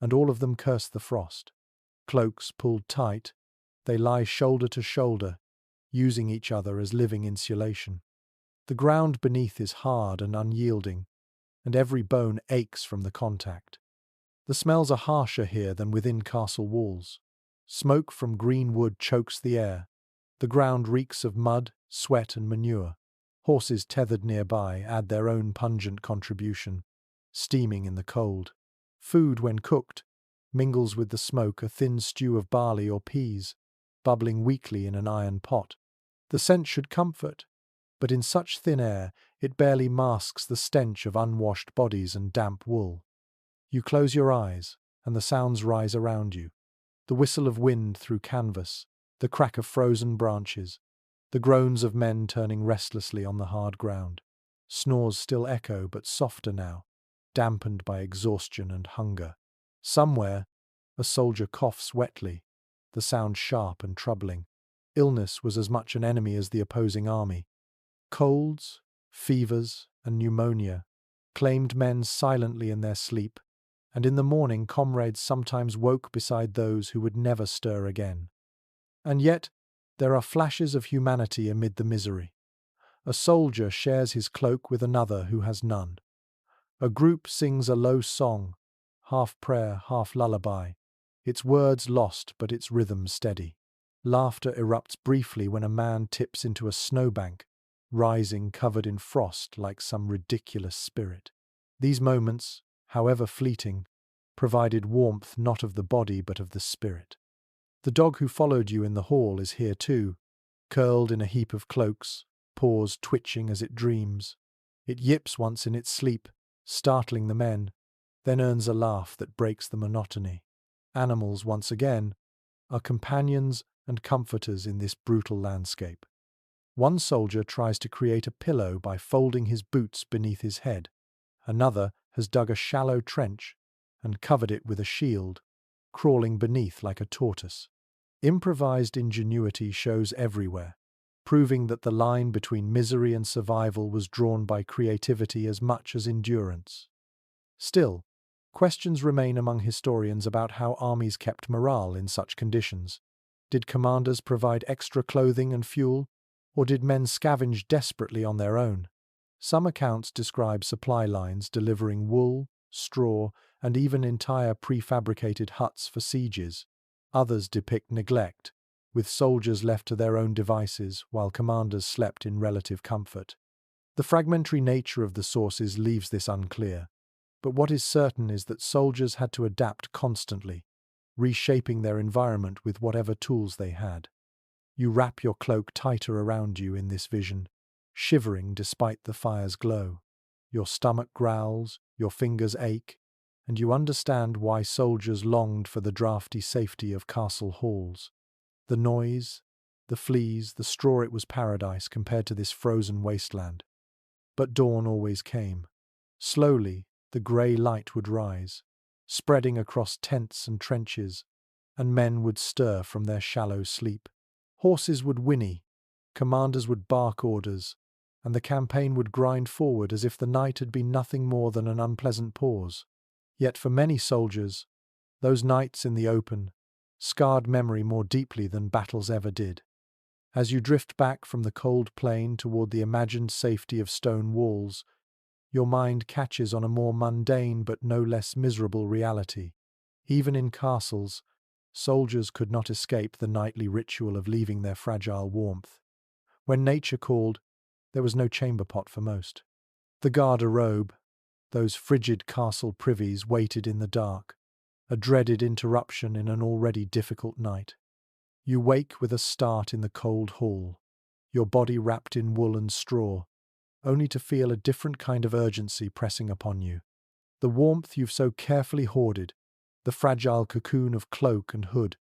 and all of them curse the frost. Cloaks pulled tight, they lie shoulder to shoulder, using each other as living insulation. The ground beneath is hard and unyielding, and every bone aches from the contact. The smells are harsher here than within castle walls. Smoke from green wood chokes the air. The ground reeks of mud, sweat, and manure. Horses tethered nearby add their own pungent contribution, steaming in the cold. Food, when cooked, mingles with the smoke, a thin stew of barley or peas, bubbling weakly in an iron pot. The scent should comfort, but in such thin air it barely masks the stench of unwashed bodies and damp wool. You close your eyes, and the sounds rise around you. The whistle of wind through canvas, the crack of frozen branches, the groans of men turning restlessly on the hard ground. Snores still echo, but softer now, dampened by exhaustion and hunger. Somewhere, a soldier coughs wetly, the sound sharp and troubling. Illness was as much an enemy as the opposing army. Colds, fevers, and pneumonia claimed men silently in their sleep, and in the morning comrades sometimes woke beside those who would never stir again. And yet, there are flashes of humanity amid the misery. A soldier shares his cloak with another who has none. A group sings a low song, half prayer, half lullaby, its words lost but its rhythm steady. Laughter erupts briefly when a man tips into a snowbank, rising covered in frost like some ridiculous spirit. These moments, however fleeting, provided warmth not of the body but of the spirit. The dog who followed you in the hall is here too, curled in a heap of cloaks, paws twitching as it dreams. It yips once in its sleep, startling the men, then earns a laugh that breaks the monotony. Animals, once again, are companions and comforters in this brutal landscape. One soldier tries to create a pillow by folding his boots beneath his head. Another has dug a shallow trench and covered it with a shield, crawling beneath like a tortoise. Improvised ingenuity shows everywhere, proving that the line between misery and survival was drawn by creativity as much as endurance. Still, questions remain among historians about how armies kept morale in such conditions. Did commanders provide extra clothing and fuel, or did men scavenge desperately on their own? Some accounts describe supply lines delivering wool, straw, and even entire prefabricated huts for sieges. Others depict neglect, with soldiers left to their own devices while commanders slept in relative comfort. The fragmentary nature of the sources leaves this unclear, but what is certain is that soldiers had to adapt constantly, reshaping their environment with whatever tools they had. You wrap your cloak tighter around you in this vision, shivering despite the fire's glow. Your stomach growls, your fingers ache, and you understand why soldiers longed for the draughty safety of castle halls. The noise, the fleas, the straw, it was paradise compared to this frozen wasteland. But dawn always came. Slowly, the grey light would rise, spreading across tents and trenches, and men would stir from their shallow sleep. Horses would whinny, commanders would bark orders, and the campaign would grind forward as if the night had been nothing more than an unpleasant pause. Yet for many soldiers, those nights in the open scarred memory more deeply than battles ever did. As you drift back from the cold plain toward the imagined safety of stone walls, your mind catches on a more mundane but no less miserable reality. Even in castles, soldiers could not escape the nightly ritual of leaving their fragile warmth. When nature called, there was no chamber pot for most. The garde-robe, those frigid castle privies, waited in the dark, a dreaded interruption in an already difficult night. You wake with a start in the cold hall, your body wrapped in wool and straw, only to feel a different kind of urgency pressing upon you. The warmth you've so carefully hoarded, the fragile cocoon of cloak and hood,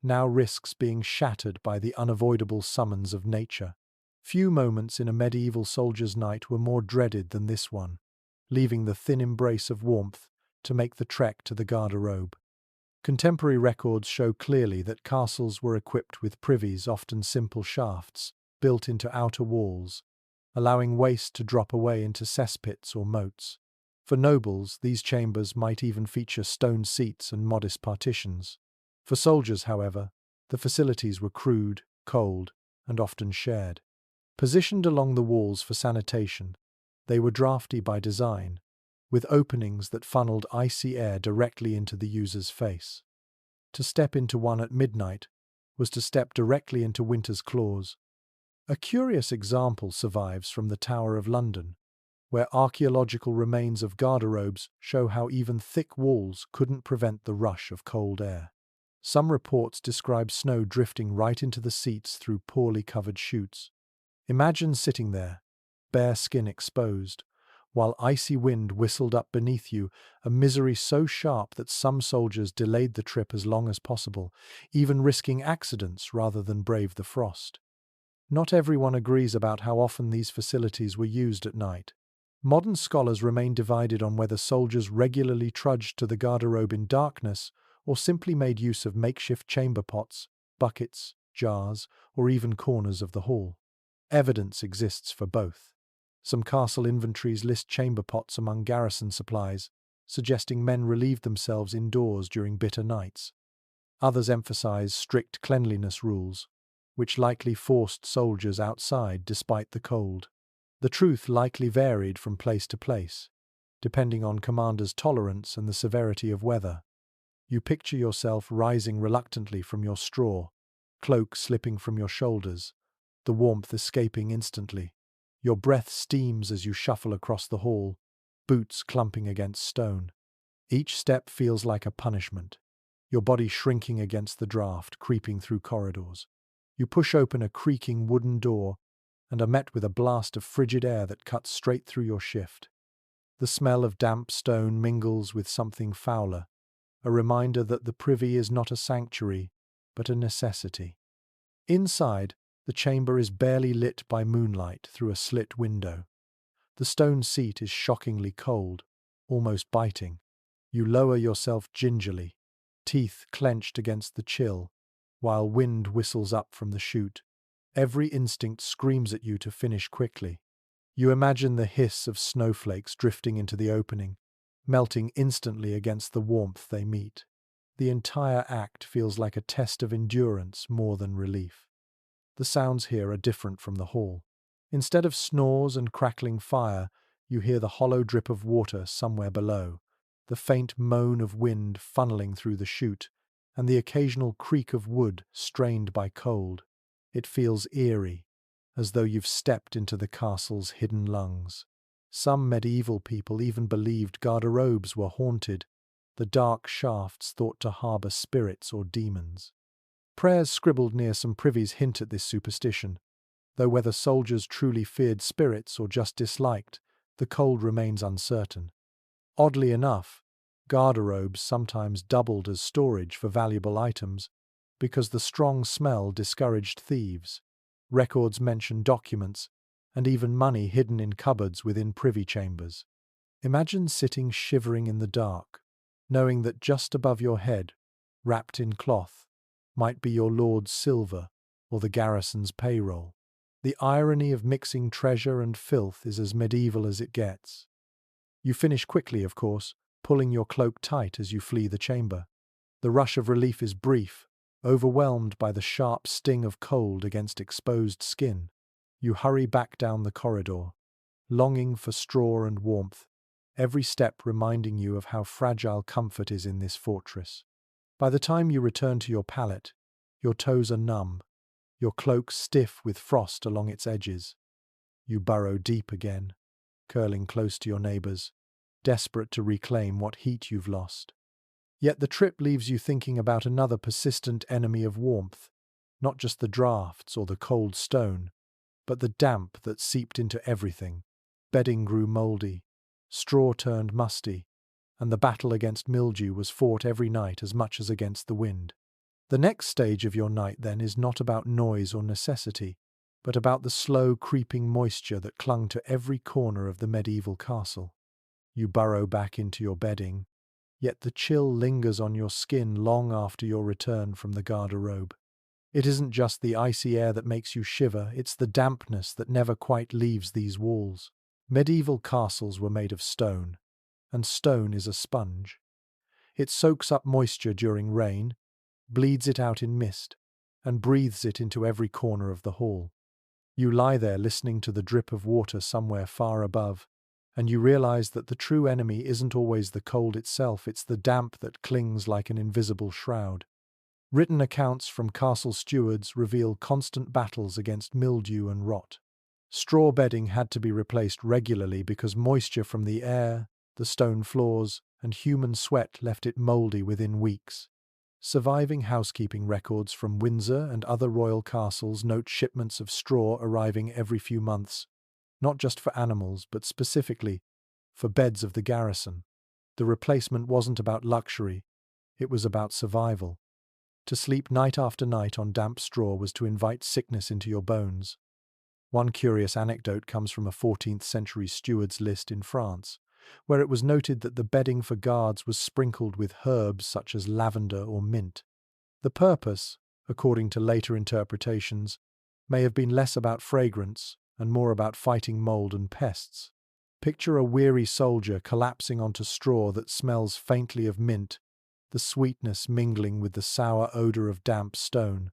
now risks being shattered by the unavoidable summons of nature. Few moments in a medieval soldier's night were more dreaded than this one, leaving the thin embrace of warmth to make the trek to the garde-robe. Contemporary records show clearly that castles were equipped with privies, often simple shafts, built into outer walls, allowing waste to drop away into cesspits or moats. For nobles, these chambers might even feature stone seats and modest partitions. For soldiers, however, the facilities were crude, cold, and often shared. Positioned along the walls for sanitation, they were draughty by design, with openings that funneled icy air directly into the user's face. To step into one at midnight was to step directly into winter's claws. A curious example survives from the Tower of London, where archaeological remains of garderobes show how even thick walls couldn't prevent the rush of cold air. Some reports describe snow drifting right into the seats through poorly covered chutes. Imagine sitting there, bare skin exposed, while icy wind whistled up beneath you, a misery so sharp that some soldiers delayed the trip as long as possible, even risking accidents rather than brave the frost. Not everyone agrees about how often these facilities were used at night. Modern scholars remain divided on whether soldiers regularly trudged to the garderobe in darkness or simply made use of makeshift chamber pots, buckets, jars, or even corners of the hall. Evidence exists for both. Some castle inventories list chamber pots among garrison supplies, suggesting men relieved themselves indoors during bitter nights. Others emphasize strict cleanliness rules, which likely forced soldiers outside despite the cold. The truth likely varied from place to place, depending on commander's tolerance and the severity of weather. You picture yourself rising reluctantly from your straw, cloak slipping from your shoulders, the warmth escaping instantly. Your breath steams as you shuffle across the hall, boots clumping against stone. Each step feels like a punishment, your body shrinking against the draft, creeping through corridors. You push open a creaking wooden door and are met with a blast of frigid air that cuts straight through your shift. The smell of damp stone mingles with something fouler, a reminder that the privy is not a sanctuary, but a necessity. Inside, the chamber is barely lit by moonlight through a slit window. The stone seat is shockingly cold, almost biting. You lower yourself gingerly, teeth clenched against the chill, while wind whistles up from the chute. Every instinct screams at you to finish quickly. You imagine the hiss of snowflakes drifting into the opening, melting instantly against the warmth they meet. The entire act feels like a test of endurance more than relief. The sounds here are different from the hall. Instead of snores and crackling fire, you hear the hollow drip of water somewhere below, the faint moan of wind funneling through the chute, and the occasional creak of wood strained by cold. It feels eerie, as though you've stepped into the castle's hidden lungs. Some medieval people even believed garderobes were haunted, the dark shafts thought to harbour spirits or demons. Prayers scribbled near some privies hint at this superstition, though whether soldiers truly feared spirits or just disliked, the cold remains uncertain. Oddly enough, garderobes sometimes doubled as storage for valuable items, because the strong smell discouraged thieves. Records mention documents, and even money hidden in cupboards within privy chambers. Imagine sitting shivering in the dark, knowing that just above your head, wrapped in cloth, might be your lord's silver or the garrison's payroll. The irony of mixing treasure and filth is as medieval as it gets. You finish quickly, of course, pulling your cloak tight as you flee the chamber. The rush of relief is brief, overwhelmed by the sharp sting of cold against exposed skin. You hurry back down the corridor, longing for straw and warmth, every step reminding you of how fragile comfort is in this fortress. By the time you return to your pallet, your toes are numb, your cloak stiff with frost along its edges. You burrow deep again, curling close to your neighbours, desperate to reclaim what heat you've lost. Yet the trip leaves you thinking about another persistent enemy of warmth, not just the drafts or the cold stone, but the damp that seeped into everything. Bedding grew mouldy, straw turned musty, and the battle against mildew was fought every night as much as against the wind. The next stage of your night, then, is not about noise or necessity, but about the slow creeping moisture that clung to every corner of the medieval castle. You burrow back into your bedding, yet the chill lingers on your skin long after your return from the garderobe. It isn't just the icy air that makes you shiver, it's the dampness that never quite leaves these walls. Medieval castles were made of stone, and stone is a sponge. It soaks up moisture during rain, bleeds it out in mist, and breathes it into every corner of the hall. You lie there listening to the drip of water somewhere far above, and you realize that the true enemy isn't always the cold itself, it's the damp that clings like an invisible shroud. Written accounts from castle stewards reveal constant battles against mildew and rot. Straw bedding had to be replaced regularly because moisture from the air, the stone floors, and human sweat left it mouldy within weeks. Surviving housekeeping records from Windsor and other royal castles note shipments of straw arriving every few months, not just for animals, but specifically for beds of the garrison. The replacement wasn't about luxury, it was about survival. To sleep night after night on damp straw was to invite sickness into your bones. One curious anecdote comes from a 14th century steward's list in France, where it was noted that the bedding for guards was sprinkled with herbs such as lavender or mint. The purpose, according to later interpretations, may have been less about fragrance and more about fighting mold and pests. Picture a weary soldier collapsing onto straw that smells faintly of mint, the sweetness mingling with the sour odor of damp stone.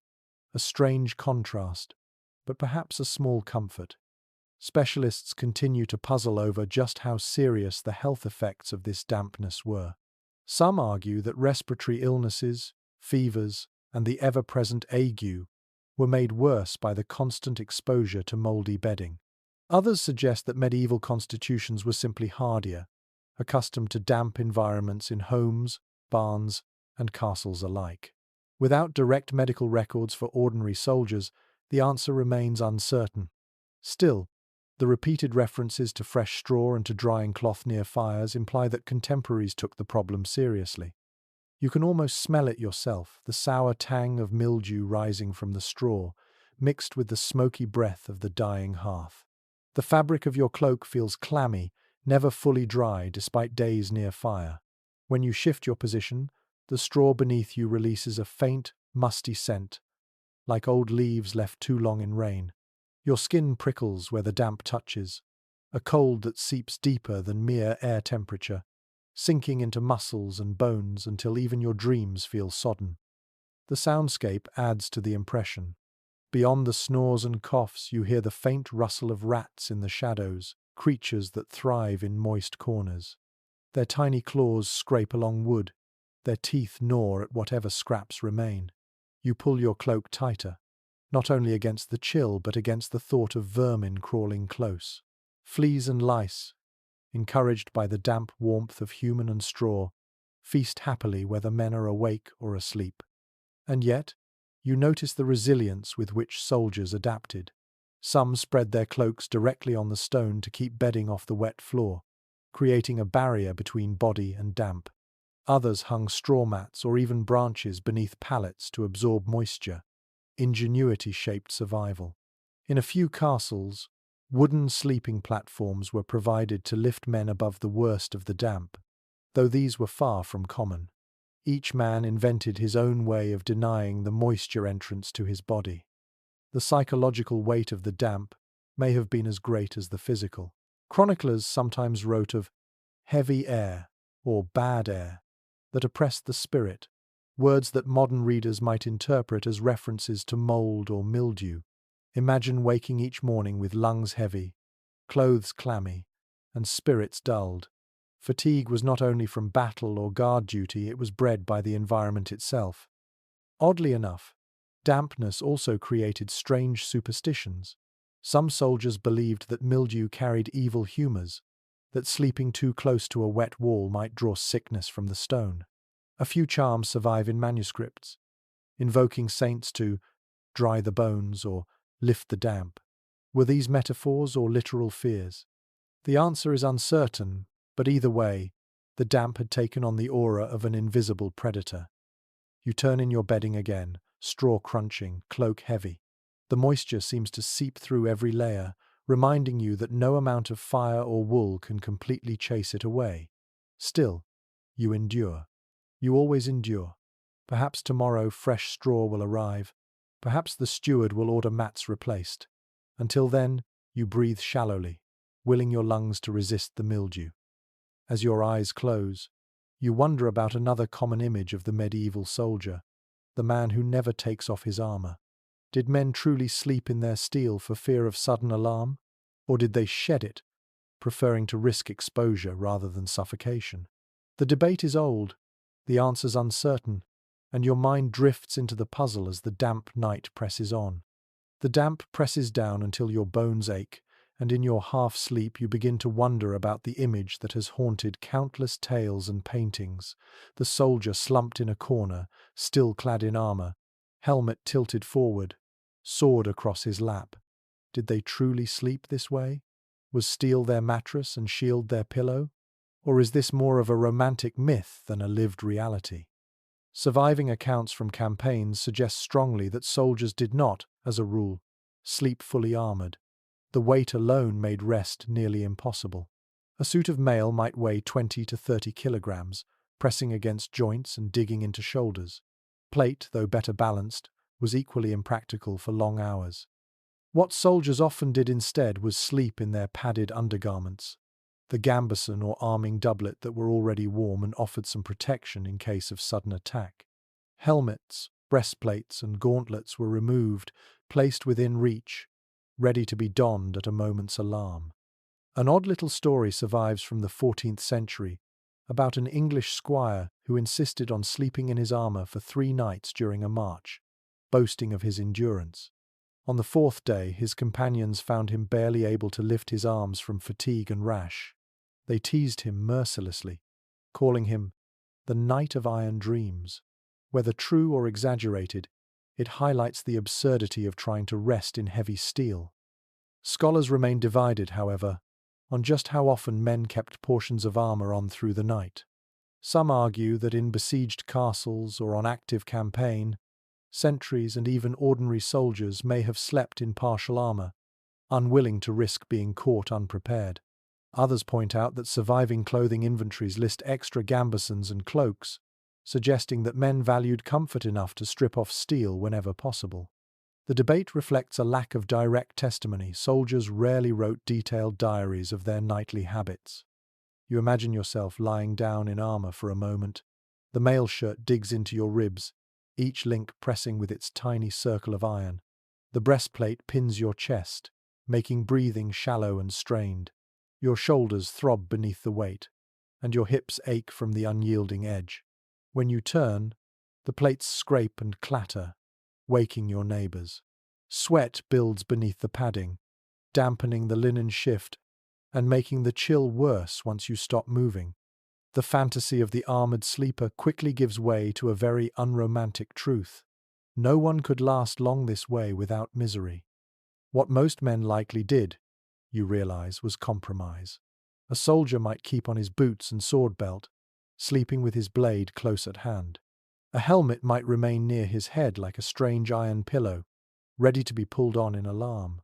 A strange contrast, but perhaps a small comfort. Specialists continue to puzzle over just how serious the health effects of this dampness were. Some argue that respiratory illnesses, fevers, and the ever-present ague were made worse by the constant exposure to mouldy bedding. Others suggest that medieval constitutions were simply hardier, accustomed to damp environments in homes, barns, and castles alike. Without direct medical records for ordinary soldiers, the answer remains uncertain. Still, the repeated references to fresh straw and to drying cloth near fires imply that contemporaries took the problem seriously. You can almost smell it yourself, the sour tang of mildew rising from the straw, mixed with the smoky breath of the dying hearth. The fabric of your cloak feels clammy, never fully dry despite days near fire. When you shift your position, the straw beneath you releases a faint, musty scent, like old leaves left too long in rain. Your skin prickles where the damp touches, a cold that seeps deeper than mere air temperature, sinking into muscles and bones until even your dreams feel sodden. The soundscape adds to the impression. Beyond the snores and coughs, you hear the faint rustle of rats in the shadows, creatures that thrive in moist corners. Their tiny claws scrape along wood, their teeth gnaw at whatever scraps remain. You pull your cloak tighter, not only against the chill but against the thought of vermin crawling close. Fleas and lice, encouraged by the damp warmth of human and straw, feast happily whether men are awake or asleep. And yet, you notice the resilience with which soldiers adapted. Some spread their cloaks directly on the stone to keep bedding off the wet floor, creating a barrier between body and damp. Others hung straw mats or even branches beneath pallets to absorb moisture. Ingenuity shaped survival. In a few castles, wooden sleeping platforms were provided to lift men above the worst of the damp, though these were far from common. Each man invented his own way of denying the moisture entrance to his body. The psychological weight of the damp may have been as great as the physical. Chroniclers sometimes wrote of heavy air or bad air that oppressed the spirit, words that modern readers might interpret as references to mold or mildew. Imagine waking each morning with lungs heavy, clothes clammy, and spirits dulled. Fatigue was not only from battle or guard duty, it was bred by the environment itself. Oddly enough, dampness also created strange superstitions. Some soldiers believed that mildew carried evil humours, that sleeping too close to a wet wall might draw sickness from the stone. A few charms survive in manuscripts, invoking saints to dry the bones or lift the damp. Were these metaphors or literal fears? The answer is uncertain, but either way, the damp had taken on the aura of an invisible predator. You turn in your bedding again, straw crunching, cloak heavy. The moisture seems to seep through every layer, reminding you that no amount of fire or wool can completely chase it away. Still, you endure. You always endure. Perhaps tomorrow fresh straw will arrive. Perhaps the steward will order mats replaced. Until then, you breathe shallowly, willing your lungs to resist the mildew. As your eyes close, you wonder about another common image of the medieval soldier, the man who never takes off his armor. Did men truly sleep in their steel for fear of sudden alarm? Or did they shed it, preferring to risk exposure rather than suffocation. The debate is old, the answer's uncertain, and your mind drifts into the puzzle as the damp night presses on. The damp presses down until your bones ache, and in your half-sleep you begin to wonder about the image that has haunted countless tales and paintings: the soldier slumped in a corner, still clad in armor, helmet tilted forward, sword across his lap. Did they truly sleep this way? Was steel their mattress and shield their pillow? Or is this more of a romantic myth than a lived reality? Surviving accounts from campaigns suggest strongly that soldiers did not, as a rule, sleep fully armored. The weight alone made rest nearly impossible. A suit of mail might weigh 20 to 30 kilograms, pressing against joints and digging into shoulders. Plate, though better balanced, was equally impractical for long hours. What soldiers often did instead was sleep in their padded undergarments, the gambeson or arming doublet that were already warm and offered some protection in case of sudden attack. Helmets, breastplates, and gauntlets were removed, placed within reach, ready to be donned at a moment's alarm. An odd little story survives from the 14th century about an English squire who insisted on sleeping in his armor for 3 nights during a march, boasting of his endurance. On the 4th day, his companions found him barely able to lift his arms from fatigue and rash. They teased him mercilessly, calling him the Knight of Iron Dreams. Whether true or exaggerated, it highlights the absurdity of trying to rest in heavy steel. Scholars remain divided, however, on just how often men kept portions of armor on through the night. Some argue that in besieged castles or on active campaign, sentries and even ordinary soldiers may have slept in partial armor, unwilling to risk being caught unprepared. Others point out that surviving clothing inventories list extra gambesons and cloaks, suggesting that men valued comfort enough to strip off steel whenever possible. The debate reflects a lack of direct testimony. Soldiers rarely wrote detailed diaries of their nightly habits. You imagine yourself lying down in armor for a moment. The mail shirt digs into your ribs, each link pressing with its tiny circle of iron. The breastplate pins your chest, making breathing shallow and strained. Your shoulders throb beneath the weight, and your hips ache from the unyielding edge. When you turn, the plates scrape and clatter, waking your neighbors. Sweat builds beneath the padding, dampening the linen shift and making the chill worse once you stop moving. The fantasy of the armored sleeper quickly gives way to a very unromantic truth. No one could last long this way without misery. What most men likely did, you realize, was compromise. A soldier might keep on his boots and sword belt, sleeping with his blade close at hand. A helmet might remain near his head like a strange iron pillow, ready to be pulled on in alarm.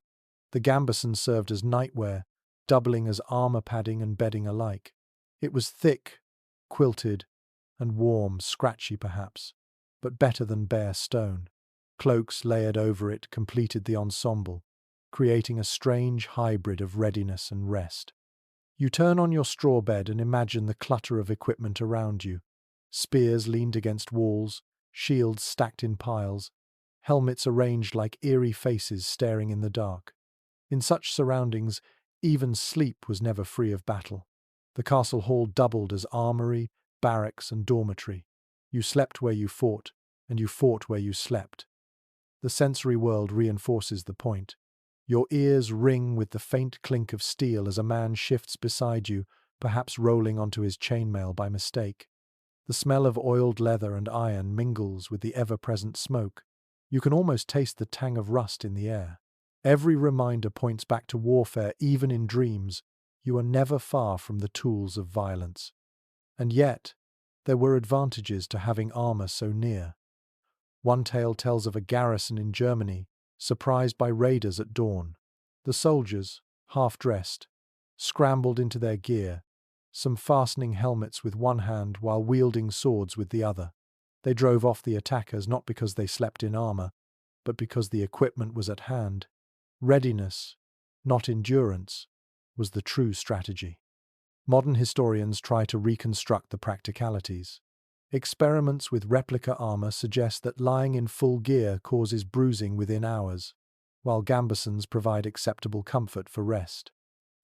The gambeson served as nightwear, doubling as armor padding and bedding alike. It was thick, quilted, and warm, scratchy perhaps, but better than bare stone. Cloaks layered over it completed the ensemble, creating a strange hybrid of readiness and rest. You turn on your straw bed and imagine the clutter of equipment around you. Spears leaned against walls, shields stacked in piles, helmets arranged like eerie faces staring in the dark. In such surroundings, even sleep was never free of battle. The castle hall doubled as armory, barracks, and dormitory. You slept where you fought, and you fought where you slept. The sensory world reinforces the point. Your ears ring with the faint clink of steel as a man shifts beside you, perhaps rolling onto his chainmail by mistake. The smell of oiled leather and iron mingles with the ever-present smoke. You can almost taste the tang of rust in the air. Every reminder points back to warfare. Even in dreams, you are never far from the tools of violence. And yet, there were advantages to having armor so near. One tale tells of a garrison in Germany, surprised by raiders at dawn. The soldiers, half-dressed, scrambled into their gear, some fastening helmets with one hand while wielding swords with the other. They drove off the attackers not because they slept in armor, but because the equipment was at hand. Readiness, not endurance, was the true strategy. Modern historians try to reconstruct the practicalities. Experiments with replica armor suggest that lying in full gear causes bruising within hours, while gambesons provide acceptable comfort for rest.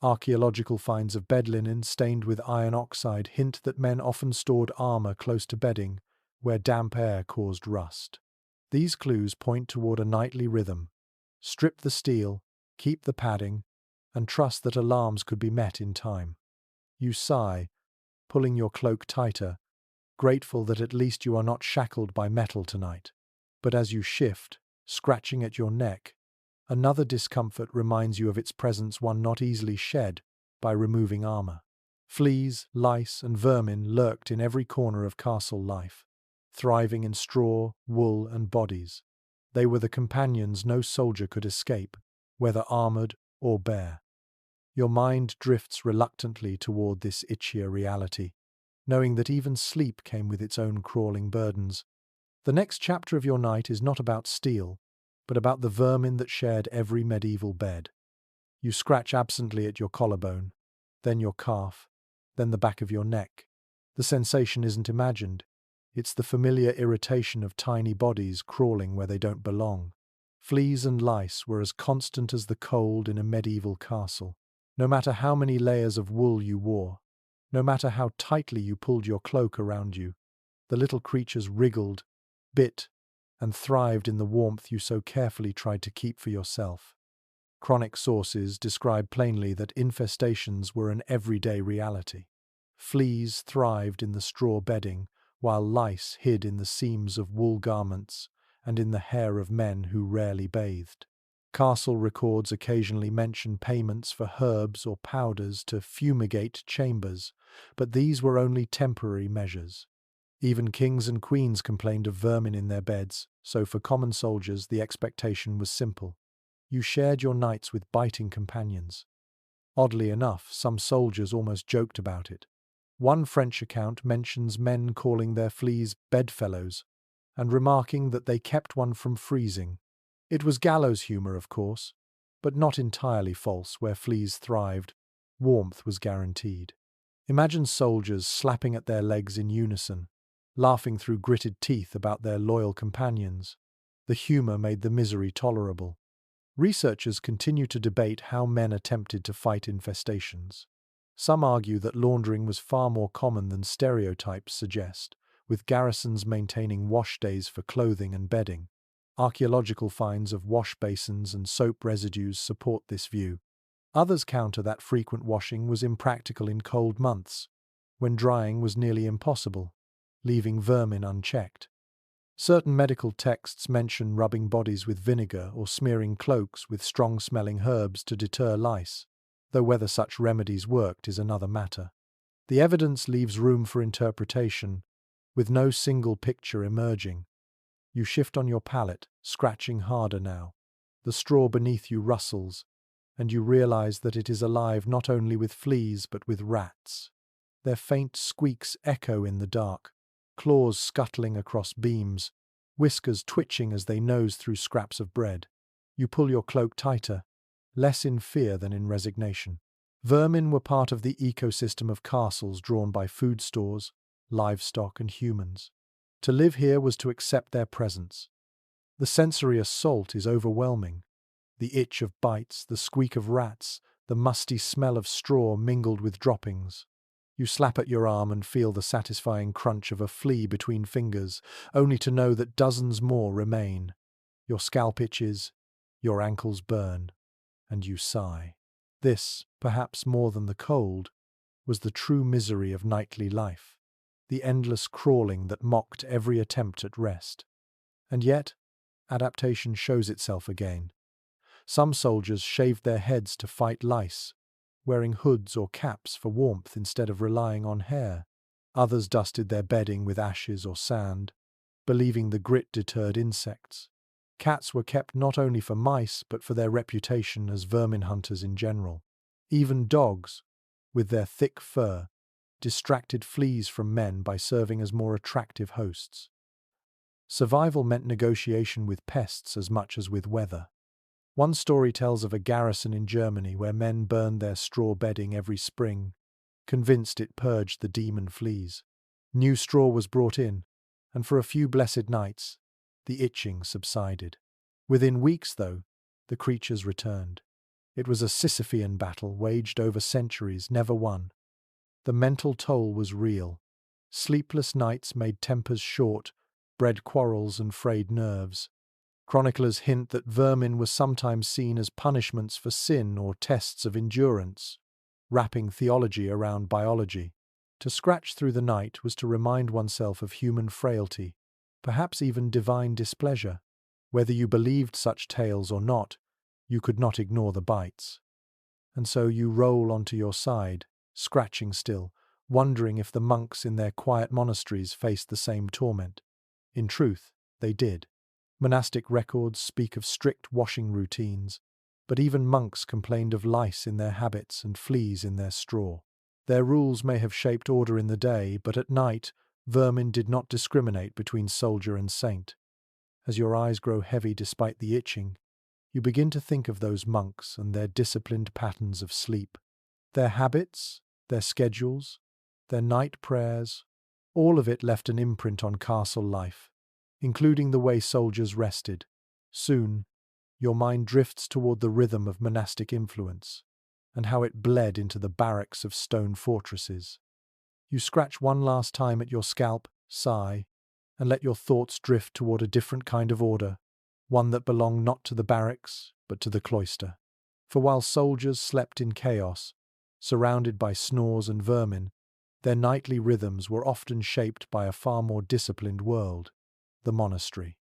Archaeological finds of bed linen stained with iron oxide hint that men often stored armor close to bedding, where damp air caused rust. These clues point toward a nightly rhythm. Strip the steel, keep the padding, and trust that alarms could be met in time. You sigh, pulling your cloak tighter, grateful that at least you are not shackled by metal tonight. But as you shift, scratching at your neck, another discomfort reminds you of its presence, one not easily shed by removing armor. Fleas, lice, and vermin lurked in every corner of castle life, thriving in straw, wool, and bodies. They were the companions no soldier could escape, whether armored or bare. Your mind drifts reluctantly toward this itchier reality, knowing that even sleep came with its own crawling burdens. The next chapter of your night is not about steel, but about the vermin that shared every medieval bed. You scratch absently at your collarbone, then your calf, then the back of your neck. The sensation isn't imagined. It's the familiar irritation of tiny bodies crawling where they don't belong. Fleas and lice were as constant as the cold in a medieval castle. No matter how many layers of wool you wore, no matter how tightly you pulled your cloak around you, the little creatures wriggled, bit, and thrived in the warmth you so carefully tried to keep for yourself. Chronic sources describe plainly that infestations were an everyday reality. Fleas thrived in the straw bedding, while lice hid in the seams of wool garments and in the hair of men who rarely bathed. Castle records occasionally mention payments for herbs or powders to fumigate chambers, but these were only temporary measures. Even kings and queens complained of vermin in their beds, so for common soldiers the expectation was simple. You shared your nights with biting companions. Oddly enough, some soldiers almost joked about it. One French account mentions men calling their fleas bedfellows, and remarking that they kept one from freezing. It was gallows humour, of course, but not entirely false. Where fleas thrived, warmth was guaranteed. Imagine soldiers slapping at their legs in unison, laughing through gritted teeth about their loyal companions. The humour made the misery tolerable. Researchers continue to debate how men attempted to fight infestations. Some argue that laundering was far more common than stereotypes suggest, with garrisons maintaining wash days for clothing and bedding. Archaeological finds of wash basins and soap residues support this view. Others counter that frequent washing was impractical in cold months, when drying was nearly impossible, leaving vermin unchecked. Certain medical texts mention rubbing bodies with vinegar or smearing cloaks with strong-smelling herbs to deter lice, though whether such remedies worked is another matter. The evidence leaves room for interpretation, with no single picture emerging. You shift on your pallet, scratching harder now. The straw beneath you rustles, and you realize that it is alive not only with fleas but with rats. Their faint squeaks echo in the dark, claws scuttling across beams, whiskers twitching as they nose through scraps of bread. You pull your cloak tighter, less in fear than in resignation. Vermin were part of the ecosystem of castles drawn by food stores, livestock, and humans. To live here was to accept their presence. The sensory assault is overwhelming. The itch of bites, the squeak of rats, the musty smell of straw mingled with droppings. You slap at your arm and feel the satisfying crunch of a flea between fingers, only to know that dozens more remain. Your scalp itches, your ankles burn, and you sigh. This, perhaps more than the cold, was the true misery of nightly life, the endless crawling that mocked every attempt at rest. And yet, adaptation shows itself again. Some soldiers shaved their heads to fight lice, wearing hoods or caps for warmth instead of relying on hair. Others dusted their bedding with ashes or sand, believing the grit deterred insects. Cats were kept not only for mice but for their reputation as vermin hunters in general. Even dogs, with their thick fur, distracted fleas from men by serving as more attractive hosts. Survival meant negotiation with pests as much as with weather. One story tells of a garrison in Germany where men burned their straw bedding every spring, convinced it purged the demon fleas. New straw was brought in, and for a few blessed nights, the itching subsided. Within weeks, though, the creatures returned. It was a Sisyphean battle waged over centuries, never won. The mental toll was real. Sleepless nights made tempers short, bred quarrels and frayed nerves. Chroniclers hint that vermin were sometimes seen as punishments for sin or tests of endurance, wrapping theology around biology. To scratch through the night was to remind oneself of human frailty, perhaps even divine displeasure. Whether you believed such tales or not, you could not ignore the bites. And so you roll onto your side, scratching still, wondering if the monks in their quiet monasteries faced the same torment. In truth, they did. Monastic records speak of strict washing routines, but even monks complained of lice in their habits and fleas in their straw. Their rules may have shaped order in the day, but at night, vermin did not discriminate between soldier and saint. As your eyes grow heavy despite the itching, you begin to think of those monks and their disciplined patterns of sleep. Their habits, their schedules, their night prayers, all of it left an imprint on castle life, including the way soldiers rested. Soon, your mind drifts toward the rhythm of monastic influence and how it bled into the barracks of stone fortresses. You scratch one last time at your scalp, sigh, and let your thoughts drift toward a different kind of order, one that belonged not to the barracks, but to the cloister. For while soldiers slept in chaos, surrounded by snores and vermin, their nightly rhythms were often shaped by a far more disciplined world, the monastery.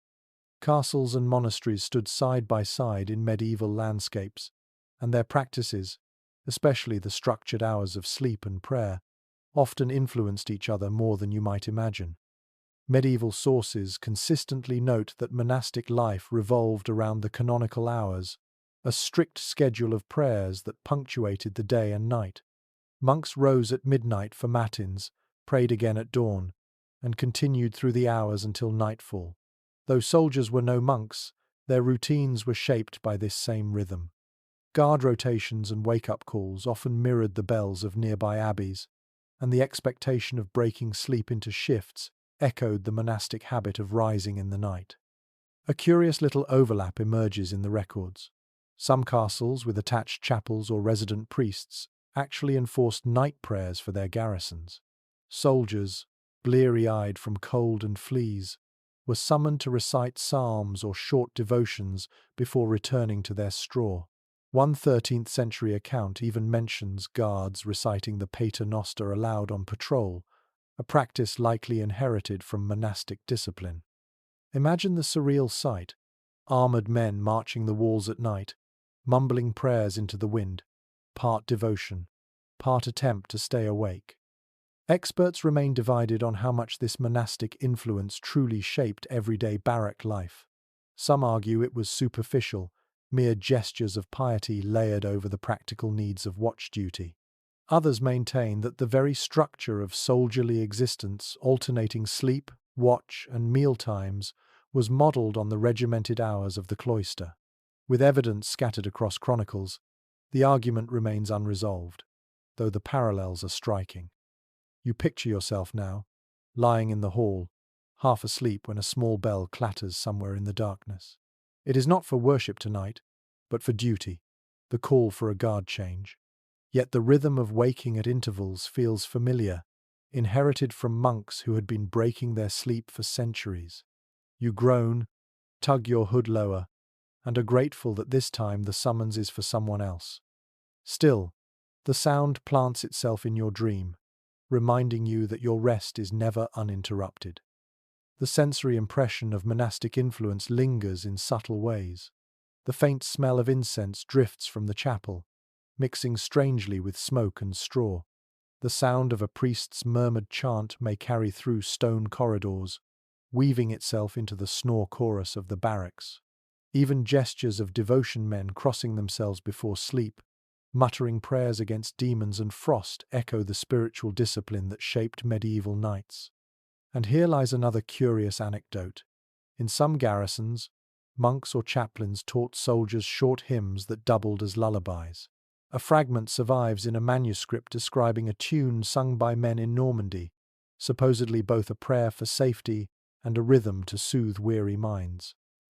Castles and monasteries stood side by side in medieval landscapes, and their practices, especially the structured hours of sleep and prayer, often influenced each other more than you might imagine. Medieval sources consistently note that monastic life revolved around the canonical hours, a strict schedule of prayers that punctuated the day and night. Monks rose at midnight for matins, prayed again at dawn, and continued through the hours until nightfall. Though soldiers were no monks, their routines were shaped by this same rhythm. Guard rotations and wake-up calls often mirrored the bells of nearby abbeys, and the expectation of breaking sleep into shifts echoed the monastic habit of rising in the night. A curious little overlap emerges in the records. Some castles with attached chapels or resident priests actually enforced night prayers for their garrisons. Soldiers, bleary-eyed from cold and fleas, were summoned to recite psalms or short devotions before returning to their straw. One 13th century account even mentions guards reciting the Pater Noster aloud on patrol, a practice likely inherited from monastic discipline. Imagine the surreal sight: armored men marching the walls at night, mumbling prayers into the wind, part devotion, part attempt to stay awake. Experts remain divided on how much this monastic influence truly shaped everyday barrack life. Some argue it was superficial, mere gestures of piety layered over the practical needs of watch duty. Others maintain that the very structure of soldierly existence, alternating sleep, watch, and meal times, was modelled on the regimented hours of the cloister. With evidence scattered across chronicles, the argument remains unresolved, though the parallels are striking. You picture yourself now, lying in the hall, half asleep when a small bell clatters somewhere in the darkness. It is not for worship tonight, but for duty, the call for a guard change. Yet the rhythm of waking at intervals feels familiar, inherited from monks who had been breaking their sleep for centuries. You groan, tug your hood lower, and are grateful that this time the summons is for someone else. Still, the sound plants itself in your dream, reminding you that your rest is never uninterrupted. The sensory impression of monastic influence lingers in subtle ways. The faint smell of incense drifts from the chapel, mixing strangely with smoke and straw. The sound of a priest's murmured chant may carry through stone corridors, weaving itself into the snore chorus of the barracks. Even gestures of devotion, men crossing themselves before sleep, muttering prayers against demons and frost, echo the spiritual discipline that shaped medieval nights. And here lies another curious anecdote. In some garrisons, monks or chaplains taught soldiers short hymns that doubled as lullabies. A fragment survives in a manuscript describing a tune sung by men in Normandy, supposedly both a prayer for safety and a rhythm to soothe weary minds.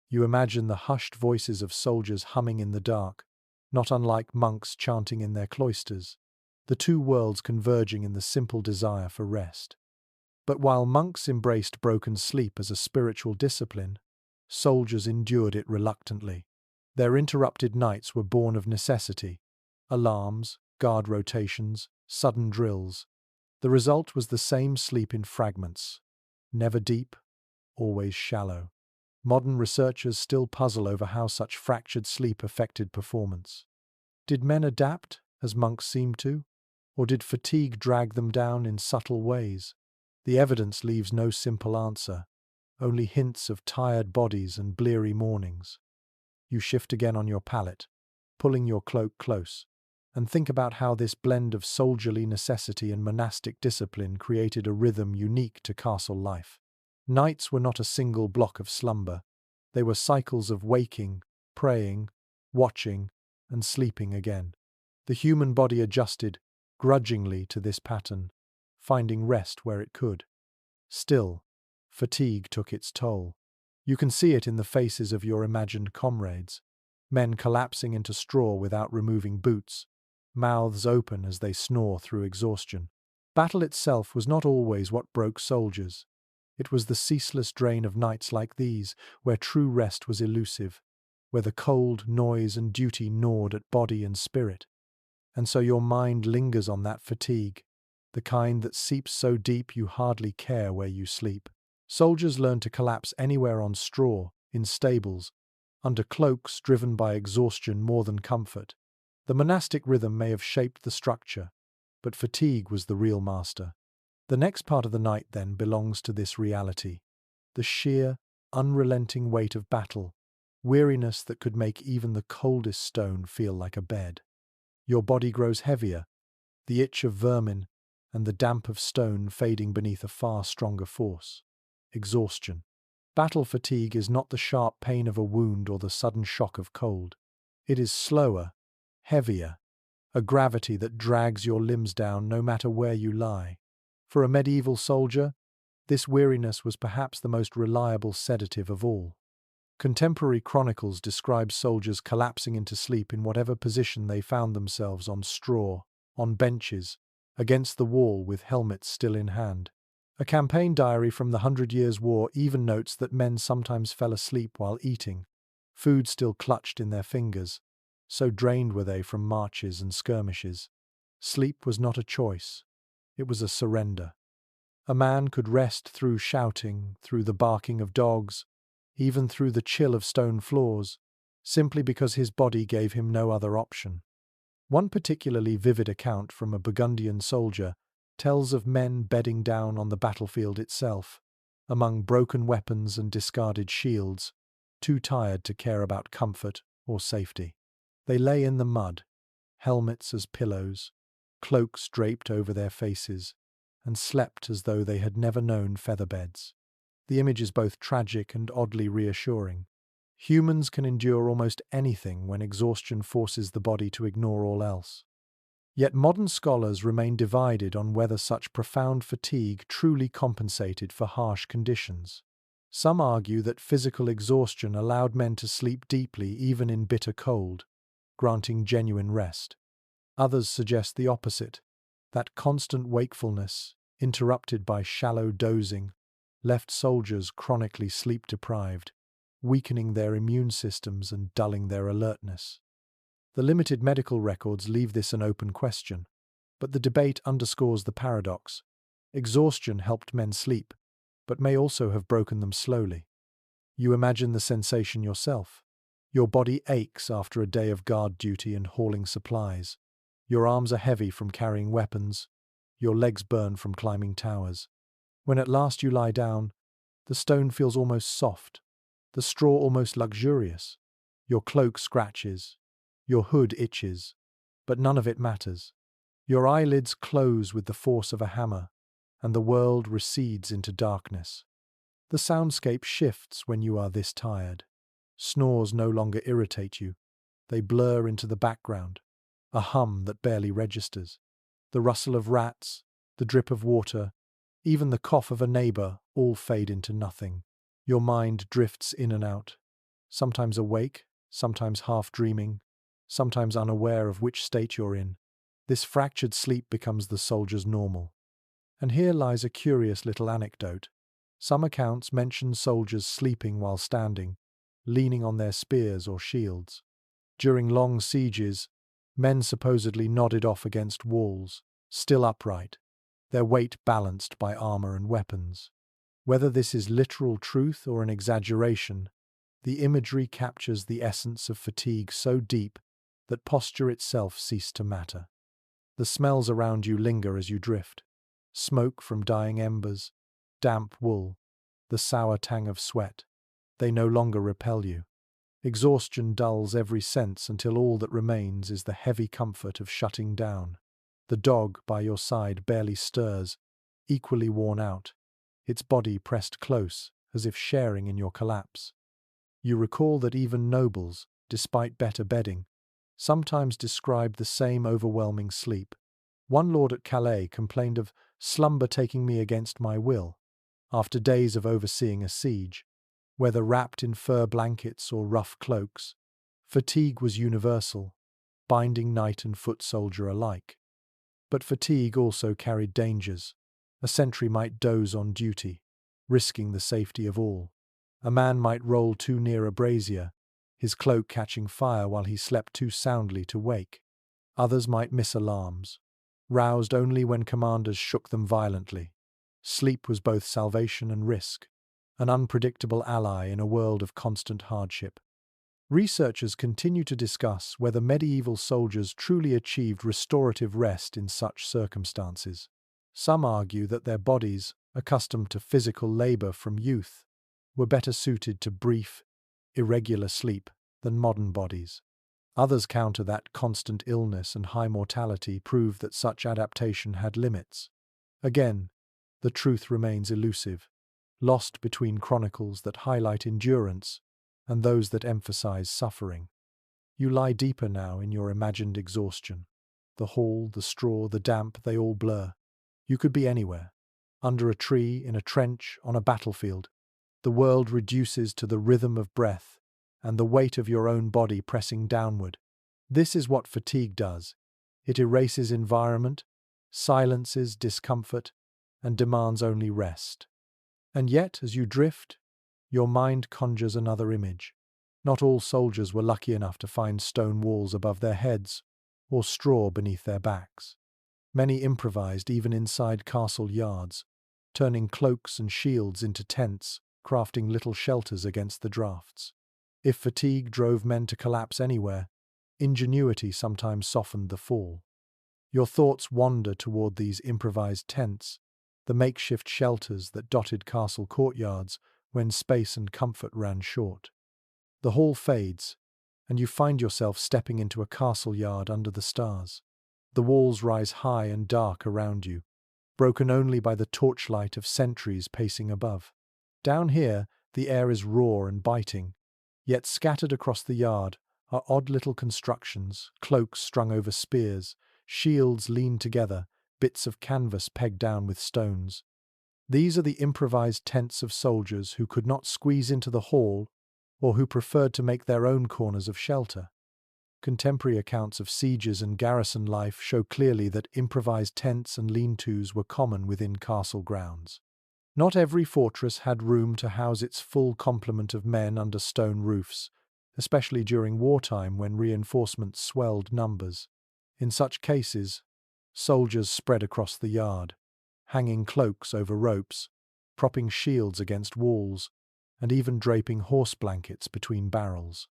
You imagine the hushed voices of soldiers humming in the dark, not unlike monks chanting in their cloisters, the two worlds converging in the simple desire for rest. But while monks embraced broken sleep as a spiritual discipline, soldiers endured it reluctantly. Their interrupted nights were born of necessity: alarms, guard rotations, sudden drills. The result was the same sleep in fragments, never deep, always shallow. Modern researchers still puzzle over how such fractured sleep affected performance. Did men adapt, as monks seemed to, or did fatigue drag them down in subtle ways? The evidence leaves no simple answer, only hints of tired bodies and bleary mornings. You shift again on your pallet, pulling your cloak close, and think about how this blend of soldierly necessity and monastic discipline created a rhythm unique to castle life. Nights were not a single block of slumber. They were cycles of waking, praying, watching, and sleeping again. The human body adjusted, grudgingly, to this pattern, finding rest where it could. Still, fatigue took its toll. You can see it in the faces of your imagined comrades, men collapsing into straw without removing boots, mouths open as they snore through exhaustion. Battle itself was not always what broke soldiers. It was the ceaseless drain of nights like these, where true rest was elusive, where the cold, noise, and duty gnawed at body and spirit. And so your mind lingers on that fatigue, the kind that seeps so deep you hardly care where you sleep. Soldiers learn to collapse anywhere on straw, in stables, under cloaks driven by exhaustion more than comfort. The monastic rhythm may have shaped the structure, but fatigue was the real master. The next part of the night, then, belongs to this reality: the sheer, unrelenting weight of battle, weariness that could make even the coldest stone feel like a bed. Your body grows heavier, the itch of vermin and the damp of stone fading beneath a far stronger force: exhaustion. Battle fatigue is not the sharp pain of a wound or the sudden shock of cold. It is slower, heavier, a gravity that drags your limbs down no matter where you lie. For a medieval soldier, this weariness was perhaps the most reliable sedative of all. Contemporary chronicles describe soldiers collapsing into sleep in whatever position they found themselves: on straw, on benches, against the wall, with helmets still in hand. A campaign diary from the 100 Years' War even notes that men sometimes fell asleep while eating, food still clutched in their fingers, so drained were they from marches and skirmishes. Sleep was not a choice, it was a surrender. A man could rest through shouting, through the barking of dogs, even through the chill of stone floors, simply because his body gave him no other option. One particularly vivid account from a Burgundian soldier tells of men bedding down on the battlefield itself, among broken weapons and discarded shields, too tired to care about comfort or safety. They lay in the mud, helmets as pillows, cloaks draped over their faces, and slept as though they had never known featherbeds. The image is both tragic and oddly reassuring. Humans can endure almost anything when exhaustion forces the body to ignore all else. Yet modern scholars remain divided on whether such profound fatigue truly compensated for harsh conditions. Some argue that physical exhaustion allowed men to sleep deeply even in bitter cold, granting genuine rest. Others suggest the opposite, that constant wakefulness, interrupted by shallow dozing, left soldiers chronically sleep-deprived, weakening their immune systems and dulling their alertness. The limited medical records leave this an open question, but the debate underscores the paradox. Exhaustion helped men sleep, but may also have broken them slowly. You imagine the sensation yourself. Your body aches after a day of guard duty and hauling supplies. Your arms are heavy from carrying weapons. Your legs burn from climbing towers. When at last you lie down, the stone feels almost soft, the straw almost luxurious. Your cloak scratches, your hood itches, but none of it matters. Your eyelids close with the force of a hammer, and the world recedes into darkness. The soundscape shifts when you are this tired. Snores no longer irritate you. They blur into the background, a hum that barely registers. The rustle of rats, the drip of water, even the cough of a neighbor all fade into nothing. Your mind drifts in and out, sometimes awake, sometimes half dreaming, sometimes unaware of which state you're in. This fractured sleep becomes the soldier's normal. And here lies a curious little anecdote. Some accounts mention soldiers sleeping while standing, leaning on their spears or shields. During long sieges, men supposedly nodded off against walls, still upright, their weight balanced by armor and weapons. Whether this is literal truth or an exaggeration, the imagery captures the essence of fatigue so deep that posture itself ceased to matter. The smells around you linger as you drift. Smoke from dying embers, damp wool, the sour tang of sweat. They no longer repel you. Exhaustion dulls every sense until all that remains is the heavy comfort of shutting down. The dog by your side barely stirs, equally worn out, its body pressed close, as if sharing in your collapse. You recall that even nobles, despite better bedding, sometimes describe the same overwhelming sleep. One lord at Calais complained of slumber taking me against my will, after days of overseeing a siege. Whether wrapped in fur blankets or rough cloaks, fatigue was universal, binding knight and foot soldier alike. But fatigue also carried dangers. A sentry might doze on duty, risking the safety of all. A man might roll too near a brazier, his cloak catching fire while he slept too soundly to wake. Others might miss alarms, roused only when commanders shook them violently. Sleep was both salvation and risk, an unpredictable ally in a world of constant hardship. Researchers continue to discuss whether medieval soldiers truly achieved restorative rest in such circumstances. Some argue that their bodies, accustomed to physical labor from youth, were better suited to brief, irregular sleep than modern bodies. Others counter that constant illness and high mortality prove that such adaptation had limits. Again, the truth remains elusive, lost between chronicles that highlight endurance and those that emphasize suffering. You lie deeper now in your imagined exhaustion. The hall, the straw, the damp, they all blur. You could be anywhere. Under a tree, in a trench, on a battlefield. The world reduces to the rhythm of breath and the weight of your own body pressing downward. This is what fatigue does. It erases environment, silences discomfort, and demands only rest. And yet, as you drift, your mind conjures another image. Not all soldiers were lucky enough to find stone walls above their heads or straw beneath their backs. Many improvised even inside castle yards, turning cloaks and shields into tents, crafting little shelters against the drafts. If fatigue drove men to collapse anywhere, ingenuity sometimes softened the fall. Your thoughts wander toward these improvised tents, the makeshift shelters that dotted castle courtyards when space and comfort ran short. The hall fades, and you find yourself stepping into a castle yard under the stars. The walls rise high and dark around you, broken only by the torchlight of sentries pacing above. Down here, the air is raw and biting, yet scattered across the yard are odd little constructions, cloaks strung over spears, shields leaned together, bits of canvas pegged down with stones. These are the improvised tents of soldiers who could not squeeze into the hall or who preferred to make their own corners of shelter. Contemporary accounts of sieges and garrison life show clearly that improvised tents and lean-tos were common within castle grounds. Not every fortress had room to house its full complement of men under stone roofs, especially during wartime when reinforcements swelled numbers. In such cases, soldiers spread across the yard, hanging cloaks over ropes, propping shields against walls, and even draping horse blankets between barrels.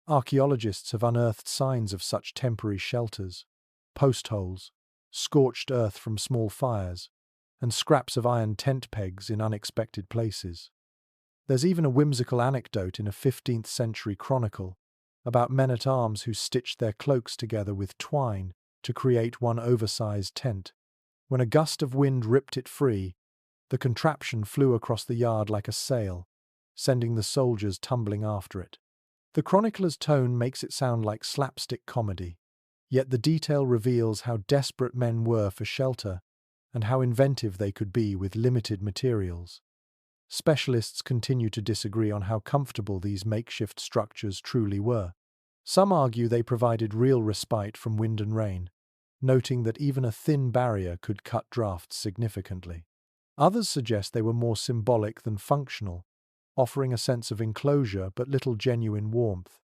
Archaeologists have unearthed signs of such temporary shelters: post holes, scorched earth from small fires, and scraps of iron tent pegs in unexpected places. There's even a whimsical anecdote in a 15th century chronicle about men-at-arms who stitched their cloaks together with twine to create one oversized tent. When a gust of wind ripped it free, the contraption flew across the yard like a sail, sending the soldiers tumbling after it. The chronicler's tone makes it sound like slapstick comedy, yet the detail reveals how desperate men were for shelter and how inventive they could be with limited materials. Specialists continue to disagree on how comfortable these makeshift structures truly were. Some argue they provided real respite from wind and rain, noting that even a thin barrier could cut drafts significantly. Others suggest they were more symbolic than functional, offering a sense of enclosure but little genuine warmth.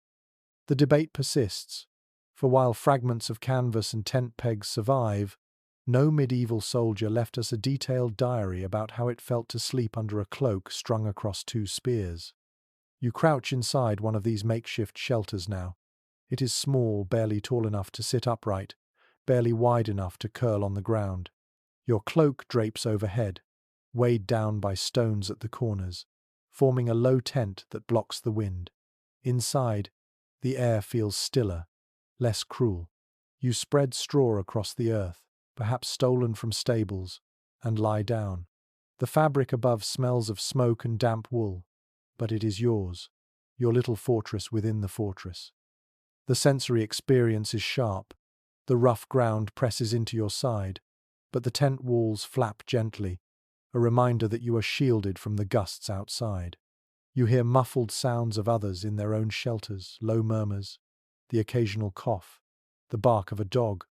The debate persists, for while fragments of canvas and tent pegs survive, no medieval soldier left us a detailed diary about how it felt to sleep under a cloak strung across two spears. You crouch inside one of these makeshift shelters now. It is small, barely tall enough to sit upright, barely wide enough to curl on the ground. Your cloak drapes overhead, weighed down by stones at the corners, forming a low tent that blocks the wind. Inside, the air feels stiller, less cruel. You spread straw across the earth, perhaps stolen from stables, and lie down. The fabric above smells of smoke and damp wool, but it is yours, your little fortress within the fortress. The sensory experience is sharp. The rough ground presses into your side, but the tent walls flap gently, a reminder that you are shielded from the gusts outside. You hear muffled sounds of others in their own shelters, low murmurs, the occasional cough, the bark of a dog.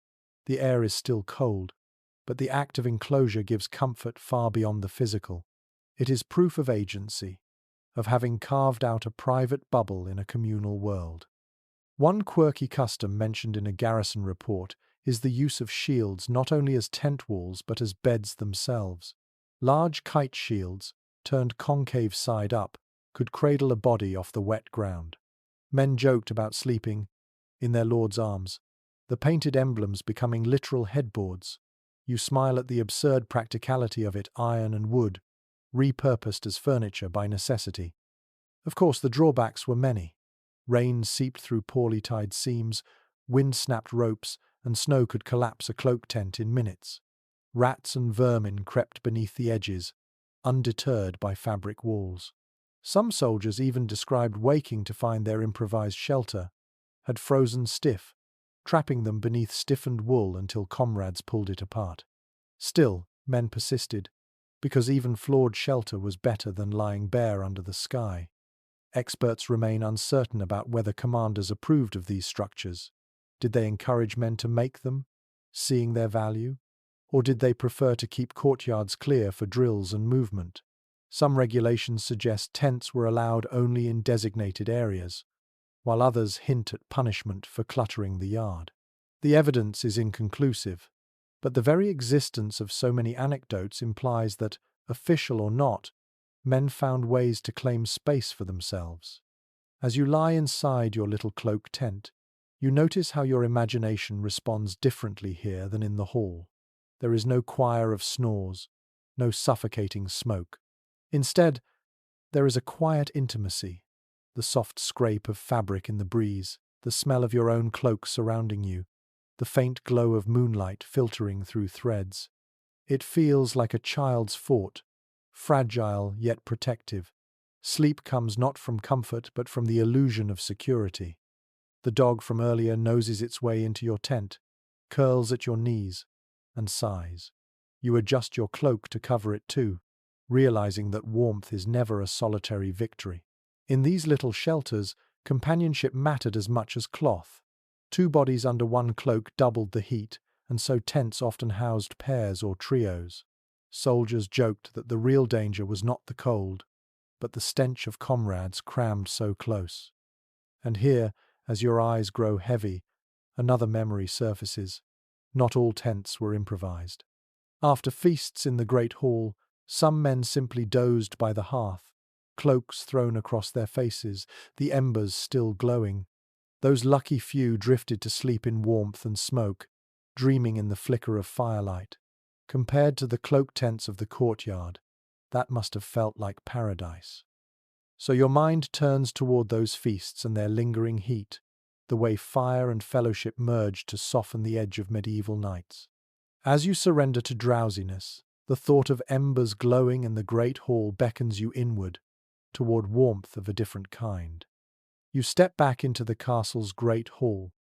The air is still cold, but the act of enclosure gives comfort far beyond the physical. It is proof of agency, of having carved out a private bubble in a communal world. One quirky custom mentioned in a garrison report is the use of shields not only as tent walls but as beds themselves. Large kite shields, turned concave side up, could cradle a body off the wet ground. Men joked about sleeping in their lord's arms, the painted emblems becoming literal headboards. You smile at the absurd practicality of it, iron and wood, repurposed as furniture by necessity. Of course, the drawbacks were many. Rain seeped through poorly tied seams, wind snapped ropes, and snow could collapse a cloak tent in minutes. Rats and vermin crept beneath the edges, undeterred by fabric walls. Some soldiers even described waking to find their improvised shelter had frozen stiff, trapping them beneath stiffened wool until comrades pulled it apart. Still, men persisted, because even flawed shelter was better than lying bare under the sky. Experts remain uncertain about whether commanders approved of these structures. Did they encourage men to make them, seeing their value? Or did they prefer to keep courtyards clear for drills and movement? Some regulations suggest tents were allowed only in designated areas, while others hint at punishment for cluttering the yard. The evidence is inconclusive, but the very existence of so many anecdotes implies that, official or not, men found ways to claim space for themselves. As you lie inside your little cloak tent, you notice how your imagination responds differently here than in the hall. There is no choir of snores, no suffocating smoke. Instead, there is a quiet intimacy, the soft scrape of fabric in the breeze, the smell of your own cloak surrounding you, the faint glow of moonlight filtering through threads. It feels like a child's fort, fragile yet protective. Sleep comes not from comfort but from the illusion of security. The dog from earlier noses its way into your tent, curls at your knees, and sighs. You adjust your cloak to cover it too, realizing that warmth is never a solitary victory. In these little shelters, companionship mattered as much as cloth. Two bodies under one cloak doubled the heat, and so tents often housed pairs or trios. Soldiers joked that the real danger was not the cold, but the stench of comrades crammed so close. And here, as your eyes grow heavy, another memory surfaces. Not all tents were improvised. After feasts in the great hall, some men simply dozed by the hearth, cloaks thrown across their faces, the embers still glowing. Those lucky few drifted to sleep in warmth and smoke, dreaming in the flicker of firelight. Compared to the cloak tents of the courtyard, that must have felt like paradise. So your mind turns toward those feasts and their lingering heat, the way fire and fellowship merged to soften the edge of medieval nights. As you surrender to drowsiness, the thought of embers glowing in the great hall beckons you inward, toward warmth of a different kind. You step back into the castle's great hall,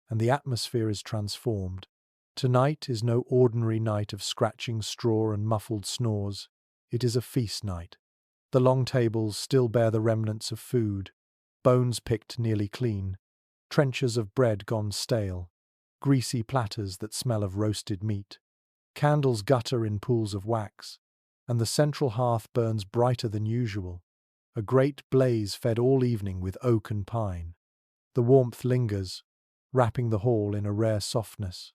and the atmosphere is transformed. Tonight is no ordinary night of scratching straw and muffled snores. It is a feast night. The long tables still bear the remnants of food, bones picked nearly clean, trenchers of bread gone stale, greasy platters that smell of roasted meat, candles gutter in pools of wax, and the central hearth burns brighter than usual, a great blaze fed all evening with oak and pine. The warmth lingers, wrapping the hall in a rare softness.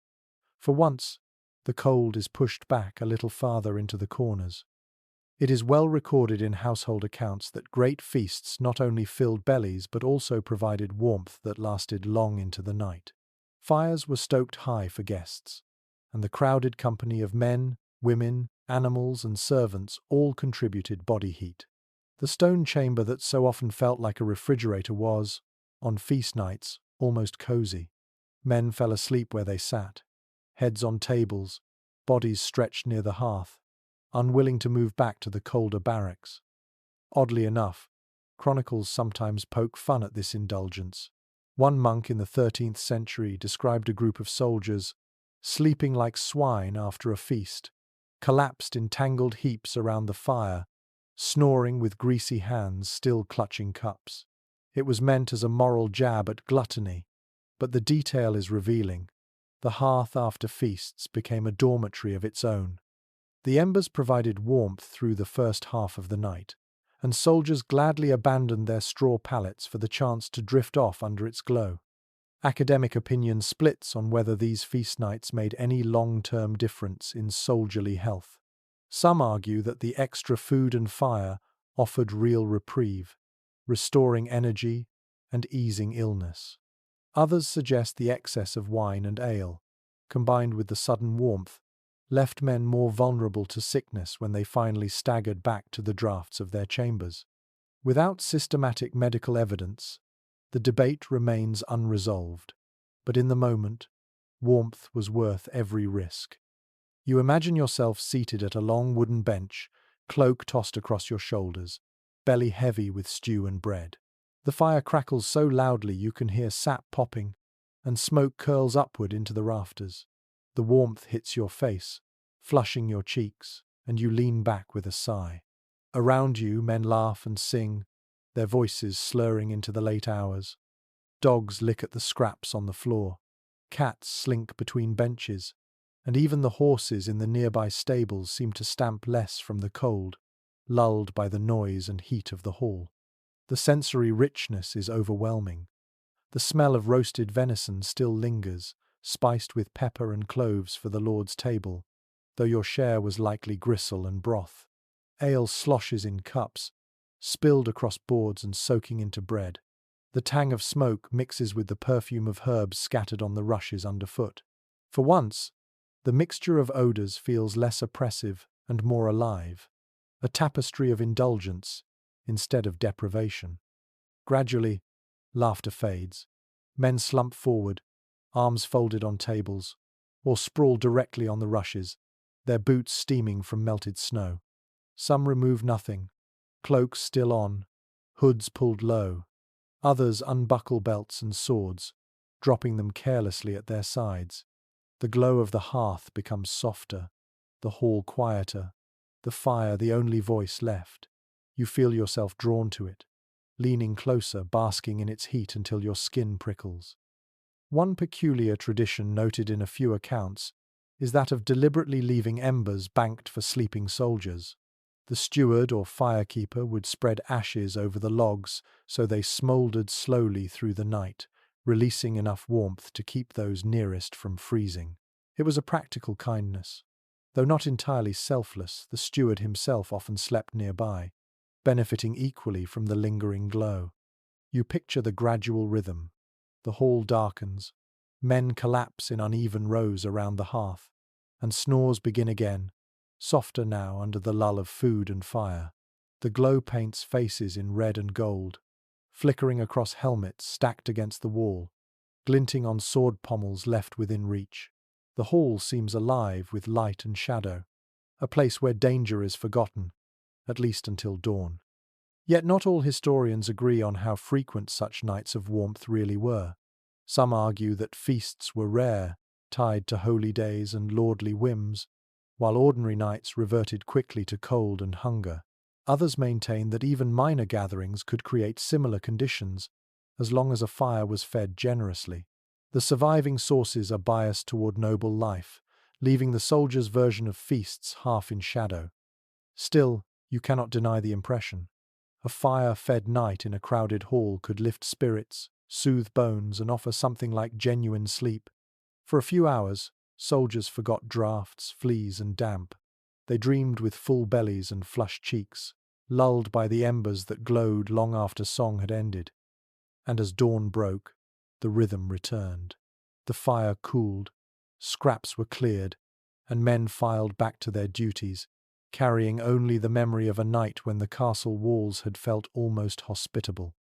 For once, the cold is pushed back a little farther into the corners. It is well recorded in household accounts that great feasts not only filled bellies but also provided warmth that lasted long into the night. Fires were stoked high for guests, and the crowded company of men, women, animals, and servants all contributed body heat. The stone chamber that so often felt like a refrigerator was, on feast nights, almost cozy. Men fell asleep where they sat, heads on tables, bodies stretched near the hearth, unwilling to move back to the colder barracks. Oddly enough, chronicles sometimes poke fun at this indulgence. One monk in the 13th century described a group of soldiers sleeping like swine after a feast, collapsed in tangled heaps around the fire, snoring with greasy hands still clutching cups. It was meant as a moral jab at gluttony, but the detail is revealing. The hearth after feasts became a dormitory of its own. The embers provided warmth through the first half of the night, and soldiers gladly abandoned their straw pallets for the chance to drift off under its glow. Academic opinion splits on whether these feast nights made any long-term difference in soldierly health. Some argue that the extra food and fire offered real reprieve, restoring energy and easing illness. Others suggest the excess of wine and ale, combined with the sudden warmth, left men more vulnerable to sickness when they finally staggered back to the draughts of their chambers. Without systematic medical evidence, the debate remains unresolved, but in the moment, warmth was worth every risk. You imagine yourself seated at a long wooden bench, cloak tossed across your shoulders, belly heavy with stew and bread. The fire crackles so loudly you can hear sap popping, and smoke curls upward into the rafters. The warmth hits your face, flushing your cheeks, and you lean back with a sigh. Around you, men laugh and sing, their voices slurring into the late hours. Dogs lick at the scraps on the floor. Cats slink between benches, and even the horses in the nearby stables seem to stamp less from the cold, lulled by the noise and heat of the hall. The sensory richness is overwhelming. The smell of roasted venison still lingers, spiced with pepper and cloves for the Lord's table, though your share was likely gristle and broth. Ale sloshes in cups, spilled across boards and soaking into bread. The tang of smoke mixes with the perfume of herbs scattered on the rushes underfoot. For once, the mixture of odours feels less oppressive and more alive, a tapestry of indulgence instead of deprivation. Gradually, laughter fades. Men slump forward, arms folded on tables, or sprawl directly on the rushes, their boots steaming from melted snow. Some remove nothing, cloaks still on, hoods pulled low. Others unbuckle belts and swords, dropping them carelessly at their sides. The glow of the hearth becomes softer, the hall quieter, the fire the only voice left. You feel yourself drawn to it, leaning closer, basking in its heat until your skin prickles. One peculiar tradition noted in a few accounts is that of deliberately leaving embers banked for sleeping soldiers. The steward or firekeeper would spread ashes over the logs so they smouldered slowly through the night, releasing enough warmth to keep those nearest from freezing. It was a practical kindness. Though not entirely selfless, the steward himself often slept nearby, benefiting equally from the lingering glow. You picture the gradual rhythm. The hall darkens, men collapse in uneven rows around the hearth, and snores begin again, softer now under the lull of food and fire. The glow paints faces in red and gold, flickering across helmets stacked against the wall, glinting on sword pommels left within reach. The hall seems alive with light and shadow, a place where danger is forgotten, at least until dawn. Yet not all historians agree on how frequent such nights of warmth really were. Some argue that feasts were rare, tied to holy days and lordly whims, while ordinary nights reverted quickly to cold and hunger. Others maintain that even minor gatherings could create similar conditions, as long as a fire was fed generously. The surviving sources are biased toward noble life, leaving the soldier's version of feasts half in shadow. Still, you cannot deny the impression. A fire-fed night in a crowded hall could lift spirits, soothe bones, and offer something like genuine sleep. For a few hours, soldiers forgot draughts, fleas, and damp. They dreamed with full bellies and flushed cheeks, lulled by the embers that glowed long after song had ended. And as dawn broke, the rhythm returned. The fire cooled, scraps were cleared, and men filed back to their duties, carrying only the memory of a night when the castle walls had felt almost hospitable.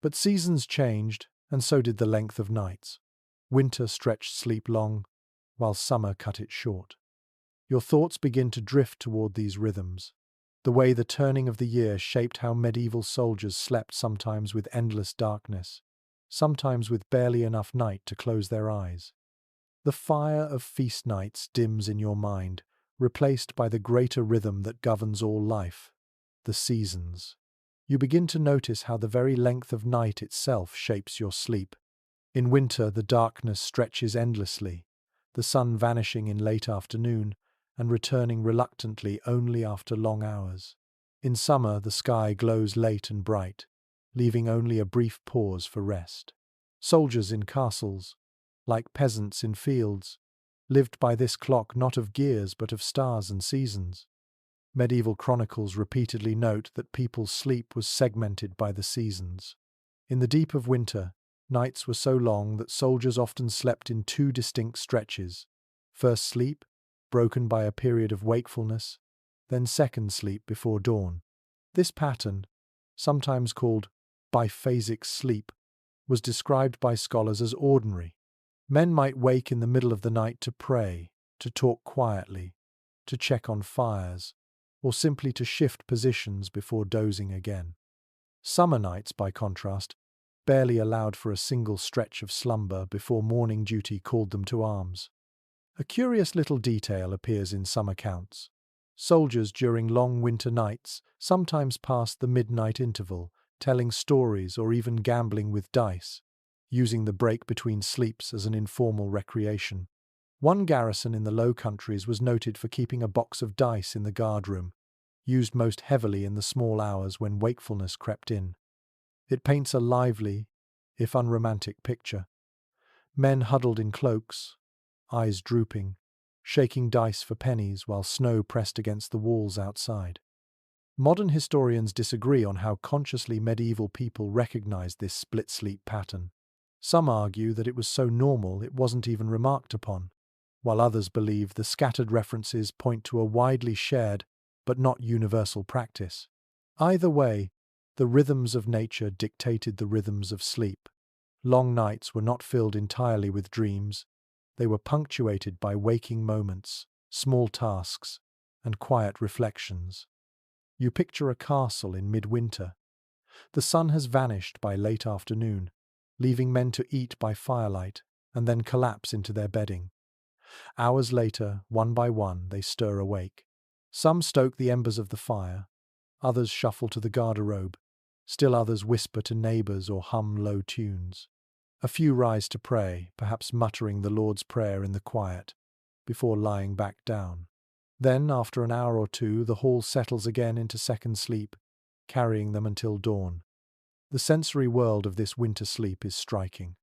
But seasons changed, and so did the length of nights. Winter stretched sleep long, while summer cut it short. Your thoughts begin to drift toward these rhythms. The way the turning of the year shaped how medieval soldiers slept, sometimes with endless darkness, sometimes with barely enough night to close their eyes. The fire of feast nights dims in your mind, replaced by the greater rhythm that governs all life, the seasons. You begin to notice how the very length of night itself shapes your sleep. In winter, the darkness stretches endlessly, the sun vanishing in late afternoon and returning reluctantly only after long hours. In summer, the sky glows late and bright, leaving only a brief pause for rest. Soldiers in castles, like peasants in fields, lived by this clock not of gears but of stars and seasons. Medieval chronicles repeatedly note that people's sleep was segmented by the seasons. In the deep of winter, nights were so long that soldiers often slept in two distinct stretches. First sleep, broken by a period of wakefulness, then second sleep before dawn. This pattern, sometimes called biphasic sleep, was described by scholars as ordinary. Men might wake in the middle of the night to pray, to talk quietly, to check on fires, or simply to shift positions before dozing again. Summer nights, by contrast, barely allowed for a single stretch of slumber before morning duty called them to arms. A curious little detail appears in some accounts. Soldiers during long winter nights sometimes passed the midnight interval, telling stories or even gambling with dice, using the break between sleeps as an informal recreation. One garrison in the Low Countries was noted for keeping a box of dice in the guardroom, used most heavily in the small hours when wakefulness crept in. It paints a lively, if unromantic, picture. Men huddled in cloaks, eyes drooping, shaking dice for pennies while snow pressed against the walls outside. Modern historians disagree on how consciously medieval people recognized this split-sleep pattern. Some argue that it was so normal it wasn't even remarked upon, while others believe the scattered references point to a widely shared but not universal practice. Either way, the rhythms of nature dictated the rhythms of sleep. Long nights were not filled entirely with dreams. They were punctuated by waking moments, small tasks, and quiet reflections. You picture a castle in midwinter. The sun has vanished by late afternoon, leaving men to eat by firelight and then collapse into their bedding. Hours later, one by one, they stir awake. Some stoke the embers of the fire, others shuffle to the garderobe, still others whisper to neighbours or hum low tunes. A few rise to pray, perhaps muttering the Lord's Prayer in the quiet, before lying back down. Then, after an hour or two, the hall settles again into second sleep, carrying them until dawn. The sensory world of this winter sleep is striking.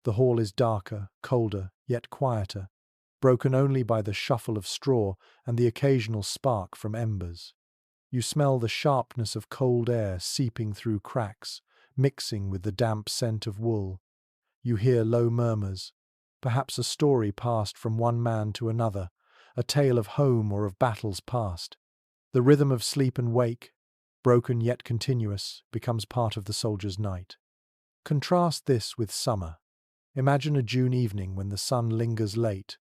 The hall is darker, colder, yet quieter, broken only by the shuffle of straw and the occasional spark from embers. You smell the sharpness of cold air seeping through cracks, mixing with the damp scent of wool. You hear low murmurs, perhaps a story passed from one man to another, a tale of home or of battles past. The rhythm of sleep and wake, broken yet continuous, becomes part of the soldier's night. Contrast this with summer. Imagine a June evening when the sun lingers late,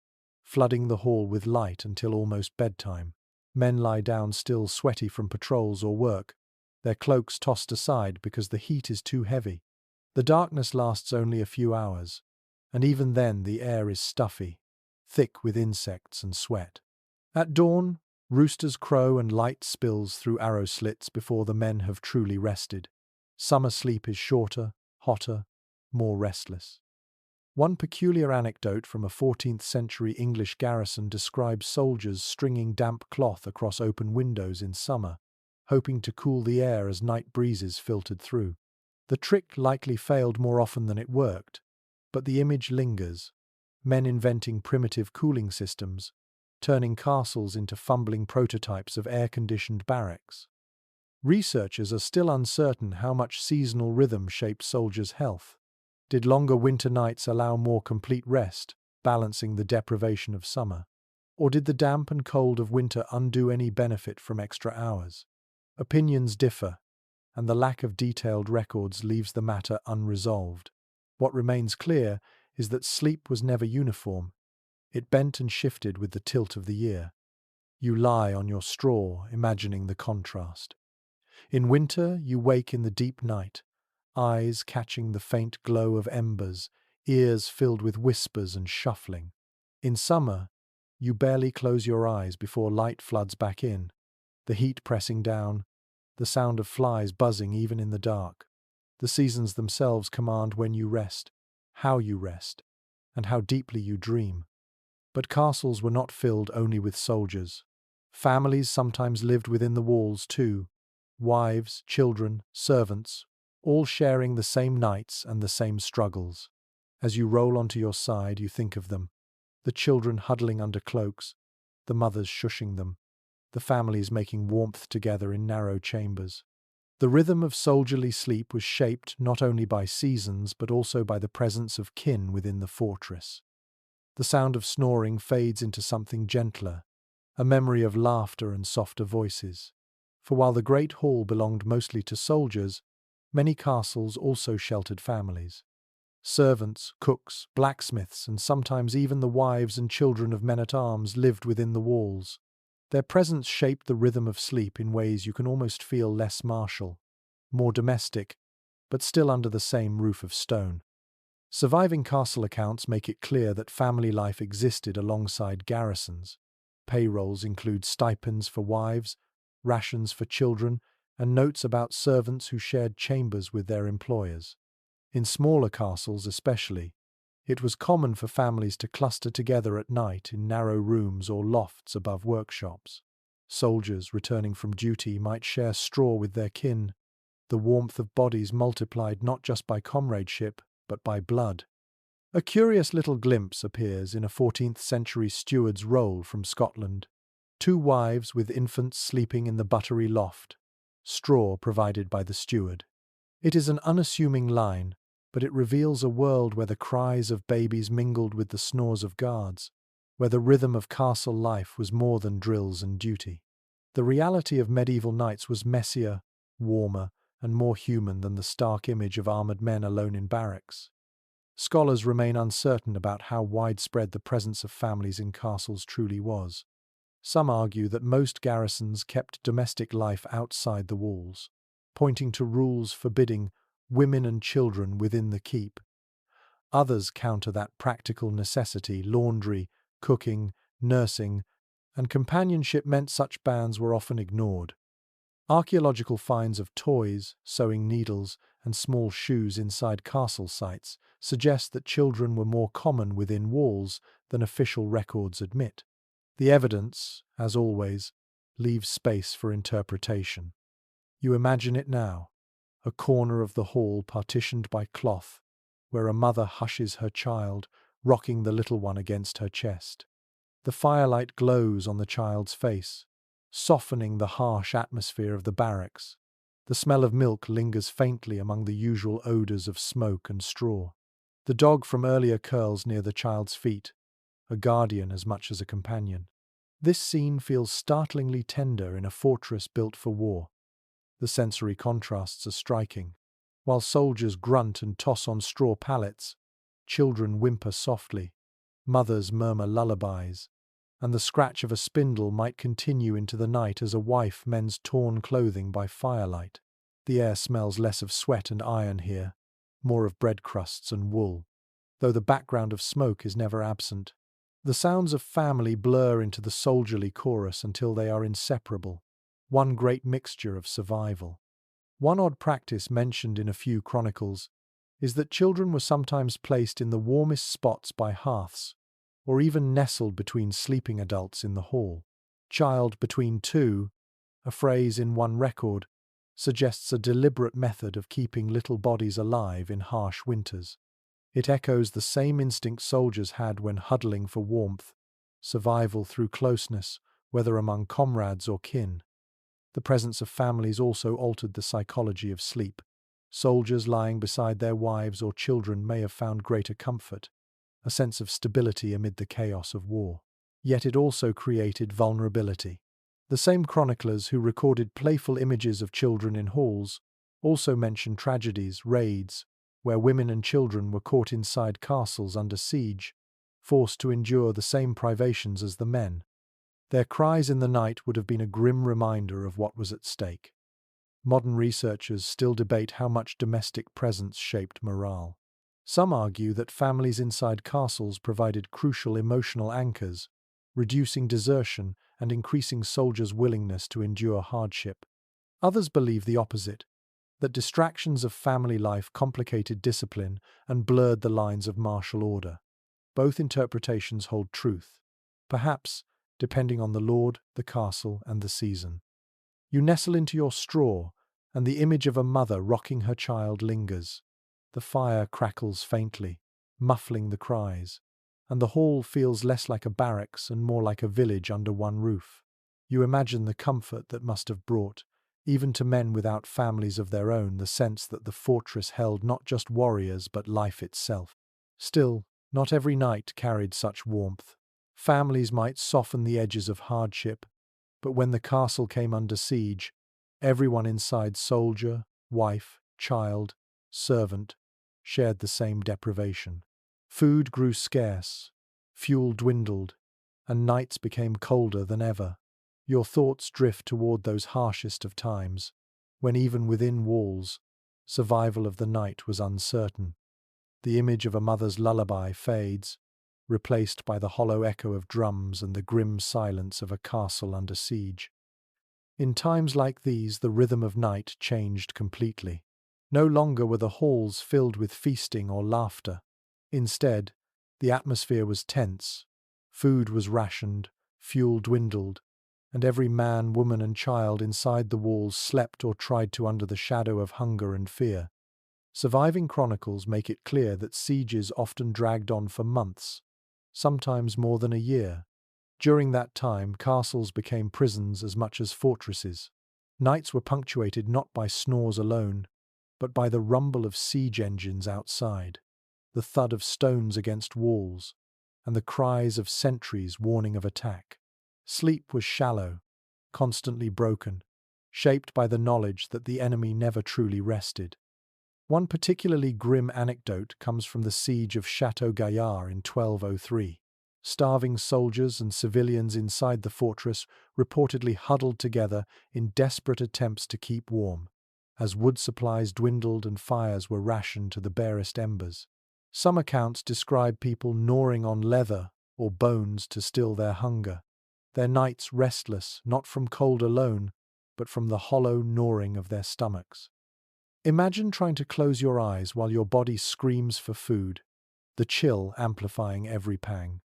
flooding the hall with light until almost bedtime. Men lie down still, sweaty from patrols or work, their cloaks tossed aside because the heat is too heavy. The darkness lasts only a few hours, and even then the air is stuffy, thick with insects and sweat. At dawn, roosters crow and light spills through arrow slits before the men have truly rested. Summer sleep is shorter, hotter, more restless. One peculiar anecdote from a 14th century English garrison describes soldiers stringing damp cloth across open windows in summer, hoping to cool the air as night breezes filtered through. The trick likely failed more often than it worked, but the image lingers. Men inventing primitive cooling systems, turning castles into fumbling prototypes of air-conditioned barracks. Researchers are still uncertain how much seasonal rhythm shaped soldiers' health. Did longer winter nights allow more complete rest, balancing the deprivation of summer? Or did the damp and cold of winter undo any benefit from extra hours? Opinions differ, and the lack of detailed records leaves the matter unresolved. What remains clear is that sleep was never uniform. It bent and shifted with the tilt of the year. You lie on your straw, imagining the contrast. In winter, you wake in the deep night, eyes catching the faint glow of embers, ears filled with whispers and shuffling. In summer, you barely close your eyes before light floods back in, the heat pressing down, the sound of flies buzzing even in the dark. The seasons themselves command when you rest, and how deeply you dream. But castles were not filled only with soldiers. Families sometimes lived within the walls too, wives, children, servants, all sharing the same nights and the same struggles. As you roll onto your side, you think of them, the children huddling under cloaks, the mothers shushing them, the families making warmth together in narrow chambers. The rhythm of soldierly sleep was shaped not only by seasons but also by the presence of kin within the fortress. The sound of snoring fades into something gentler, a memory of laughter and softer voices. For while the great hall belonged mostly to soldiers, many castles also sheltered families. Servants, cooks, blacksmiths, and sometimes even the wives and children of men-at-arms lived within the walls. Their presence shaped the rhythm of sleep in ways you can almost feel less martial, more domestic, but still under the same roof of stone. Surviving castle accounts make it clear that family life existed alongside garrisons. Payrolls include stipends for wives, rations for children, and notes about servants who shared chambers with their employers. In smaller castles especially, it was common for families to cluster together at night in narrow rooms or lofts above workshops. Soldiers returning from duty might share straw with their kin. The warmth of bodies multiplied not just by comradeship, but by blood. A curious little glimpse appears in a 14th century steward's roll from Scotland. Two wives with infants sleeping in the buttery loft, straw provided by the steward. It is an unassuming line, but it reveals a world where the cries of babies mingled with the snores of guards, where the rhythm of castle life was more than drills and duty. The reality of medieval nights was messier, warmer, and more human than the stark image of armoured men alone in barracks. Scholars remain uncertain about how widespread the presence of families in castles truly was. Some argue that most garrisons kept domestic life outside the walls, pointing to rules forbidding women and children within the keep. Others counter that practical necessity, laundry, cooking, nursing, and companionship meant such bans were often ignored. Archaeological finds of toys, sewing needles, and small shoes inside castle sites suggest that children were more common within walls than official records admit. The evidence, as always, leaves space for interpretation. You imagine it now, a corner of the hall partitioned by cloth, where a mother hushes her child, rocking the little one against her chest. The firelight glows on the child's face, softening the harsh atmosphere of the barracks. The smell of milk lingers faintly among the usual odours of smoke and straw. The dog from earlier curls near the child's feet, a guardian as much as a companion. This scene feels startlingly tender in a fortress built for war. The sensory contrasts are striking. While soldiers grunt and toss on straw pallets, children whimper softly, mothers murmur lullabies, and the scratch of a spindle might continue into the night as a wife mends torn clothing by firelight. The air smells less of sweat and iron here, more of bread crusts and wool, though the background of smoke is never absent. The sounds of family blur into the soldierly chorus until they are inseparable, one great mixture of survival. One odd practice mentioned in a few chronicles is that children were sometimes placed in the warmest spots by hearths, or even nestled between sleeping adults in the hall. Child between two, a phrase in one record, suggests a deliberate method of keeping little bodies alive in harsh winters. It echoes the same instinct soldiers had when huddling for warmth, survival through closeness, whether among comrades or kin. The presence of families also altered the psychology of sleep. Soldiers lying beside their wives or children may have found greater comfort, a sense of stability amid the chaos of war. Yet it also created vulnerability. The same chroniclers who recorded playful images of children in halls also mention tragedies, raids, where women and children were caught inside castles under siege, forced to endure the same privations as the men. Their cries in the night would have been a grim reminder of what was at stake. Modern researchers still debate how much domestic presence shaped morale. Some argue that families inside castles provided crucial emotional anchors, reducing desertion and increasing soldiers' willingness to endure hardship. Others believe the opposite, that distractions of family life complicated discipline and blurred the lines of martial order. Both interpretations hold truth, perhaps depending on the lord, the castle, and the season. You nestle into your straw, and the image of a mother rocking her child lingers. The fire crackles faintly, muffling the cries, and the hall feels less like a barracks and more like a village under one roof. You imagine the comfort that must have brought, even to men without families of their own, the sense that the fortress held not just warriors but life itself. Still, not every night carried such warmth. Families might soften the edges of hardship, but when the castle came under siege, everyone inside, soldier, wife, child, servant, shared the same deprivation. Food grew scarce, fuel dwindled, and nights became colder than ever. Your thoughts drift toward those harshest of times, when even within walls, survival of the night was uncertain. The image of a mother's lullaby fades, replaced by the hollow echo of drums and the grim silence of a castle under siege. In times like these, the rhythm of night changed completely. No longer were the halls filled with feasting or laughter. Instead, the atmosphere was tense. Food was rationed, fuel dwindled, and every man, woman, and child inside the walls slept or tried to under the shadow of hunger and fear. Surviving chronicles make it clear that sieges often dragged on for months, sometimes more than a year. During that time, castles became prisons as much as fortresses. Nights were punctuated not by snores alone, but by the rumble of siege engines outside, the thud of stones against walls, and the cries of sentries warning of attack. Sleep was shallow, constantly broken, shaped by the knowledge that the enemy never truly rested. One particularly grim anecdote comes from the siege of Chateau Gaillard in 1203. Starving soldiers and civilians inside the fortress reportedly huddled together in desperate attempts to keep warm, as wood supplies dwindled and fires were rationed to the barest embers. Some accounts describe people gnawing on leather or bones to still their hunger, their nights restless not from cold alone, but from the hollow gnawing of their stomachs. Imagine trying to close your eyes while your body screams for food, the chill amplifying every pang.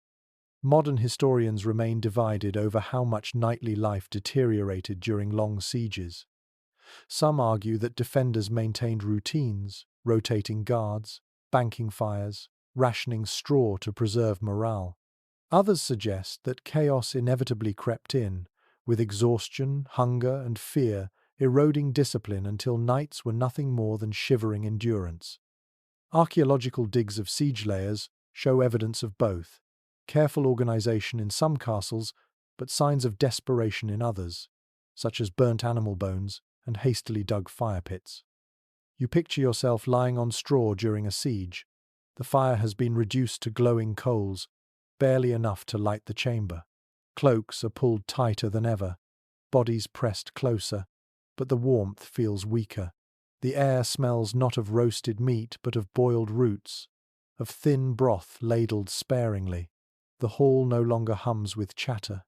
Modern historians remain divided over how much nightly life deteriorated during long sieges. Some argue that defenders maintained routines, rotating guards, banking fires, rationing straw to preserve morale. Others suggest that chaos inevitably crept in, with exhaustion, hunger, and fear eroding discipline until nights were nothing more than shivering endurance. Archaeological digs of siege layers show evidence of both: careful organization in some castles, but signs of desperation in others, such as burnt animal bones and hastily dug fire pits. You picture yourself lying on straw during a siege. The fire has been reduced to glowing coals, barely enough to light the chamber. Cloaks are pulled tighter than ever, bodies pressed closer, but the warmth feels weaker. The air smells not of roasted meat, but of boiled roots, of thin broth ladled sparingly. The hall no longer hums with chatter.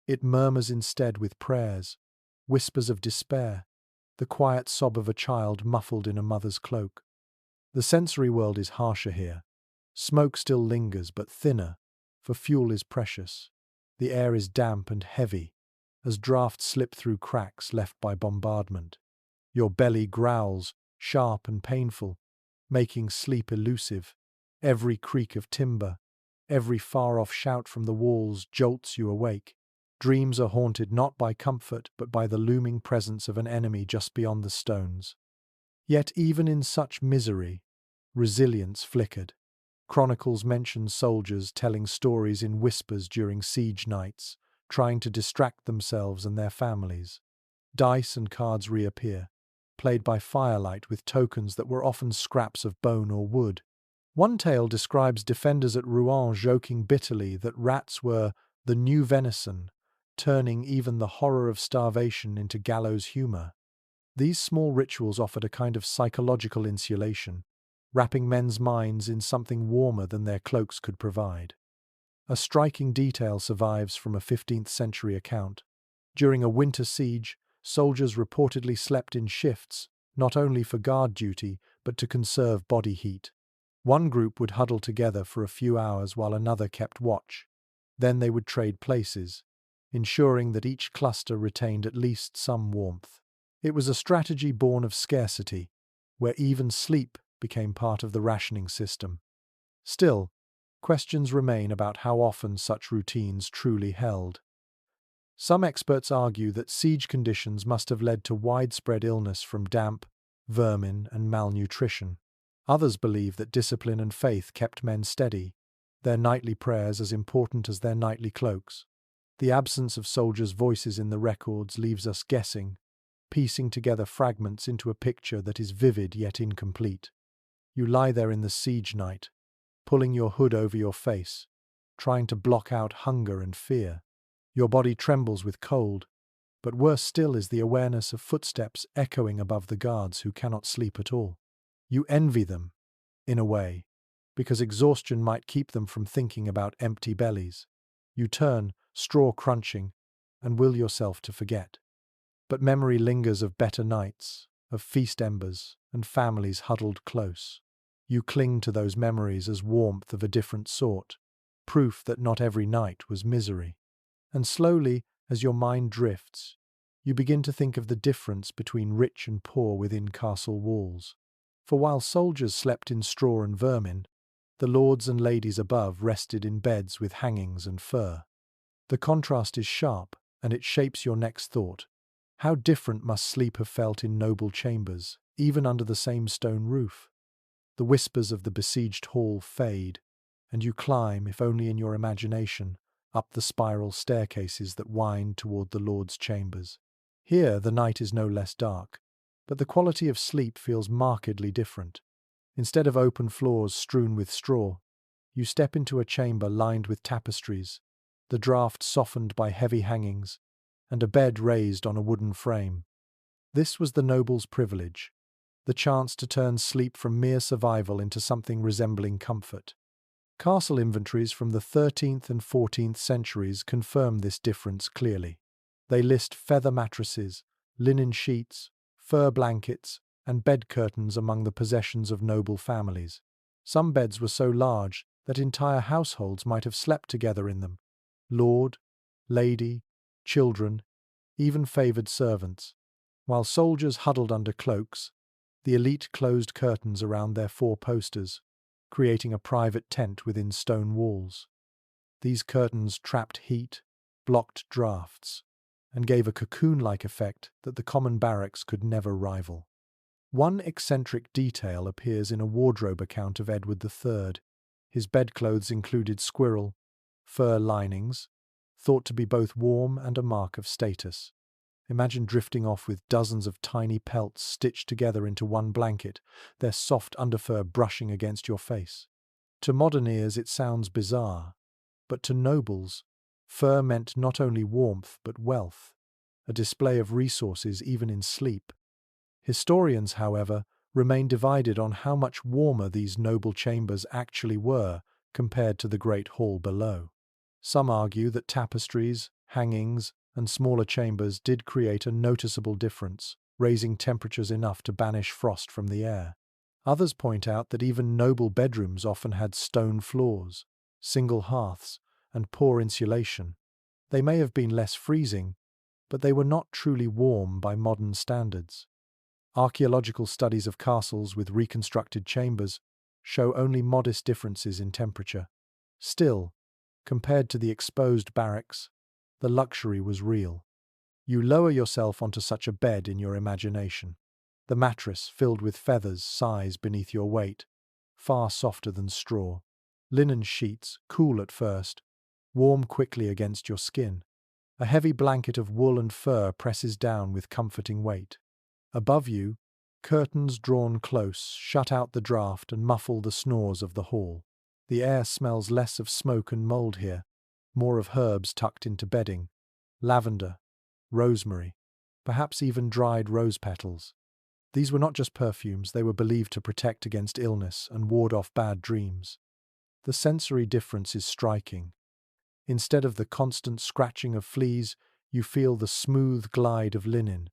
It murmurs instead with prayers, whispers of despair, the quiet sob of a child muffled in a mother's cloak. The sensory world is harsher here. Smoke still lingers, but thinner, for fuel is precious. The air is damp and heavy, as drafts slip through cracks left by bombardment. Your belly growls, sharp and painful, making sleep elusive. Every creak of timber, every far-off shout from the walls jolts you awake. Dreams are haunted not by comfort, but by the looming presence of an enemy just beyond the stones. Yet even in such misery, resilience flickered. Chronicles mention soldiers telling stories in whispers during siege nights, trying to distract themselves and their families. Dice and cards reappear, played by firelight with tokens that were often scraps of bone or wood. One tale describes defenders at Rouen joking bitterly that rats were the new venison, turning even the horror of starvation into gallows humor. These small rituals offered a kind of psychological insulation, wrapping men's minds in something warmer than their cloaks could provide. A striking detail survives from a 15th century account. During a winter siege, soldiers reportedly slept in shifts, not only for guard duty, but to conserve body heat. One group would huddle together for a few hours while another kept watch. Then they would trade places, ensuring that each cluster retained at least some warmth. It was a strategy born of scarcity, where even sleep became part of the rationing system. Still, questions remain about how often such routines truly held. Some experts argue that siege conditions must have led to widespread illness from damp, vermin, and malnutrition. Others believe that discipline and faith kept men steady, their nightly prayers as important as their nightly cloaks. The absence of soldiers' voices in the records leaves us guessing, piecing together fragments into a picture that is vivid yet incomplete. You lie there in the siege night, pulling your hood over your face, trying to block out hunger and fear. Your body trembles with cold, but worse still is the awareness of footsteps echoing above the guards who cannot sleep at all. You envy them, in a way, because exhaustion might keep them from thinking about empty bellies. You turn, straw crunching, and will yourself to forget. But memory lingers of better nights, of feast embers, and families huddled close. You cling to those memories as warmth of a different sort, proof that not every night was misery. And slowly, as your mind drifts, you begin to think of the difference between rich and poor within castle walls. For while soldiers slept in straw and vermin, the lords and ladies above rested in beds with hangings and fur. The contrast is sharp, and it shapes your next thought. How different must sleep have felt in noble chambers, even under the same stone roof? The whispers of the besieged hall fade, and you climb, if only in your imagination, up the spiral staircases that wind toward the lord's chambers. Here the night is no less dark, but the quality of sleep feels markedly different. Instead of open floors strewn with straw, you step into a chamber lined with tapestries, the draught softened by heavy hangings, and a bed raised on a wooden frame. This was the noble's privilege, the chance to turn sleep from mere survival into something resembling comfort. Castle inventories from the 13th and 14th centuries confirm this difference clearly. They list feather mattresses, linen sheets, fur blankets, and bed curtains among the possessions of noble families. Some beds were so large that entire households might have slept together in them. Lord, lady, children, even favoured servants. While soldiers huddled under cloaks, the elite closed curtains around their four posters, creating a private tent within stone walls. These curtains trapped heat, blocked drafts, and gave a cocoon-like effect that the common barracks could never rival. One eccentric detail appears in a wardrobe account of Edward III. His bedclothes included squirrel, fur linings, thought to be both warm and a mark of status. Imagine drifting off with dozens of tiny pelts stitched together into one blanket, their soft underfur brushing against your face. To modern ears it sounds bizarre, but to nobles, fur meant not only warmth but wealth, a display of resources even in sleep. Historians, however, remain divided on how much warmer these noble chambers actually were compared to the great hall below. Some argue that tapestries, hangings, and smaller chambers did create a noticeable difference, raising temperatures enough to banish frost from the air. Others point out that even noble bedrooms often had stone floors, single hearths, and poor insulation. They may have been less freezing, but they were not truly warm by modern standards. Archaeological studies of castles with reconstructed chambers show only modest differences in temperature. Still, compared to the exposed barracks, the luxury was real. You lower yourself onto such a bed in your imagination. The mattress, filled with feathers, sighs beneath your weight, far softer than straw. Linen sheets, cool at first, warm quickly against your skin. A heavy blanket of wool and fur presses down with comforting weight. Above you, curtains drawn close shut out the draught and muffle the snores of the hall. The air smells less of smoke and mould here, more of herbs tucked into bedding, lavender, rosemary, perhaps even dried rose petals. These were not just perfumes, they were believed to protect against illness and ward off bad dreams. The sensory difference is striking. Instead of the constant scratching of fleas, you feel the smooth glide of linen.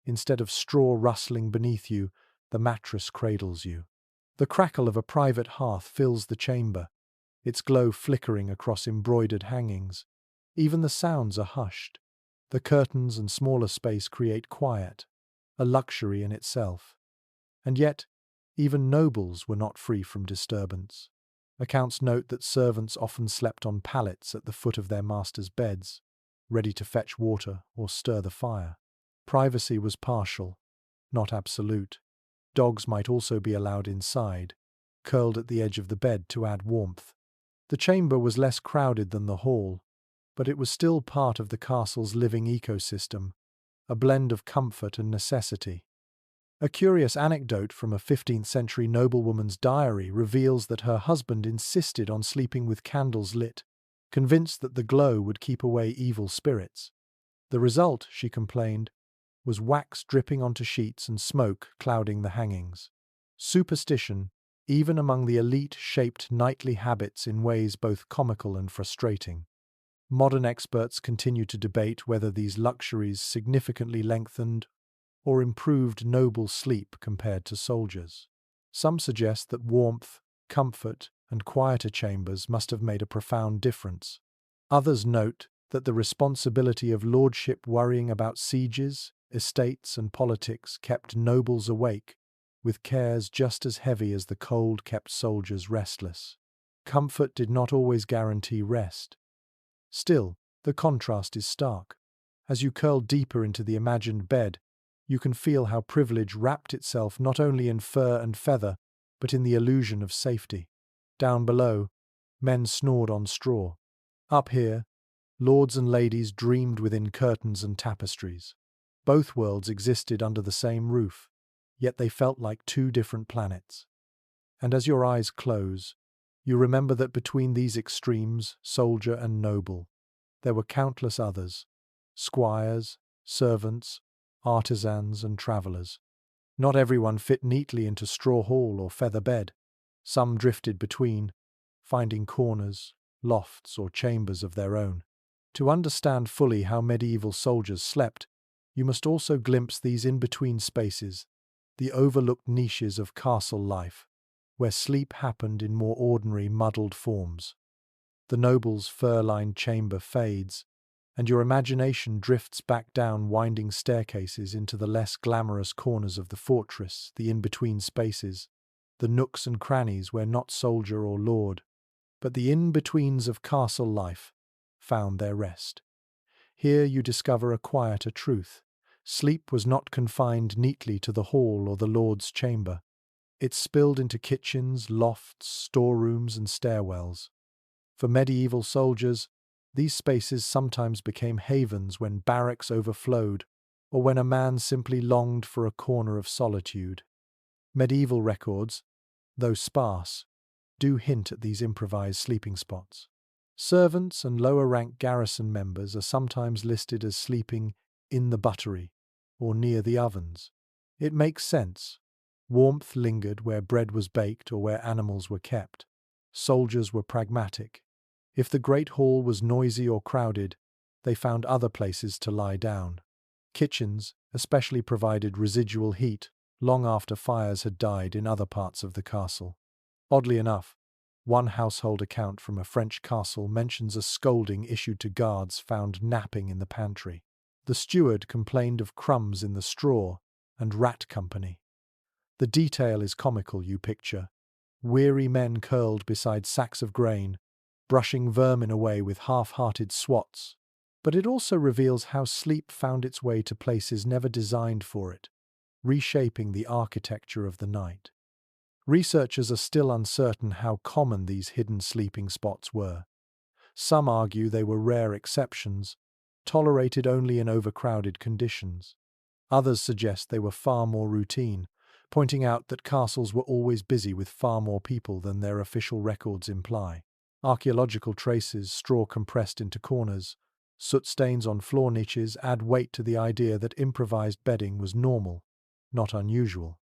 Instead of straw rustling beneath you, the mattress cradles you. The crackle of a private hearth fills the chamber, its glow flickering across embroidered hangings. Even the sounds are hushed. The curtains and smaller space create quiet, a luxury in itself. And yet, even nobles were not free from disturbance. Accounts note that servants often slept on pallets at the foot of their masters' beds, ready to fetch water or stir the fire. Privacy was partial, not absolute. Dogs might also be allowed inside, curled at the edge of the bed to add warmth. The chamber was less crowded than the hall, but it was still part of the castle's living ecosystem, a blend of comfort and necessity. A curious anecdote from a 15th century noblewoman's diary reveals that her husband insisted on sleeping with candles lit, convinced that the glow would keep away evil spirits. The result, she complained, was wax dripping onto sheets and smoke clouding the hangings. Superstition, even among the elite, shaped nightly habits in ways both comical and frustrating. Modern experts continue to debate whether these luxuries significantly lengthened or improved noble sleep compared to soldiers. Some suggest that warmth, comfort, and quieter chambers must have made a profound difference. Others note that the responsibility of lordship worrying about sieges, estates, and politics kept nobles awake, with cares just as heavy as the cold kept soldiers restless. Comfort did not always guarantee rest. Still, the contrast is stark. As you curl deeper into the imagined bed, you can feel how privilege wrapped itself not only in fur and feather, but in the illusion of safety. Down below, men snored on straw. Up here, lords and ladies dreamed within curtains and tapestries. Both worlds existed under the same roof, yet they felt like two different planets. And as your eyes close, you remember that between these extremes, soldier and noble, there were countless others, squires, servants, artisans, and travellers. Not everyone fit neatly into straw hall or feather bed. Some drifted between, finding corners, lofts, or chambers of their own. To understand fully how medieval soldiers slept, you must also glimpse these in-between spaces, the overlooked niches of castle life, where sleep happened in more ordinary, muddled forms. The noble's fur-lined chamber fades, and your imagination drifts back down winding staircases into the less glamorous corners of the fortress, the in-between spaces, the nooks and crannies where not soldier or lord, but the in-betweens of castle life, found their rest. Here you discover a quieter truth. Sleep was not confined neatly to the hall or the lord's chamber. It spilled into kitchens, lofts, storerooms, and stairwells. For medieval soldiers, these spaces sometimes became havens when barracks overflowed, or when a man simply longed for a corner of solitude. Medieval records, though sparse, do hint at these improvised sleeping spots. Servants and lower-rank garrison members are sometimes listed as sleeping in the buttery or near the ovens. It makes sense. Warmth lingered where bread was baked or where animals were kept. Soldiers were pragmatic. If the great hall was noisy or crowded, they found other places to lie down. Kitchens especially provided residual heat, long after fires had died in other parts of the castle. Oddly enough, one household account from a French castle mentions a scolding issued to guards found napping in the pantry. The steward complained of crumbs in the straw and rat company. The detail is comical, you picture. Weary men curled beside sacks of grain, brushing vermin away with half-hearted swats. But it also reveals how sleep found its way to places never designed for it, reshaping the architecture of the night. Researchers are still uncertain how common these hidden sleeping spots were. Some argue they were rare exceptions, tolerated only in overcrowded conditions. Others suggest they were far more routine, pointing out that castles were always busy with far more people than their official records imply. Archaeological traces, straw compressed into corners, soot stains on floor niches add weight to the idea that improvised bedding was normal, not unusual.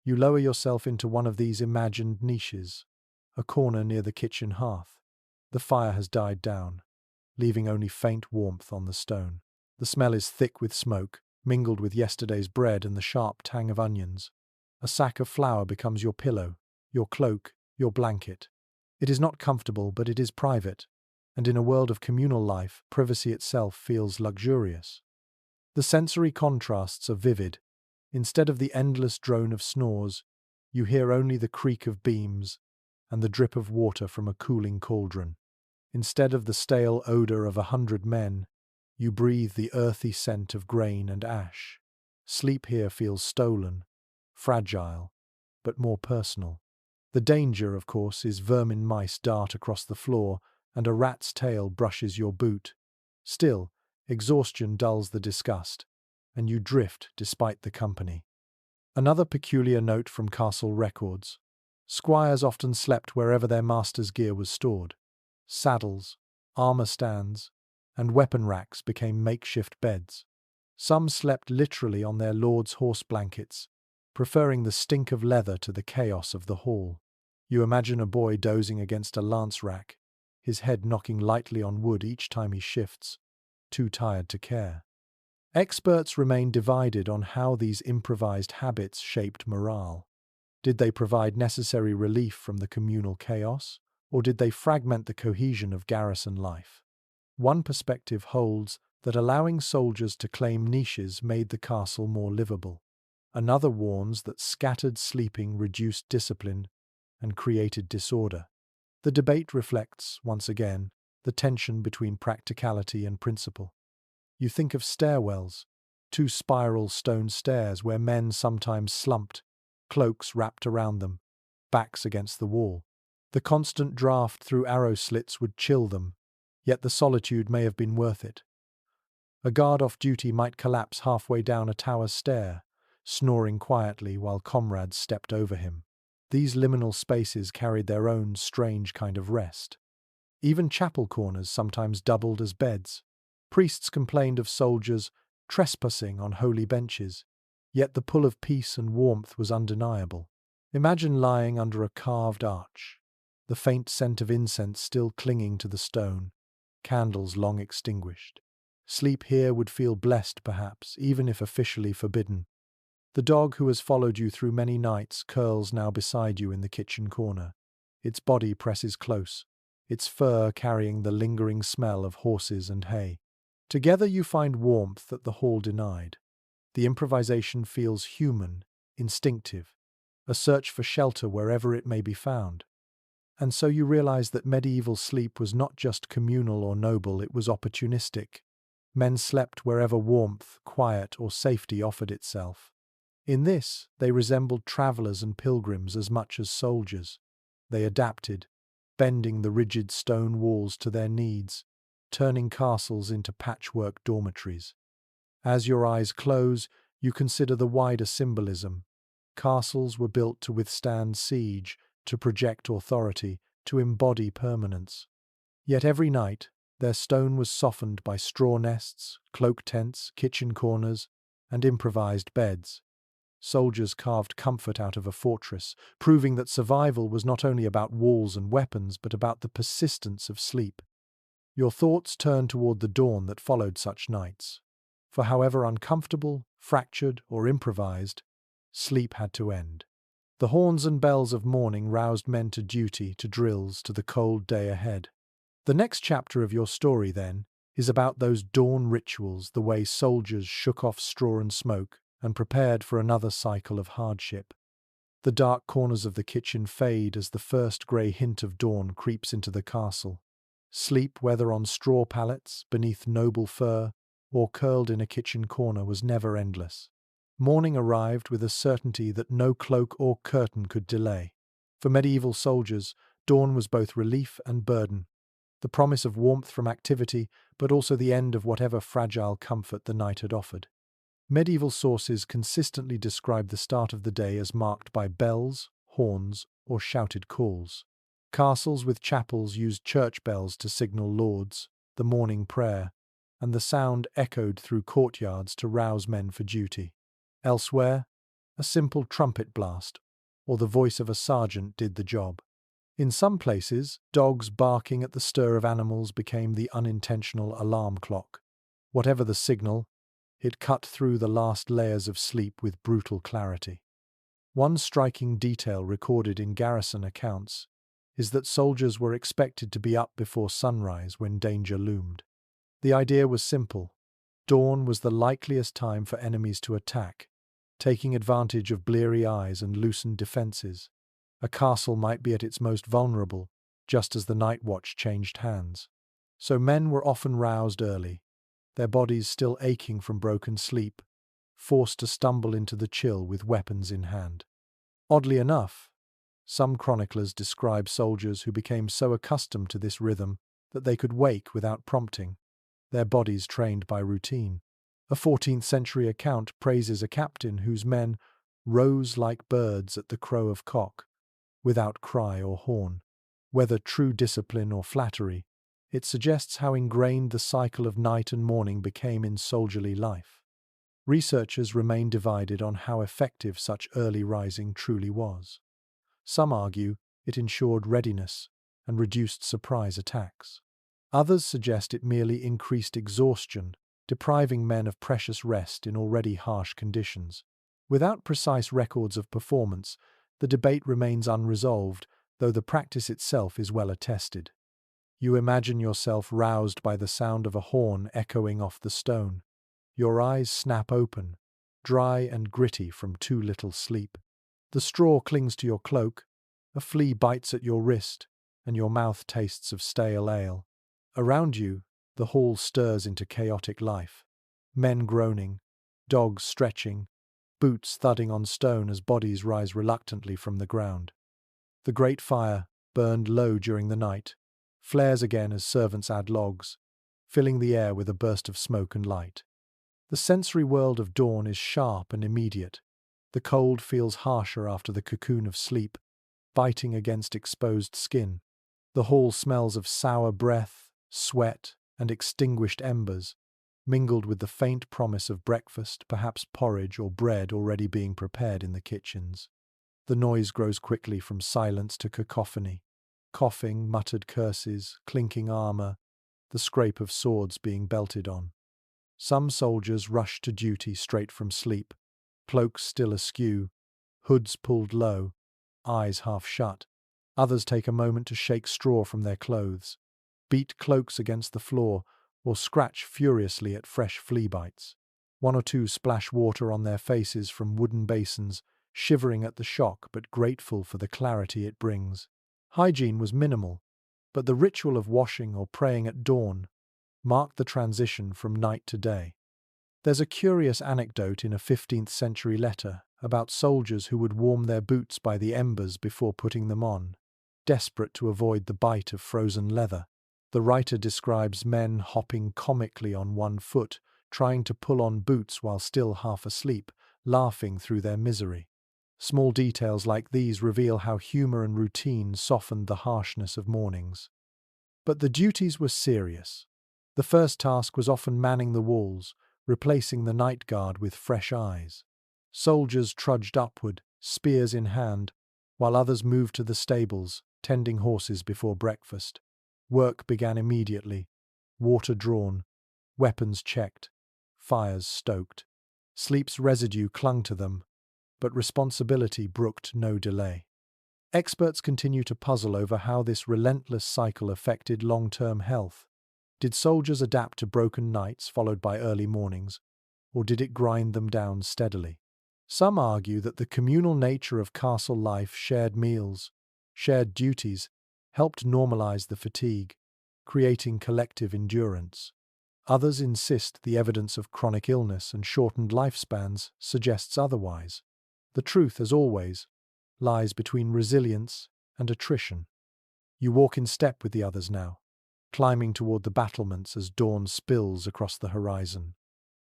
You lower yourself into one of these imagined niches, a corner near the kitchen hearth. The fire has died down, leaving only faint warmth on the stone. The smell is thick with smoke, mingled with yesterday's bread and the sharp tang of onions. A sack of flour becomes your pillow, your cloak, your blanket. It is not comfortable, but it is private, and in a world of communal life, privacy itself feels luxurious. The sensory contrasts are vivid. Instead of the endless drone of snores, you hear only the creak of beams and the drip of water from a cooling cauldron. Instead of the stale odor of 100 men, you breathe the earthy scent of grain and ash. Sleep here feels stolen, fragile, but more personal. The danger, of course, is vermin mice dart across the floor and a rat's tail brushes your boot. Still, exhaustion dulls the disgust, and you drift despite the company. Another peculiar note from castle records. Squires often slept wherever their master's gear was stored. Saddles, armor stands, and weapon racks became makeshift beds. Some slept literally on their lord's horse blankets, preferring the stink of leather to the chaos of the hall. You imagine a boy dozing against a lance rack, his head knocking lightly on wood each time he shifts, too tired to care. Experts remain divided on how these improvised habits shaped morale. Did they provide necessary relief from the communal chaos, or did they fragment the cohesion of garrison life? One perspective holds that allowing soldiers to claim niches made the castle more livable. Another warns that scattered sleeping reduced discipline and created disorder. The debate reflects, once again, the tension between practicality and principle. You think of stairwells, two spiral stone stairs where men sometimes slumped, cloaks wrapped around them, backs against the wall. The constant draft through arrow slits would chill them, yet the solitude may have been worth it. A guard off duty might collapse halfway down a tower stair, snoring quietly while comrades stepped over him. These liminal spaces carried their own strange kind of rest. Even chapel corners sometimes doubled as beds. Priests complained of soldiers trespassing on holy benches, yet the pull of peace and warmth was undeniable. Imagine lying under a carved arch, the faint scent of incense still clinging to the stone, candles long extinguished. Sleep here would feel blessed, perhaps, even if officially forbidden. The dog who has followed you through many nights curls now beside you in the kitchen corner. Its body presses close, its fur carrying the lingering smell of horses and hay. Together you find warmth that the hall denied. The improvisation feels human, instinctive, a search for shelter wherever it may be found. And so you realize that medieval sleep was not just communal or noble, it was opportunistic. Men slept wherever warmth, quiet, or safety offered itself. In this, they resembled travelers and pilgrims as much as soldiers. They adapted, bending the rigid stone walls to their needs, turning castles into patchwork dormitories. As your eyes close, you consider the wider symbolism. Castles were built to withstand siege, to project authority, to embody permanence. Yet every night, their stone was softened by straw nests, cloak tents, kitchen corners, and improvised beds. Soldiers carved comfort out of a fortress, proving that survival was not only about walls and weapons, but about the persistence of sleep. Your thoughts turn toward the dawn that followed such nights. For however uncomfortable, fractured, or improvised, Sleep had to end. The horns and bells of morning roused men to duty, to drills, to the cold day ahead. The next chapter of your story, then, is about those dawn rituals, the way soldiers shook off straw and smoke and prepared for another cycle of hardship. The dark corners of the kitchen fade as the first grey hint of dawn creeps into the castle. Sleep, whether on straw pallets, beneath noble fur, or curled in a kitchen corner, was never endless. Morning arrived with a certainty that no cloak or curtain could delay. For medieval soldiers, dawn was both relief and burden, the promise of warmth from activity, but also the end of whatever fragile comfort the night had offered. Medieval sources consistently describe the start of the day as marked by bells, horns, or shouted calls. Castles with chapels used church bells to signal lauds, the morning prayer, and the sound echoed through courtyards to rouse men for duty. Elsewhere, a simple trumpet blast, or the voice of a sergeant did the job. In some places, dogs barking at the stir of animals became the unintentional alarm clock. Whatever the signal, it cut through the last layers of sleep with brutal clarity. One striking detail recorded in garrison accounts is that soldiers were expected to be up before sunrise when danger loomed. The idea was simple. Dawn was the likeliest time for enemies to attack, taking advantage of bleary eyes and loosened defences. A castle might be at its most vulnerable, just as the night watch changed hands. So men were often roused early, their bodies still aching from broken sleep, forced to stumble into the chill with weapons in hand. Oddly enough, some chroniclers describe soldiers who became so accustomed to this rhythm that they could wake without prompting, their bodies trained by routine. A 14th century account praises a captain whose men rose like birds at the crow of cock, without cry or horn. Whether true discipline or flattery, it suggests how ingrained the cycle of night and morning became in soldierly life. Researchers remain divided on how effective such early rising truly was. Some argue it ensured readiness and reduced surprise attacks. Others suggest it merely increased exhaustion, depriving men of precious rest in already harsh conditions. Without precise records of performance, the debate remains unresolved, though the practice itself is well attested. You imagine yourself roused by the sound of a horn echoing off the stone. Your eyes snap open, dry and gritty from too little sleep. The straw clings to your cloak, a flea bites at your wrist, and your mouth tastes of stale ale. Around you, the hall stirs into chaotic life. Men groaning, dogs stretching, boots thudding on stone as bodies rise reluctantly from the ground. The great fire, burned low during the night, flares again as servants add logs, filling the air with a burst of smoke and light. The sensory world of dawn is sharp and immediate. The cold feels harsher after the cocoon of sleep, biting against exposed skin. The hall smells of sour breath, sweat, and extinguished embers, mingled with the faint promise of breakfast, perhaps porridge or bread already being prepared in the kitchens. The noise grows quickly from silence to cacophony. Coughing, muttered curses, clinking armour, the scrape of swords being belted on. Some soldiers rush to duty straight from sleep, cloaks still askew, hoods pulled low, eyes half shut. Others take a moment to shake straw from their clothes, beat cloaks against the floor, or scratch furiously at fresh flea bites. One or two splash water on their faces from wooden basins, shivering at the shock but grateful for the clarity it brings. Hygiene was minimal, but the ritual of washing or praying at dawn marked the transition from night to day. There's a curious anecdote in a 15th century letter about soldiers who would warm their boots by the embers before putting them on, desperate to avoid the bite of frozen leather. The writer describes men hopping comically on one foot, trying to pull on boots while still half asleep, laughing through their misery. Small details like these reveal how humour and routine softened the harshness of mornings. But the duties were serious. The first task was often manning the walls, replacing the night guard with fresh eyes. Soldiers trudged upward, spears in hand, while others moved to the stables, tending horses before breakfast. Work began immediately, water drawn, weapons checked, fires stoked. Sleep's residue clung to them, but responsibility brooked no delay. Experts continue to puzzle over how this relentless cycle affected long-term health. Did soldiers adapt to broken nights followed by early mornings, or did it grind them down steadily? Some argue that the communal nature of castle life, shared meals, shared duties, helped normalize the fatigue, creating collective endurance. Others insist the evidence of chronic illness and shortened lifespans suggests otherwise. The truth, as always, lies between resilience and attrition. You walk in step with the others now, climbing toward the battlements as dawn spills across the horizon.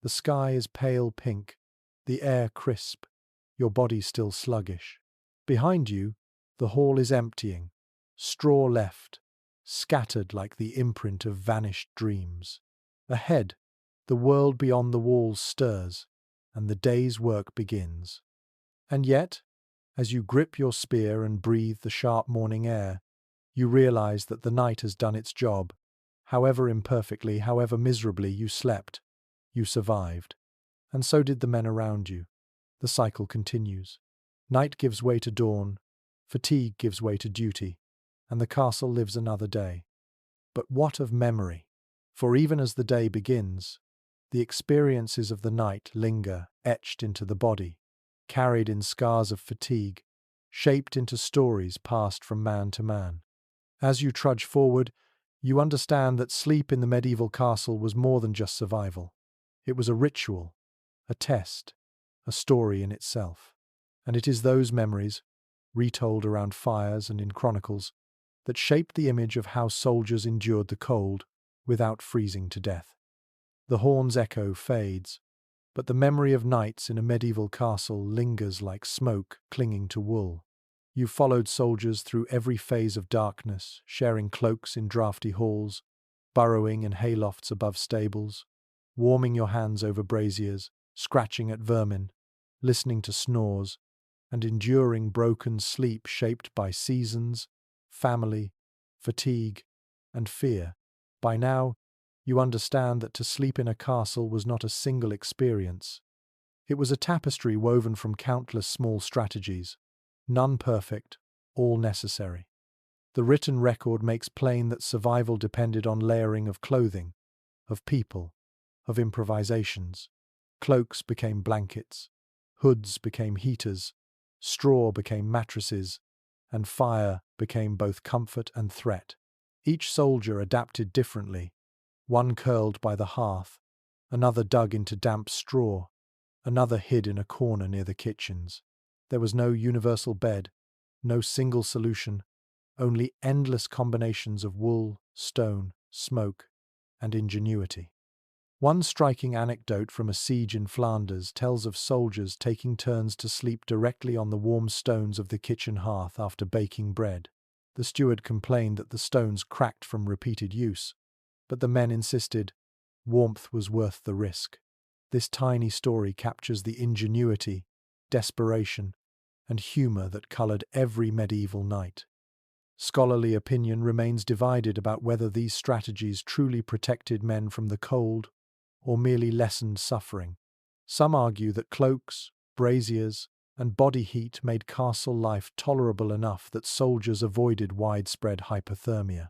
The sky is pale pink, the air crisp, your body still sluggish. Behind you, the hall is emptying, straw left, scattered like the imprint of vanished dreams. Ahead, the world beyond the walls stirs, and the day's work begins. And yet, as you grip your spear and breathe the sharp morning air, you realize that the night has done its job. However imperfectly, however miserably you slept, you survived. And so did the men around you. The cycle continues. Night gives way to dawn, fatigue gives way to duty, and the castle lives another day. But what of memory? For even as the day begins, the experiences of the night linger, etched into the body, carried in scars of fatigue, shaped into stories passed from man to man. As you trudge forward, you understand that sleep in the medieval castle was more than just survival. It was a ritual, a test, a story in itself. And it is those memories, retold around fires and in chronicles, that shaped the image of how soldiers endured the cold without freezing to death. The horn's echo fades, but the memory of nights in a medieval castle lingers like smoke clinging to wool. You followed soldiers through every phase of darkness, sharing cloaks in draughty halls, burrowing in haylofts above stables, warming your hands over braziers, scratching at vermin, listening to snores, and enduring broken sleep shaped by seasons, family, fatigue, and fear. By now, you understand that to sleep in a castle was not a single experience. It was a tapestry woven from countless small strategies, none perfect, all necessary. The written record makes plain that survival depended on layering of clothing, of people, of improvisations. Cloaks became blankets, hoods became heaters, straw became mattresses, and fire became both comfort and threat. Each soldier adapted differently, one curled by the hearth, another dug into damp straw, another hid in a corner near the kitchens. There was no universal bed, no single solution, only endless combinations of wool, stone, smoke, and ingenuity. One striking anecdote from a siege in Flanders tells of soldiers taking turns to sleep directly on the warm stones of the kitchen hearth after baking bread. The steward complained that the stones cracked from repeated use, but the men insisted warmth was worth the risk. This tiny story captures the ingenuity, desperation, and humor that colored every medieval night. Scholarly opinion remains divided about whether these strategies truly protected men from the cold or merely lessened suffering. Some argue that cloaks, braziers, and body heat made castle life tolerable enough that soldiers avoided widespread hypothermia.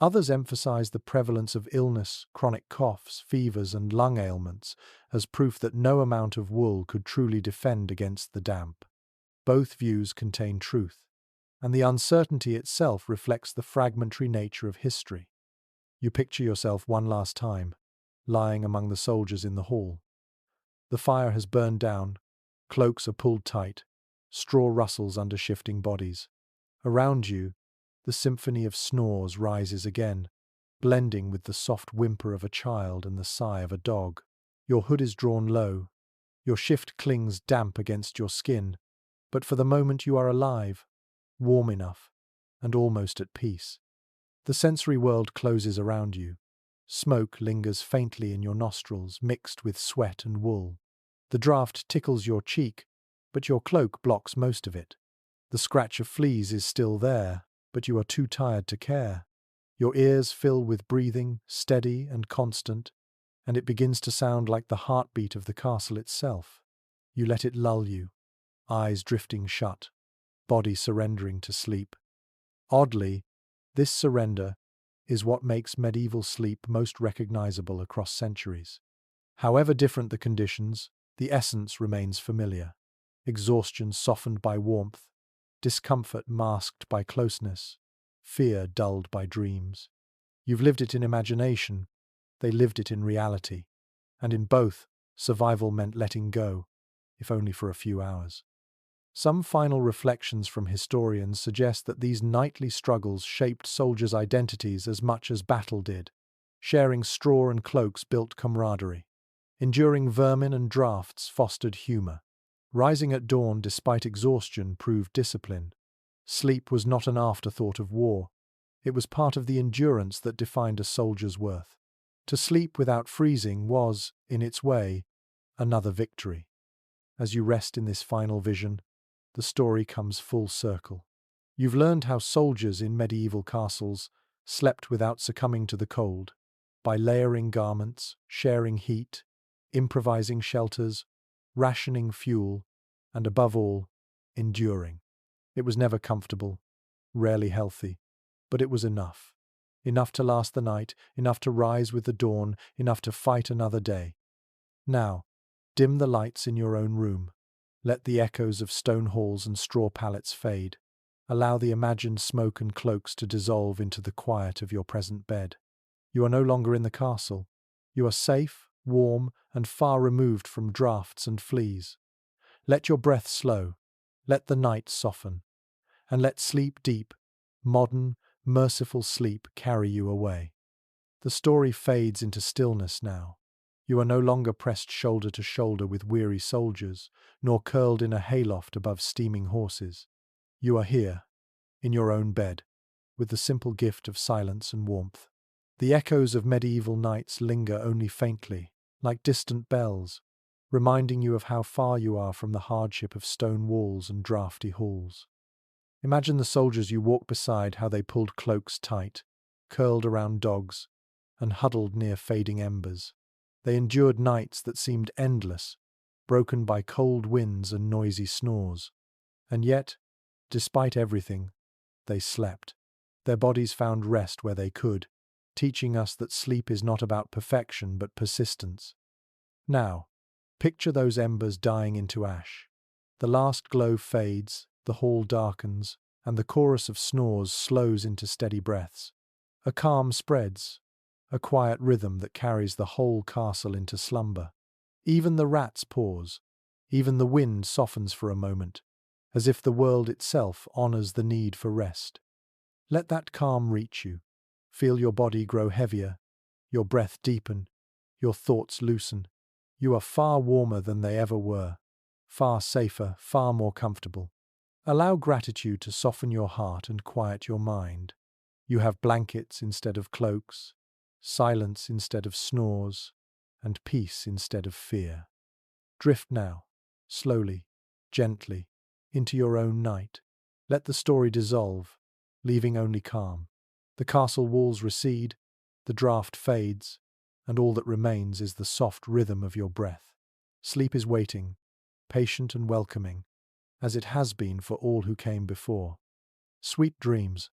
Others emphasize the prevalence of illness, chronic coughs, fevers, and lung ailments as proof that no amount of wool could truly defend against the damp. Both views contain truth, and the uncertainty itself reflects the fragmentary nature of history. You picture yourself one last time, lying among the soldiers in the hall. The fire has burned down, cloaks are pulled tight, straw rustles under shifting bodies. Around you, the symphony of snores rises again, blending with the soft whimper of a child and the sigh of a dog. Your hood is drawn low, your shift clings damp against your skin, but for the moment you are alive, warm enough, and almost at peace. The sensory world closes around you. Smoke lingers faintly in your nostrils, mixed with sweat and wool. The draught tickles your cheek, but your cloak blocks most of it. The scratch of fleas is still there, but you are too tired to care. Your ears fill with breathing, steady and constant, and it begins to sound like the heartbeat of the castle itself. You let it lull you, eyes drifting shut, body surrendering to sleep. Oddly, this surrender is what makes medieval sleep most recognizable across centuries. However different the conditions, the essence remains familiar. Exhaustion softened by warmth, discomfort masked by closeness, fear dulled by dreams. You've lived it in imagination, they lived it in reality, and in both, survival meant letting go, if only for a few hours. Some final reflections from historians suggest that these nightly struggles shaped soldiers' identities as much as battle did. Sharing straw and cloaks built camaraderie. Enduring vermin and drafts fostered humor. Rising at dawn despite exhaustion proved discipline. Sleep was not an afterthought of war. It was part of the endurance that defined a soldier's worth. To sleep without freezing was, in its way, another victory. As you rest in this final vision, the story comes full circle. You've learned how soldiers in medieval castles slept without succumbing to the cold, by layering garments, sharing heat, improvising shelters, rationing fuel, and above all, enduring. It was never comfortable, rarely healthy, but it was enough. Enough to last the night, enough to rise with the dawn, enough to fight another day. Now, dim the lights in your own room. Let the echoes of stone halls and straw pallets fade. Allow the imagined smoke and cloaks to dissolve into the quiet of your present bed. You are no longer in the castle. You are safe, warm, and far removed from drafts and fleas. Let your breath slow. Let the night soften. And let sleep deep, modern, merciful sleep carry you away. The story fades into stillness now. You are no longer pressed shoulder to shoulder with weary soldiers, nor curled in a hayloft above steaming horses. You are here, in your own bed, with the simple gift of silence and warmth. The echoes of medieval nights linger only faintly, like distant bells, reminding you of how far you are from the hardship of stone walls and draughty halls. Imagine the soldiers you walk beside, how they pulled cloaks tight, curled around dogs, and huddled near fading embers. They endured nights that seemed endless, broken by cold winds and noisy snores. And yet, despite everything, they slept. Their bodies found rest where they could, teaching us that sleep is not about perfection but persistence. Now, picture those embers dying into ash. The last glow fades, the hall darkens, and the chorus of snores slows into steady breaths. A calm spreads, a quiet rhythm that carries the whole castle into slumber. Even the rats pause, even the wind softens for a moment, as if the world itself honors the need for rest. Let that calm reach you. Feel your body grow heavier, your breath deepen, your thoughts loosen. You are far warmer than they ever were, far safer, far more comfortable. Allow gratitude to soften your heart and quiet your mind. You have blankets instead of cloaks, silence instead of snores, and peace instead of fear. Drift now, slowly, gently, into your own night. Let the story dissolve, leaving only calm. The castle walls recede, the draught fades, and all that remains is the soft rhythm of your breath. Sleep is waiting, patient and welcoming, as it has been for all who came before. Sweet dreams.